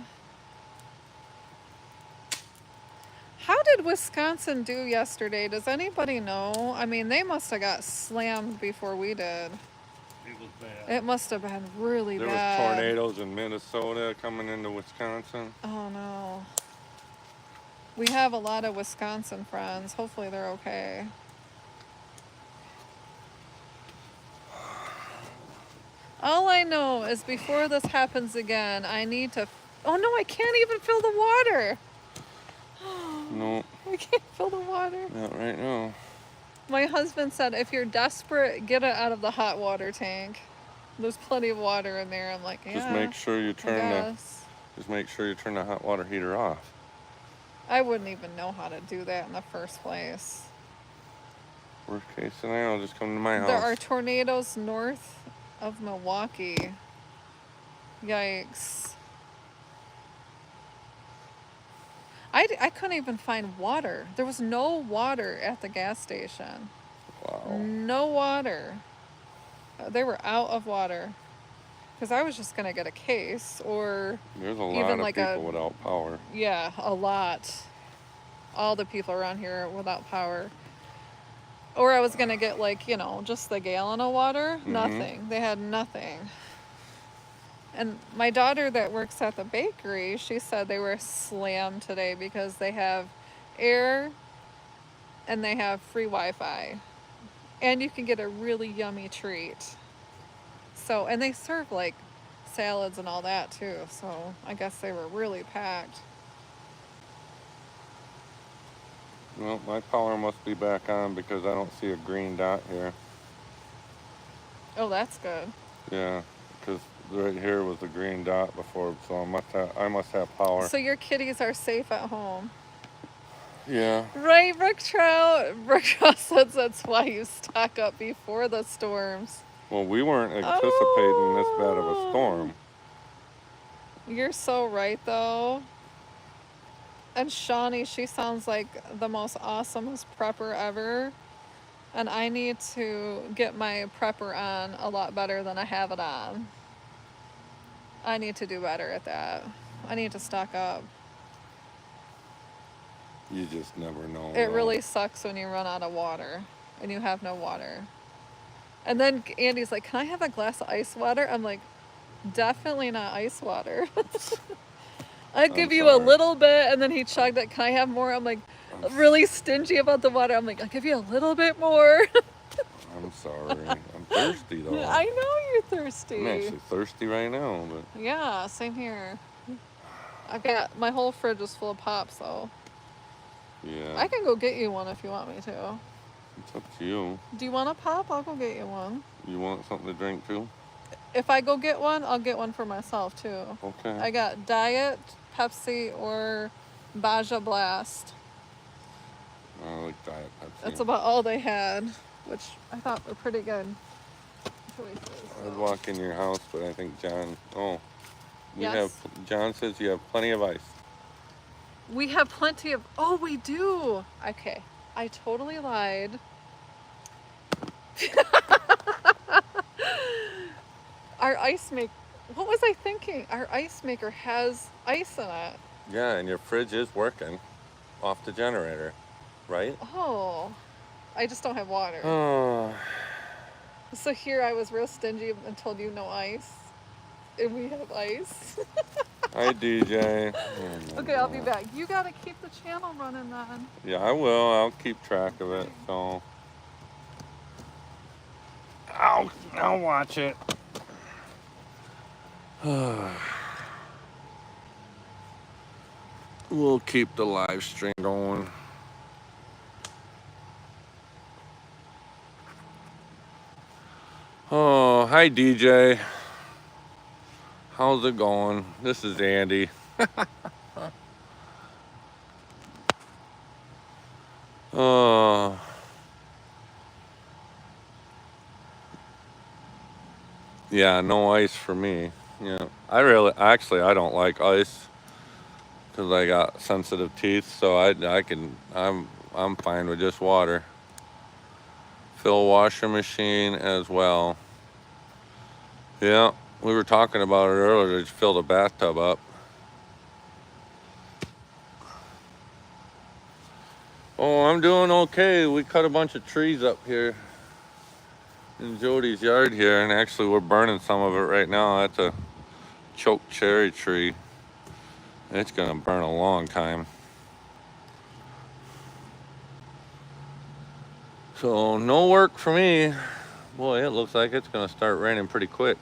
How did Wisconsin do yesterday? Does anybody know? I mean, they must have got slammed before we did. It was bad. It must have been really There bad. was tornadoes in Minnesota coming into Wisconsin. Oh no. We have a lot of Wisconsin friends. Hopefully they're okay. All I know is before this happens again, I need to... Oh no, I can't even fill the water. No. I can't fill the water. Not right now. My husband said, if you're desperate, get it out of the hot water tank. There's plenty of water in there. I'm like, yeah. Just make sure you turn the hot water heater off. I wouldn't even know how to do that in the first place. Worst case scenario, just come to my house. There are tornadoes north of Milwaukee. Yikes. I couldn't even find water. There was no water at the gas station. Wow. No water. They were out of water. Because I was just going to get a case or There's a lot even of like people without power. Yeah, a lot. All the people around here are without power. Or I was going to get like, you know, just the gallon of water. Nothing. They had nothing. And my daughter that works at the bakery, she said they were slammed today because they have air and they have free Wi-Fi. And you can get a really yummy treat. So, and they serve like salads and all that too. So I guess they were really packed. Well, my power must be back on because I don't see a green dot here. Oh, that's good. Yeah, because right here was a green dot before, so I must have power. So your kitties are safe at home. Yeah. Right, Brook Trout. Brook Trout says that's why you stock up before the storms. Well, we weren't anticipating this bad of a Oh. storm. You're so right, though. And Shawnee, she sounds like the most awesomest prepper ever. And I need to get my prepper on a lot better than I have it on. I need to do better at that. I need to stock up. You just never know. It really sucks when you run out of water and you have no water. And then Andy's like, "Can I have a glass of ice water?" I'm like, "Definitely not ice water." I'd give you a little bit, and then he chugged it. "Can I have more?" I'm like, really stingy about the water. I'm like, "I'll give you a little bit more." I'm sorry. I'm thirsty though. I know you're thirsty. I'm actually thirsty right now, but Yeah, same here. I've got my whole fridge is full of pop, so yeah. I can go get you one if you want me to. It's up to you. Do you want a pop? I'll go get you one. You want something to drink too? If I go get one, I'll get one for myself too. Okay. I got Diet, Pepsi, or Baja Blast. I like Diet Pepsi. That's about all they had, which I thought were pretty good choices. I'd walk in your house, but I think John. Oh, Yes. John says you have plenty of ice. We have plenty of. Oh, we do. Okay, I totally lied. Our ice make. What was I thinking? Our ice maker has ice in it. Yeah, and your fridge is working off the generator, right? Oh, I just don't have water. Oh. So here I was real stingy and told you no ice. And we have ice. Hi, DJ. Okay, I'll be back. You gotta keep the channel running then. Yeah, I will. I'll keep track of it. So. I'll watch it. We'll keep the live stream going. Oh, hi DJ. How's it going? This is Andy. Oh. Yeah, no ice for me. Yeah, I don't like ice because I got sensitive teeth, so I'm fine with just water. Fill washer machine as well. Yeah, we were talking about it earlier. Just fill the bathtub up. Oh, I'm doing okay. We cut a bunch of trees up here in Jody's yard here, and actually we're burning some of it right now. That's a choke cherry tree. It's gonna burn a long time. So no work for me. Boy, it looks like it's gonna start raining pretty quick.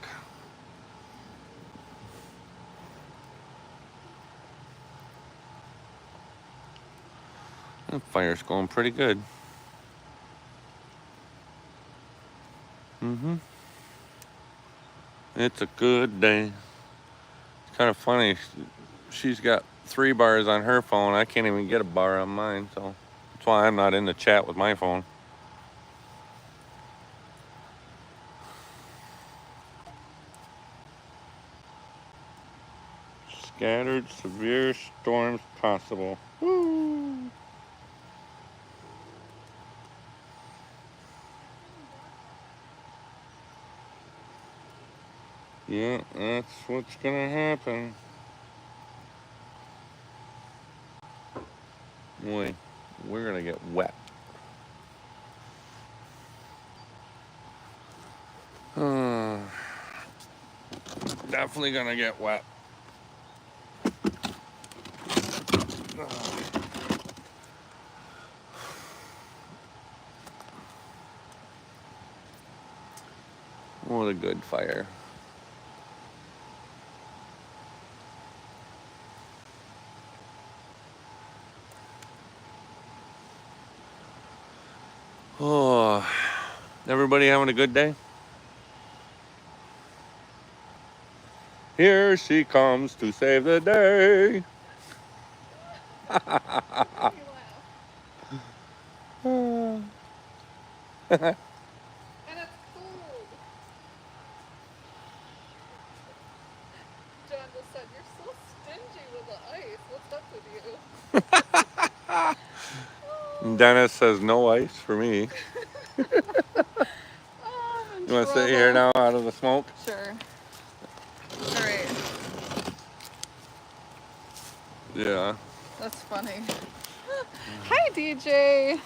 The fire's going pretty good. It's a good day. It's kind of funny. She's got 3 bars on her phone. I can't even get a bar on mine, so that's why I'm not in the chat with my phone. Scattered severe storms possible. Woo! Yeah, that's what's gonna happen. Boy, we're gonna get wet. definitely gonna get wet. What a good fire. Oh, everybody having a good day? Here she comes to save the day. And it's cold. John just said, "You're so stingy with the ice. What's up with you?" Dennis says no ice for me. Oh, I'm in You want to sit here trouble. now out of the smoke? Sure. All right. Yeah. That's funny. Hi, DJ.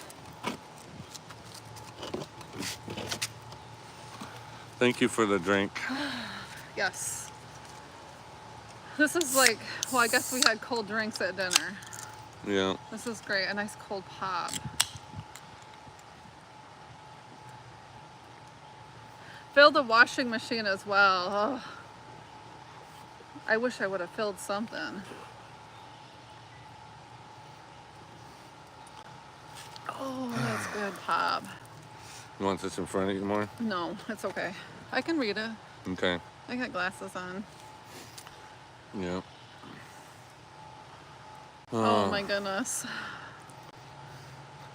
Thank you for the drink. Yes. This is like, well, I guess we had cold drinks at dinner. Yeah. This is great. A nice cold pop. Fill the washing machine as well. Oh. I wish I would have filled something. Oh, that's good pop. You want this in front of you more? No, it's okay. I can read it. Okay. I got glasses on. Yeah. Oh my goodness.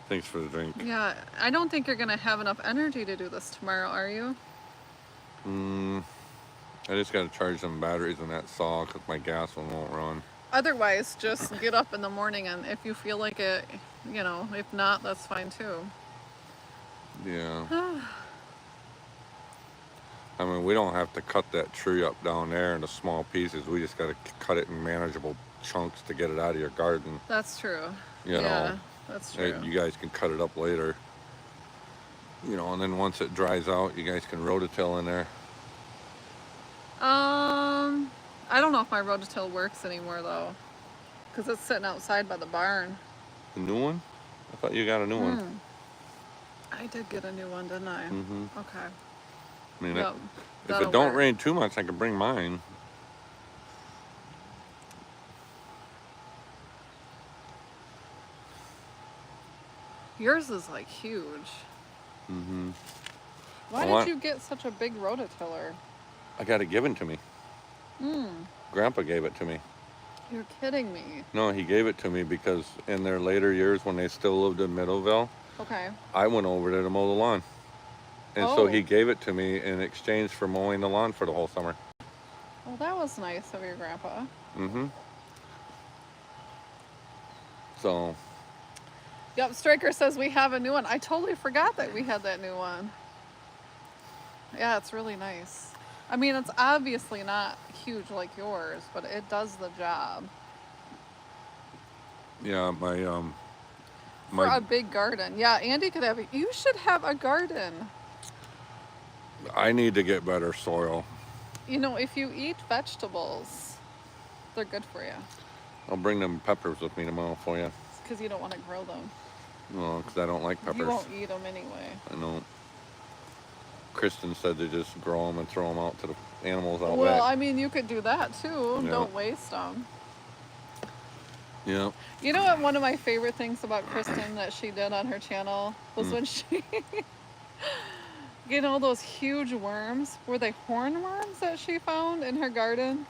Thanks for the drink. Yeah, I don't think you're gonna have enough energy to do this tomorrow, are you? I just got to charge some batteries in that saw because my gas one won't run. Otherwise, just get up in the morning and if you feel like it, you know, if not, that's fine too. Yeah. I mean, we don't have to cut that tree up down there into small pieces. We just got to cut it in manageable chunks to get it out of your garden. That's true. You know, that's true. you guys can cut it up later. You know, and then once it dries out, you guys can rototill in there. I don't know if my rototill works anymore though, because it's sitting outside by the barn. The new one? I thought you got a new one. I did get a new one, didn't I? Mm-hmm. Okay. I mean, Yep, if that'll it don't work. rain too much, I can bring mine. Yours is like huge. Mm-hmm. Why Well, did you get such a big rototiller? I got it given to me. Grandpa gave it to me. You're kidding me. No, he gave it to me because in their later years when they still lived in Middleville, Okay. I went over there to mow the lawn. And so Oh. he gave it to me in exchange for mowing the lawn for the whole summer. Well, that was nice of your grandpa. Mm-hmm. So, Yep, Striker says we have a new one. I totally forgot that we had that new one. Yeah, it's really nice. I mean, it's obviously not huge like yours, but it does the job. yeah, For a big garden. Yeah, Andy could have it. You should have a garden. I need to get better soil. You know, if you eat vegetables, they're good for you. I'll bring them peppers with me tomorrow for you. Because you don't want to grow them. No, because I don't like peppers. You won't eat them anyway. I know. Kristen said to just grow them and throw them out to the animals out Well, back. I mean, you could do that too. Yeah. Don't waste them. Yeah. You know what? One of my favorite things about Kristen that she did on her channel was when she, you know, those huge worms. Were they hornworms that she found in her garden?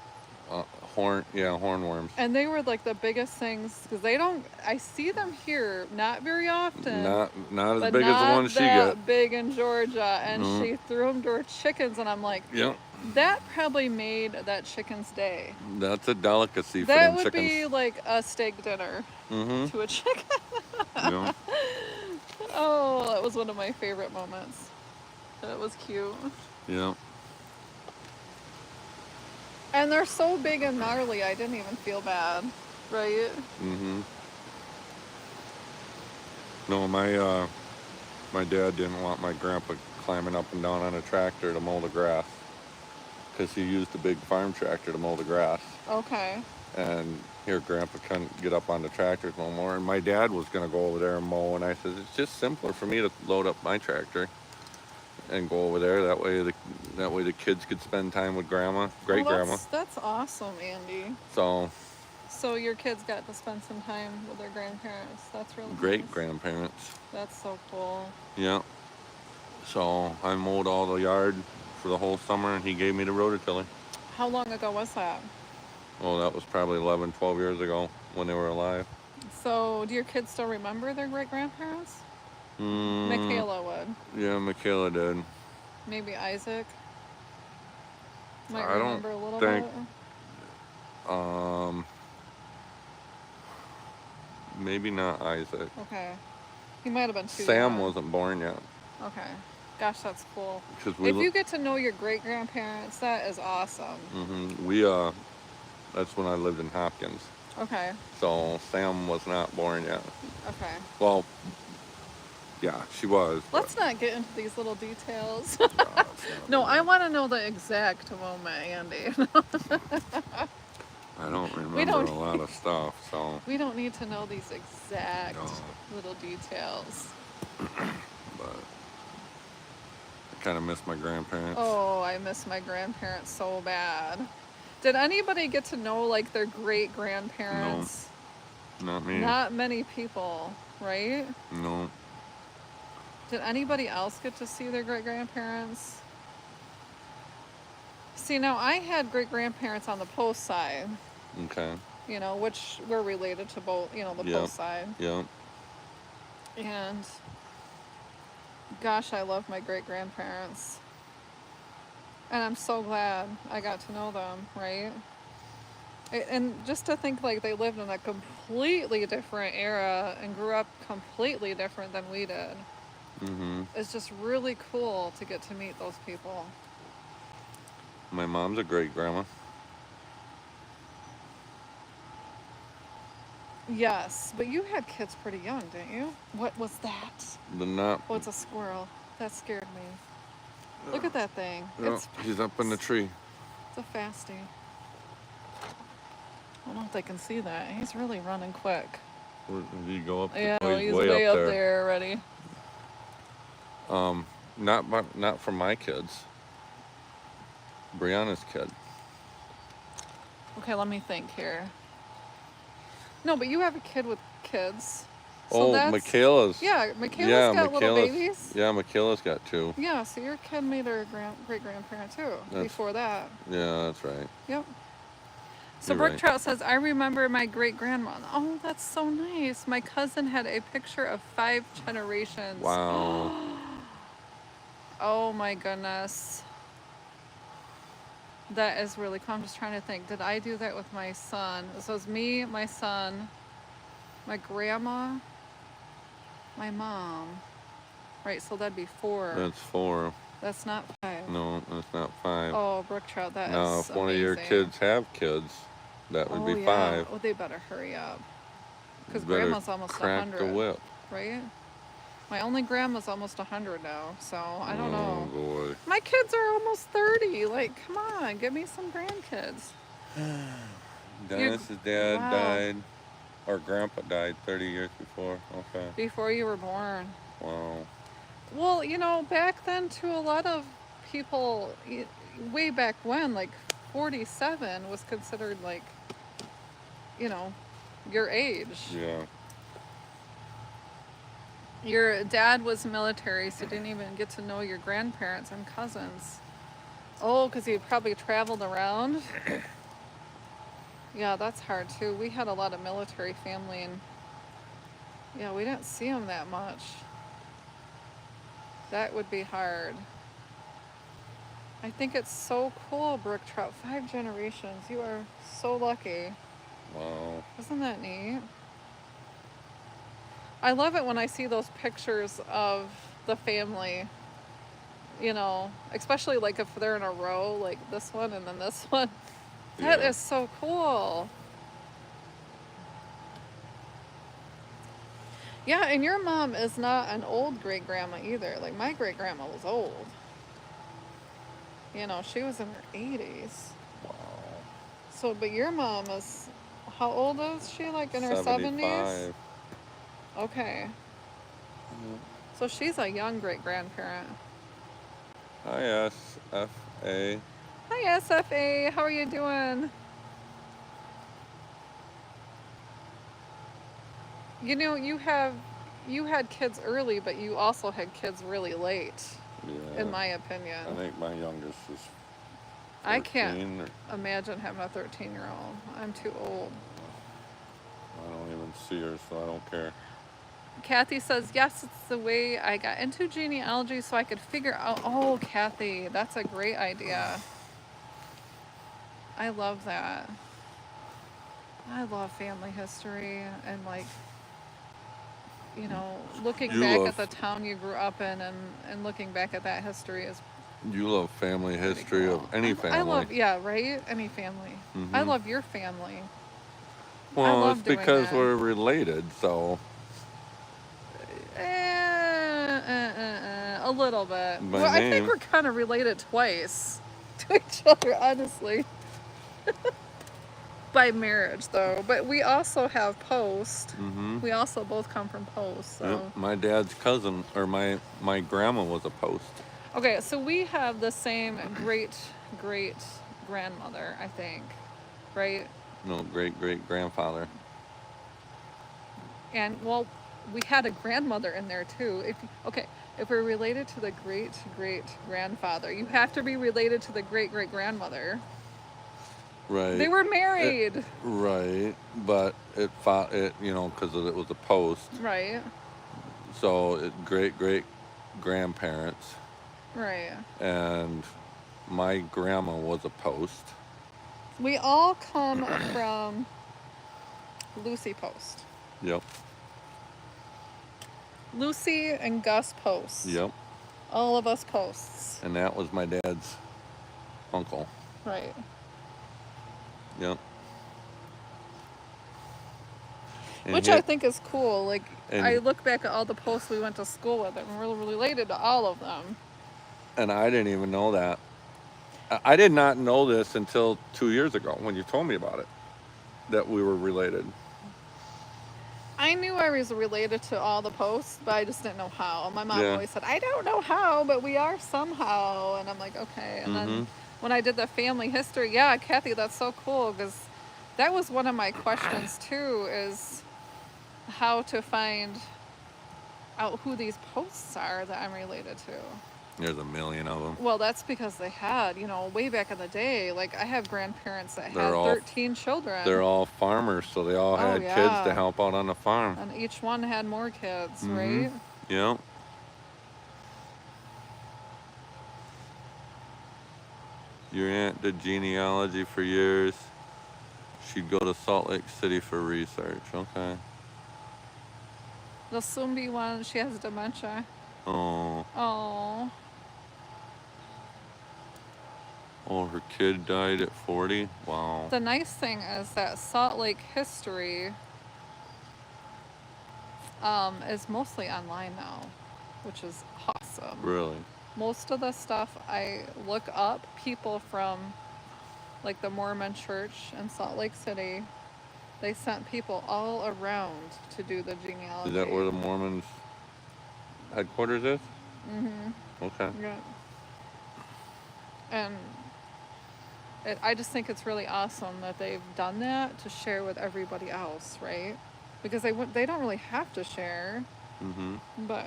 Hornworms. And they were like the biggest things because they don't. I see them here not very often. Not as but big as the not ones she that get. big in Georgia, and she threw them to her chickens, and I'm like, Yep. that probably made that chicken's day. That's a delicacy for That them would chickens. be like a steak dinner to a chicken. Yeah. Oh, that was one of my favorite moments. That was cute. Yeah. And they're so big and gnarly, I didn't even feel bad, right? Mm-hmm. No, my dad didn't want my grandpa climbing up and down on a tractor to mow the grass. because he used a big farm tractor to mow the grass. Okay. And here, Grandpa couldn't get up on the tractors no more. And my dad was going to go over there and mow. And I said, it's just simpler for me to load up my tractor and go over there. That way the kids could spend time with Grandma, great grandma. That's awesome, Andy. So your kids got to spend some time with their grandparents. That's really great nice. grandparents. That's so cool. Yeah. So I mowed all the yard for the whole summer, and he gave me the rototiller. How long ago was that? Oh, that was probably 11, 12 years ago when they were alive. So do your kids still remember their great-grandparents? Michaela would. Yeah, Michaela did. Maybe Isaac might I don't remember a little think- bit. Maybe not Isaac. Okay. He might have been too Sam young. wasn't born yet. Okay. Gosh, that's cool. If you get to know your great-grandparents, that is awesome. That's when I lived in Hopkins. Okay. So Sam was not born yet. Okay. Well, yeah, she was. Let's not get into these little details. No, I want to know the exact moment, Andy. I don't remember a lot of stuff, so. We don't need to know these exact little details. But I kind of miss my grandparents. Oh, I miss my grandparents so bad. Did anybody get to know like their great-grandparents? No, not me. Not many people, right? No. Did anybody else get to see their great-grandparents? See, now I had great-grandparents on the Post side. Okay. You know, which were related to both, the Post side. Yeah. And gosh, I love my great-grandparents. And I'm so glad I got to know them, right? And just to think like they lived in a completely different era and grew up completely different than we did. It's just really cool to get to meet those people. My mom's a great grandma. Yes, but you had kids pretty young, didn't you? What was that? Oh, it's a squirrel. That scared me. Look at that thing. Yeah, he's up in the tree. It's a fastie. I don't know if they can see that. He's really running quick. Did he go up? Yeah, he's way up there already. Not for my kids. Brianna's kid. Okay, let me think here. No, but you have a kid with kids. So Michaela's. Yeah, Michaela's got little babies. Yeah, Michaela's got 2. Yeah, so your kid made her great-grandparent too, before that. Yeah, that's right. Yep. So Brooke Trout says, I remember my great-grandmother. Oh, that's so nice. My cousin had a picture of 5 generations. Wow. Oh my goodness. That is really cool. I'm just trying to think. Did I do that with my son? So it was me, my son, my grandma, my mom. Right, so that'd be 4. That's 4. That's not 5. No, that's not 5. Oh, Brooke Trout, that is now, if one of your amazing. kids have kids, that would be 5. Oh, they better hurry up. Because Better grandma's almost crack 100. the whip. Right? My only grandma's almost 100 now, so I don't know. Oh, boy. My kids are almost 30. Like, come on, give me some grandkids. Dennis's dad died, or grandpa died 30 years before. Okay. Before you were born. Wow. Well, back then, to a lot of people, way back when, like 47 was considered like, your age. Yeah. Your dad was military, so you didn't even get to know your grandparents and cousins. Oh, because he probably traveled around. Yeah, that's hard too. We had a lot of military family, and yeah, we didn't see them that much. That would be hard. I think it's so cool, Brooke Trout. 5 generations. You are so lucky. Wow. Isn't that neat? I love it when I see those pictures of the family, especially like if they're in a row, like this one and then this one. That is so cool. Yeah, and your mom is not an old great-grandma either. Like my great-grandma was old. You know, she was in her 80s. Wow. So, but your mom is, how old is she? Like in her 70s? 75. Okay. Yeah. So she's a young great grandparent. Hi, SFA. Hi, SFA. How are you doing? You know, you had kids early, but you also had kids really late, Yeah. in my opinion. I think my youngest is 14. I can't imagine having a 13-year-old. I'm too old. I don't even see her, so I don't care. Kathy says, yes, it's the way I got into genealogy so I could figure out. Oh, Kathy, that's a great idea. I love that. I love family history and, like, you know, looking You back love- at the town you grew up in and looking back at that history is You love family pretty history cool. of any family. I love, yeah, right? Any family. I Mhm. love your family. I Well, love it's doing because that. we're related, so. A little bit. By Well, I think name. we're kind of related twice to each other, honestly. By marriage, though. But we also have Post. Mhm. We also both come from Post, so. Yep. My dad's cousin, or my grandma was a Post. Okay, so we have the same great grandmother, I think, right? No, great grandfather. And well, we had a grandmother in there too. If we're related to the great grandfather, you have to be related to the great grandmother. Right. They were married. Right, but it fought it, because it was a Post. Right. So great grandparents, Right. and my grandma was a Post. We all come from Lucy Post. Yep. Lucy and Gus Post. Yep. All of us Posts. And that was my dad's uncle. Right. Yep. And Which he- I think is cool. Like, and- I look back at all the Posts we went to school with, and we're related to all of them. And I didn't even know that. I did not know this until 2 years ago when you told me about it, that we were related. I knew I was related to all the Posts, but I just didn't know how. My mom Yeah. always said, I don't know how, but we are somehow. And I'm like, okay. And then when I did the family history, yeah, Kathy, that's so cool, because that was one of my questions too, is how to find out who these Posts are that I'm related to. There's a million of them. Well, that's because they had, way back in the day, like I have grandparents that had 13 children. They're all farmers, so they all had kids to help out on the farm. And each one had more kids, right? Yep. Your aunt did genealogy for years. She'd go to Salt Lake City for research. Okay. The Sumbi one, she has dementia. Oh. Oh. Oh, her kid died at 40? Wow. The nice thing is that Salt Lake history is mostly online now, which is awesome. Really? Most of the stuff I look up, people from like the Mormon church in Salt Lake City, they sent people all around to do the genealogy. Is that where the Mormons headquarters is? Okay. Yeah. And I just think it's really awesome that they've done that to share with everybody else, right? Because they don't really have to share, but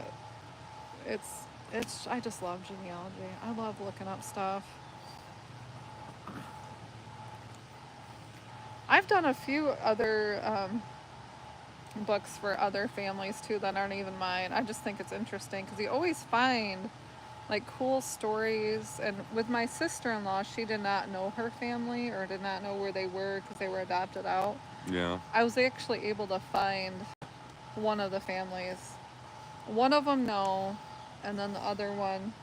I just love genealogy. I love looking up stuff. I've done a few other books for other families too that aren't even mine. I just think it's interesting because you always find like cool stories. And with my sister-in-law, she did not know her family or did not know where they were because they were adopted out. Yeah. I was actually able to find one of the families. One of them no, and then the other one,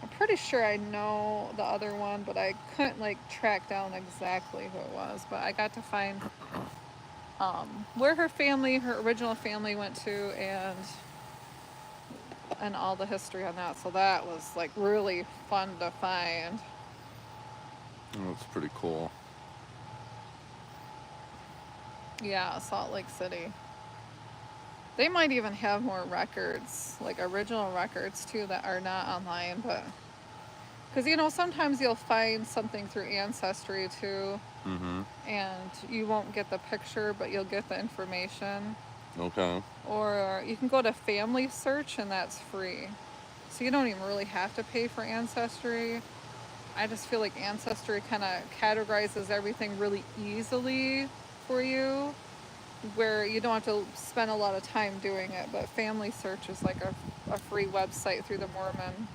I'm pretty sure I know the other one, but I couldn't like track down exactly who it was. But I got to find where her original family went to, and all the history on that. So that was like really fun to find. That's pretty cool. Yeah, Salt Lake City. They might even have more records, like original records too, that are not online, but because sometimes you'll find something through Ancestry too, Mm-hmm. and you won't get the picture, but you'll get the information. Okay. Or you can go to Family Search, and that's free. So you don't even really have to pay for Ancestry. I just feel like Ancestry kind of categorizes everything really easily for you, where you don't have to spend a lot of time doing it. But Family Search is like a free website through the Mormon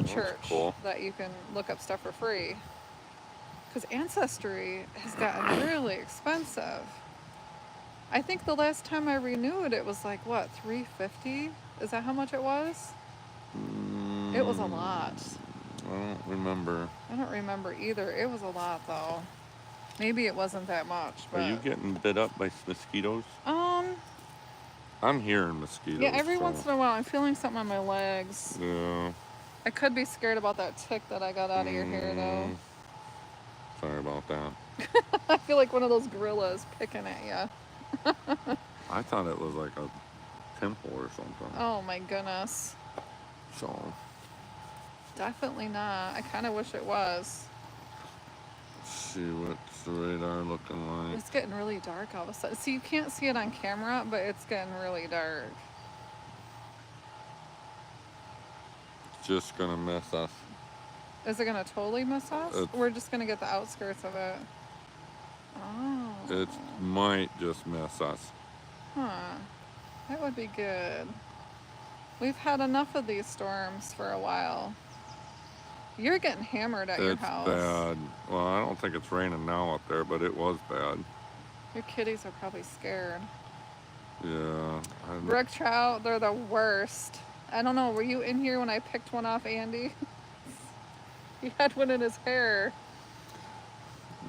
church cool. that you can look up stuff for free. Because Ancestry has gotten really expensive. I think the last time I renewed it was like, what, $350? Is that how much it was? It was a lot. I don't remember. I don't remember either. It was a lot though. Maybe it wasn't that much, but Are you getting bit up by mosquitoes? um I'm hearing mosquitoes. yeah, every once in a while I'm feeling something on my legs. Yeah. I could be scared about that tick that I got out of your hair though. Sorry about that. I feel like one of those gorillas picking at you. I thought it was like a pimple or something. Oh my goodness. So. Definitely not. I kind of wish it was. Let's see what's the radar looking like. It's getting really dark all of a sudden. See, you can't see it on camera, but it's getting really dark. Just gonna miss us. Is it gonna totally miss us? We're just gonna get the outskirts of it. Oh. It might just miss us. Huh. That would be good. We've had enough of these storms for a while. You're getting hammered at your house. It's bad. Well, I don't think it's raining now up there, but it was bad. Your kitties are probably scared. Yeah. Brook trout, they're the worst. I don't know, were you in here when I picked one off Andy? He had one in his hair.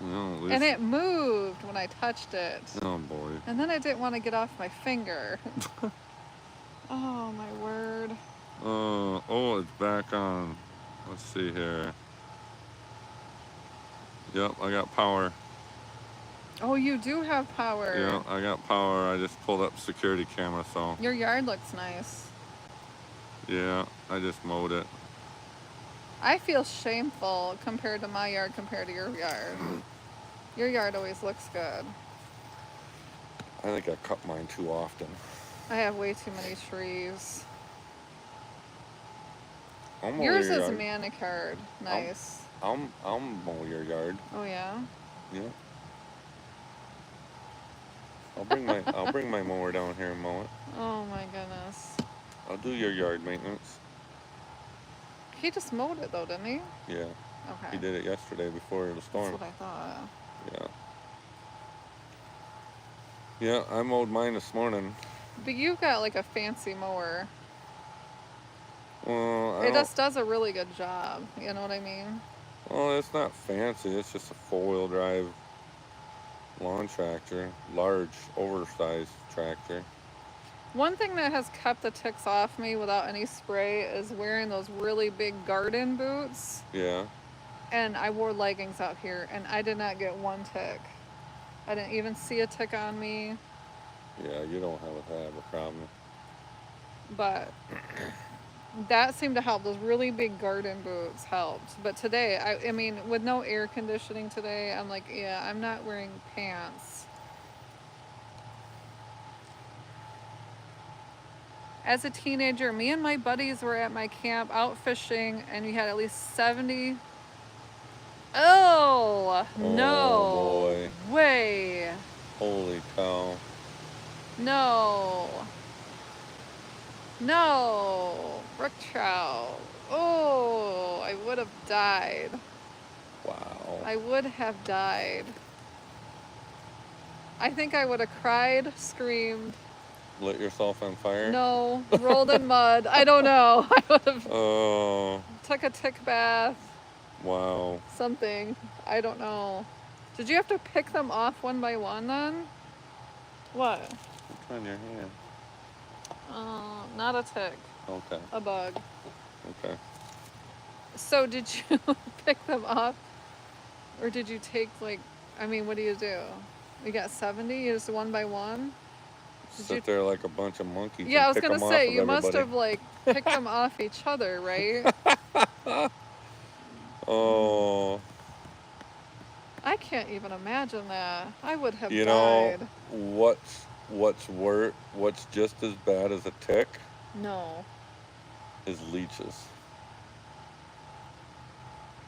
Well, at least... And it moved when I touched it. Oh boy. And then I didn't want to get off my finger. Oh my word. Oh, it's back on. Let's see here. Yep, I got power. Oh, you do have power. Yeah, I got power. I just pulled up security camera, so. Your yard looks nice. Yeah, I just mowed it. I feel shameful compared to my yard compared to your yard. Your yard always looks good. I think I cut mine too often. I have way too many trees. Yours is manicured. Nice. I'll mow your yard. Oh yeah? Yeah. I'll bring my mower down here and mow it. Oh my goodness. I'll do your yard maintenance. He just mowed it though, didn't he? Yeah. Okay. He did it yesterday before the storm. That's what I thought. Yeah. Yeah, I mowed mine this morning. But you've got like a fancy mower. Well, it just does a really good job. You know what I mean? Well, it's not fancy. It's just a four-wheel drive lawn tractor. Large, oversized tractor. One thing that has kept the ticks off me without any spray is wearing those really big garden boots. Yeah. And I wore leggings out here, and I did not get one tick. I didn't even see a tick on me. Yeah, you don't have a problem. But that seemed to help. Those really big garden boots helped. But today, I mean, with no air conditioning today, I'm like, yeah, I'm not wearing pants. As a teenager, me and my buddies were at my camp out fishing, and we had at least 70. Oh, no boy. way. Holy cow. No. No. Brook trout. Oh, I would have died. Wow. I would have died. I think I would have cried, screamed. Lit yourself on fire? No, rolled in mud. I don't know. I would have took a tick bath. Wow. Something. I don't know. Did you have to pick them off one by one then? What? What's on your hand? Not a tick. Okay. A bug. Okay. So did you pick them off? Or did you take like, I mean, what do? You got 70, you just one by one? Did you? Sit there like a bunch of monkeys Yeah, I and was pick gonna them off say, of you must everybody. have like picked them off each other, right? Oh, I can't even imagine that. I would have you know died. what's just as bad as a tick No, is leeches.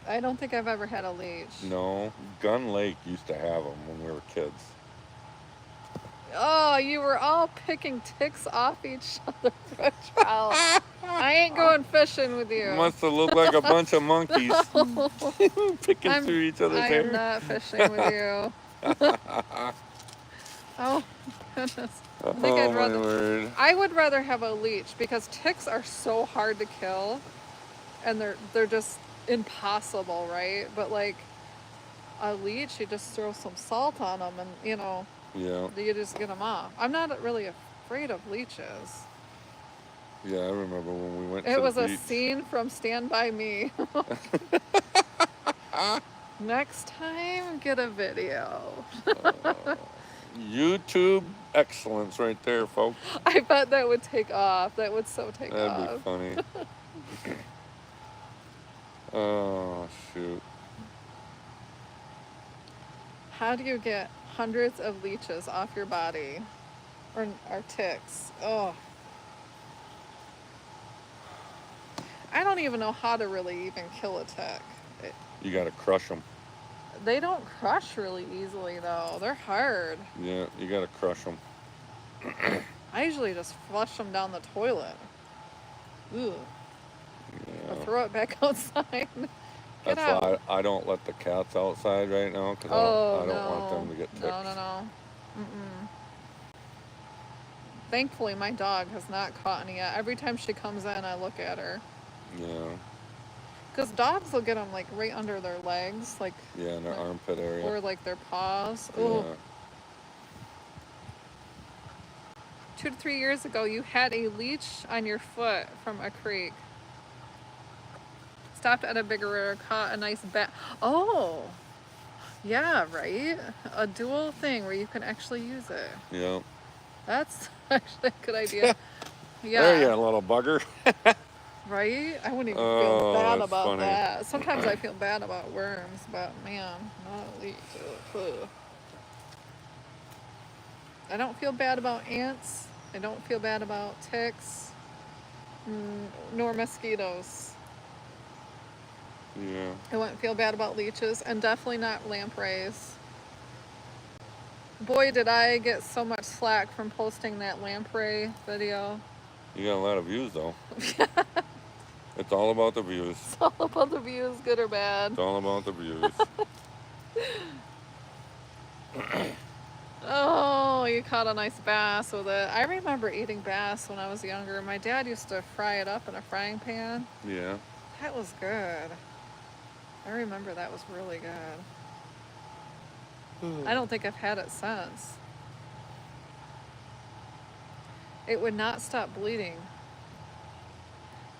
I don't think I've ever had a leech. No, Gun Lake used to have them when we were kids. Oh, you were all picking ticks off each other for a trout. I ain't going fishing with you. Must have looked like a bunch of monkeys picking through each other's I am hair. not fishing with you. Oh goodness. I think Oh I'd my rather. word. I would rather have a leech because ticks are so hard to kill, and they're just impossible, right? But like a leech, you just throw some salt on them, and Yeah. you just get them off. I'm not really afraid of leeches. Yeah, I remember when we went It to was the a beach. scene from Stand By Me. Next time, get a video. YouTube excellence right there, folks. I bet that would take off. That would so take That'd be off. funny. Oh, shoot. How do you get hundreds of leeches off your body? Or ticks? Oh. I don't even know how to really even kill a tick. You got to crush them. They don't crush really easily, though. They're hard. Yeah, you got to crush them. I usually just flush them down the toilet. Ooh. Yeah. Or throw it back outside. Get That's out. why I don't let the cats outside right now because I don't want them to get ticks. No. Mm-mm. Thankfully, my dog has not caught any yet. Every time she comes in, I look at her. Yeah. Because dogs will get them like right under their legs, like Yeah, in their armpit area. or like their paws. Ooh. Yeah. 2 to 3 years ago, you had a leech on your foot from a creek. Stopped at a bigger river, caught a nice bat. Oh, yeah, right. A dual thing where you can actually use it. Yeah. That's actually a good idea. Yeah. There you are, little bugger. Right? I wouldn't even Oh, feel bad that's about funny. that. Sometimes I feel bad about worms, but man, not a leech. Ugh. I don't feel bad about ants. I don't feel bad about ticks, nor mosquitoes. Yeah. I wouldn't feel bad about leeches, and definitely not lampreys. Boy, did I get so much slack from posting that lamprey video. You got a lot of views though. It's all about the views. It's all about the views, good or bad. It's all about the views. Oh, you caught a nice bass with it. I remember eating bass when I was younger. My dad used to fry it up in a frying pan. Yeah. That was good. I remember that was really good. I don't think I've had it since. It would not stop bleeding.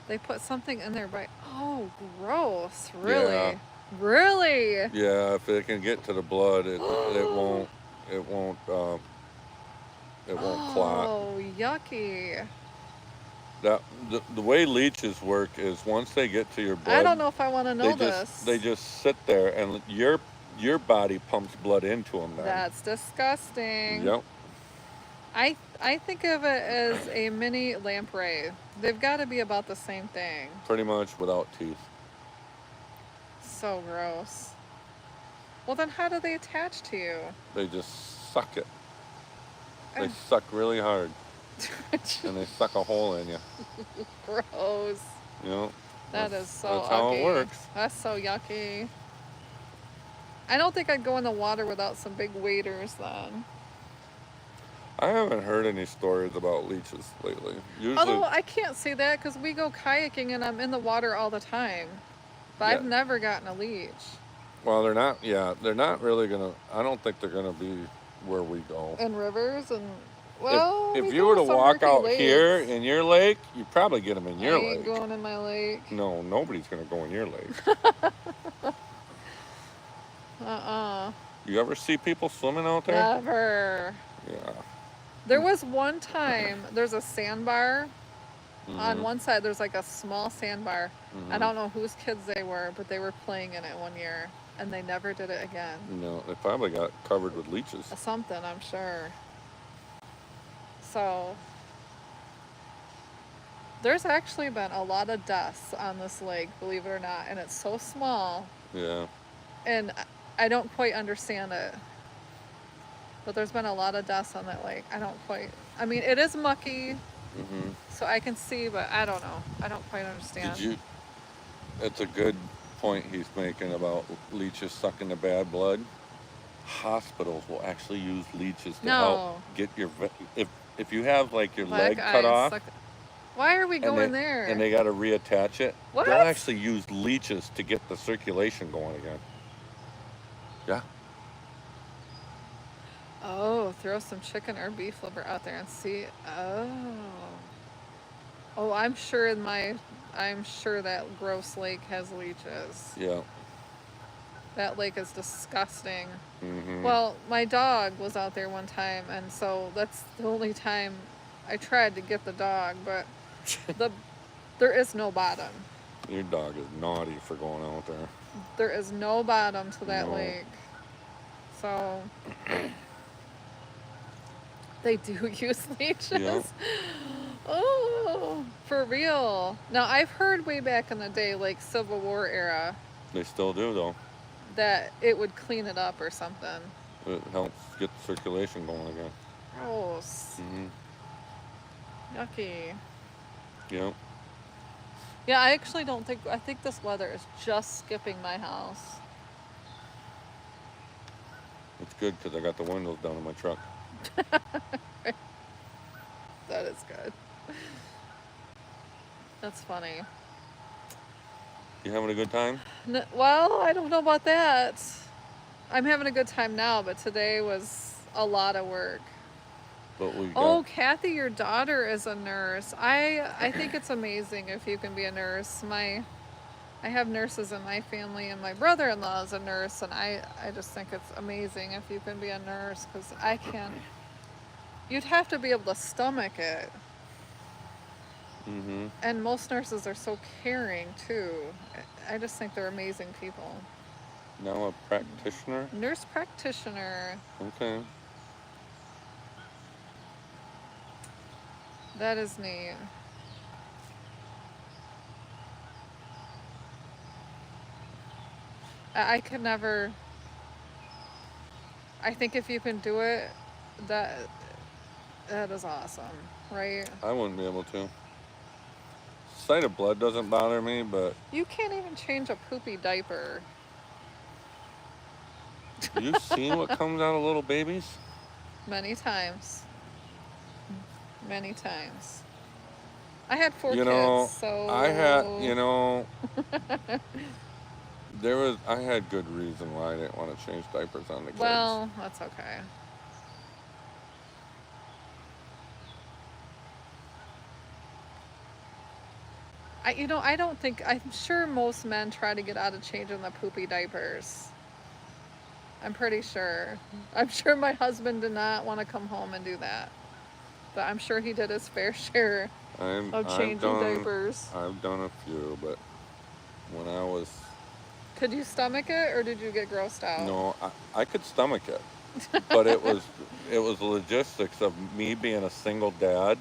They put something in there by... Oh, gross. Really? Yeah. Really? Yeah, if it can get to the blood, it won't clot. Oh, yucky. That the way leeches work is once they get to your blood, I don't know if I want to know this. They just sit there, and your body pumps blood into them. Then. That's disgusting. Yep. I think of it as a mini lamprey. They've got to be about the same thing. Pretty much without teeth. So gross. Well, then how do they attach to you? They just suck it. They suck really hard, and they suck a hole in you. Gross. You know. That is so That's how yucky. it works. That's so yucky. I don't think I'd go in the water without some big waders then. I haven't heard any stories about leeches lately. Usually, Although I can't say that because we go kayaking and I'm in the water all the time. But I've never gotten a leech. well, they're not. Yeah, they're not really gonna. I don't think they're gonna be where we go. In rivers and well, if we you go were to some walk murky out lakes. here in your lake, you'd probably get them in your I ain't lake. going in my lake. No, nobody's gonna go in your lake. You ever see people swimming out there? Never. Yeah. There was one time, there's a sandbar. On Mhm. one side, there's like a small sandbar. I Mhm. don't know whose kids they were, but they were playing in it one year, and they never did it again. No, they probably got covered with leeches. Something, I'm sure. So, there's actually been a lot of deaths on this lake, believe it or not, and it's so small, Yeah. and I don't quite understand it. But there's been a lot of deaths on that lake. I mean, it is mucky, Mhm. so I can see, but I don't know. I don't quite understand. Did you? That's a good point he's making about leeches sucking the bad blood. Hospitals will actually use leeches to help No. get your if you have like your Black leg cut eyes off suck. Why are we and going there? they got to reattach it. What? They'll actually use leeches to get the circulation going again. Yeah. Oh, throw some chicken or beef liver out there and see. Oh. Oh, I'm sure that gross lake has leeches. Yeah. That lake is disgusting. Mhm. Well, my dog was out there one time, and so that's the only time I tried to get the dog, but there is no bottom. Your dog is naughty for going out there. There is no bottom to that No. lake. So they do use leeches. Yeah. Oh, for real. Now, I've heard way back in the day, like Civil War era, They still do though. that it would clean it up or something. It helps get the circulation going again. Gross. Mhm. Yucky. Yep. Yeah, I actually don't think, I think this weather is just skipping my house. It's good because I got the windows down in my truck. That is good. That's funny. You having a good time? Well, I don't know about that. I'm having a good time now, but today was a lot of work. But we got. Oh, Kathy, your daughter is a nurse. I think it's amazing if you can be a nurse. I have nurses in my family, and my brother-in-law is a nurse, and I just think it's amazing if you can be a nurse, because I can't. You'd have to be able to stomach it. Mhm. And most nurses are so caring too. I just think they're amazing people. Now a practitioner. Nurse practitioner. Okay. That is neat. I could never. I think if you can do it, that is awesome, right? I wouldn't be able to. Sight of blood doesn't bother me, but You can't even change a poopy diaper. you've seen what comes out of little babies? Many times. Many times. I had 4 You kids, know, so I had, I had good reason why I didn't want to change diapers on the kids. Well, that's okay. I don't think, I'm sure most men try to get out of changing the poopy diapers. I'm pretty sure. I'm sure my husband did not want to come home and do that. But I'm sure he did his fair share of changing diapers. I've done a few, but when I was... Could you stomach it, or did you get grossed out? No, I could stomach it. But it was logistics of me being a single dad.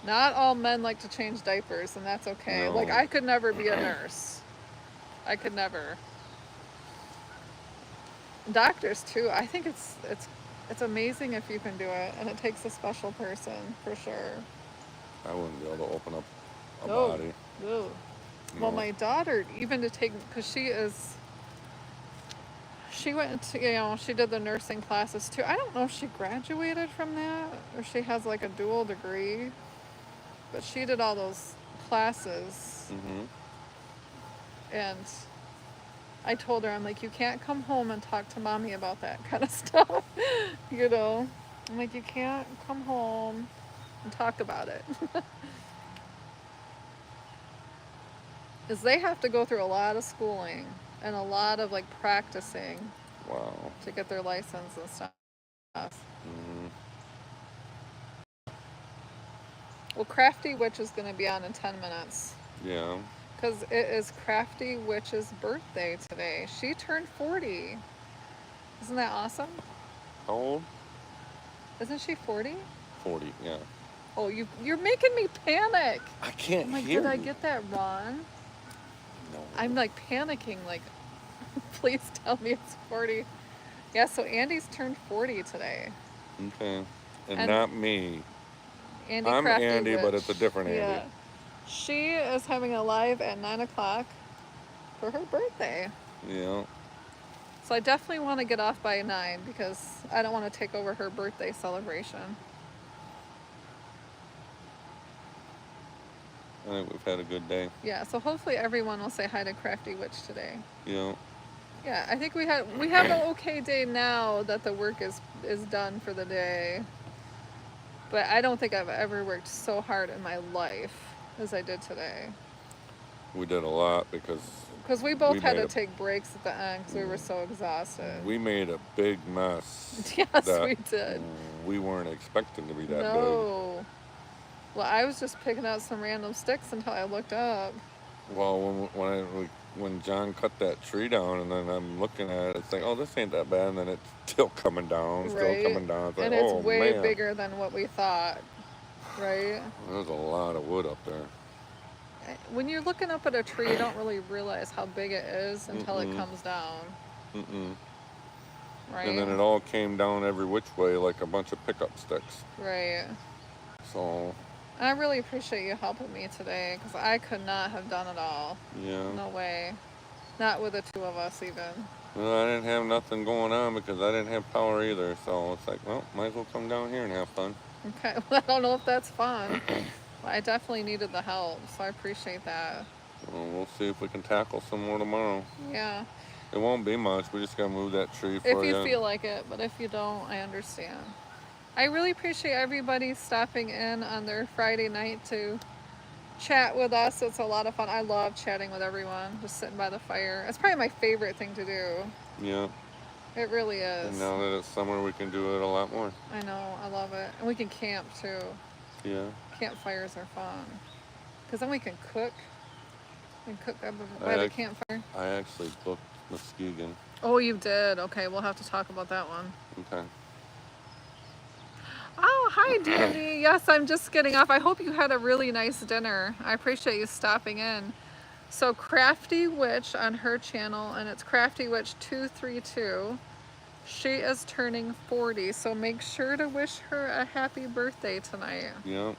Not all men like to change diapers, and that's okay. No. Like, I could never be a nurse. I could never. Doctors too. I think it's amazing if you can do it, and it takes a special person for sure. I wouldn't be able to open up a No. body. No. No. Well, my daughter, even to take, because she went to, she did the nursing classes too. I don't know if she graduated from that or she has like a dual degree, but she did all those classes. Mm-hmm. And I told her, I'm like, you can't come home and talk to mommy about that kind of stuff. I'm like, you can't come home and talk about it. is they have to go through a lot of schooling and a lot of like practicing Wow. to get their license and stuff. Mm, Well, Crafty Witch is going to be on in 10 minutes yeah. because it is Crafty Witch's birthday today. She turned 40. Isn't that awesome? How old? Isn't she 40? 40, yeah. Oh, you're making me panic. I can't I'm like, hear did I you. get that wrong? No. I'm like panicking, like, please tell me it's 40. Yeah, so Andy's turned 40 today. Okay. And And not me. Andy I'm Crafty Andy, Witch. but it's a different Andy. Yeah. She is having a live at 9 o'clock for her birthday. Yeah. So I definitely want to get off by 9 because I don't want to take over her birthday celebration. I think we've had a good day. Yeah, so hopefully everyone will say hi to Crafty Witch today. Yeah. Yeah, I think we have an okay day now that the work is done for the day. But I don't think I've ever worked so hard in my life as I did today. We did a lot because We both we had made to a- take breaks at the end because we were so exhausted. we made a big mess. Yes, that we did. We weren't expecting to be that No. Well, I was just picking out some random sticks until I looked up. big. Well, when John cut that tree down, and then I'm looking at it, it's like, oh, this ain't that bad, and then it's still coming down, Right. still coming down. It's like, And it's oh way man, bigger than what we thought. Right? there's a lot of wood up there. When you're looking up at a tree, you don't really realize how big it is until it Mm-mm. comes down. Mm-mm. Right? And then it all came down every which way like a bunch of pickup sticks. Right. So I really appreciate you helping me today because I could not have done it all. yeah. No way. Not with the two of us even. Well, I didn't have nothing going on because I didn't have power either. So it's like, well, might as well come down here and have fun. Okay, well, I don't know if that's fun. But I definitely needed the help, so I appreciate that. Well, we'll see if we can tackle some more tomorrow. Yeah. It won't be much. We just gotta move that tree for If you feel like it, but if you don't, I understand. I really appreciate everybody stopping in on their Friday night to chat with us. It's a lot of fun. I love chatting with everyone, just sitting by the fire. It's probably my favorite thing to do. Yeah. It really is. And now that it's summer, we can do it a lot more. I know, I love it. And we can camp too. Yeah. Campfires are fun. Because then we can cook. We can cook by the campfire. I actually booked Muskegon. Oh, you did? Okay, we'll have to talk about that one. Okay. Oh, hi, Dandy. Yes, I'm just getting off. I hope you had a really nice dinner. I appreciate you stopping in. So Crafty Witch on her channel, and it's Crafty Witch 232. She is turning 40, so make sure to wish her a happy birthday tonight. Yeah.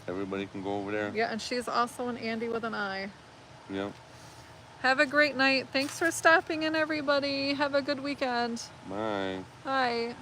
Everybody can go over there. Yeah, and she's also an Andy with an I. Yeah. Have a great night. Thanks for stopping in, everybody. Have a good weekend. Bye. Bye.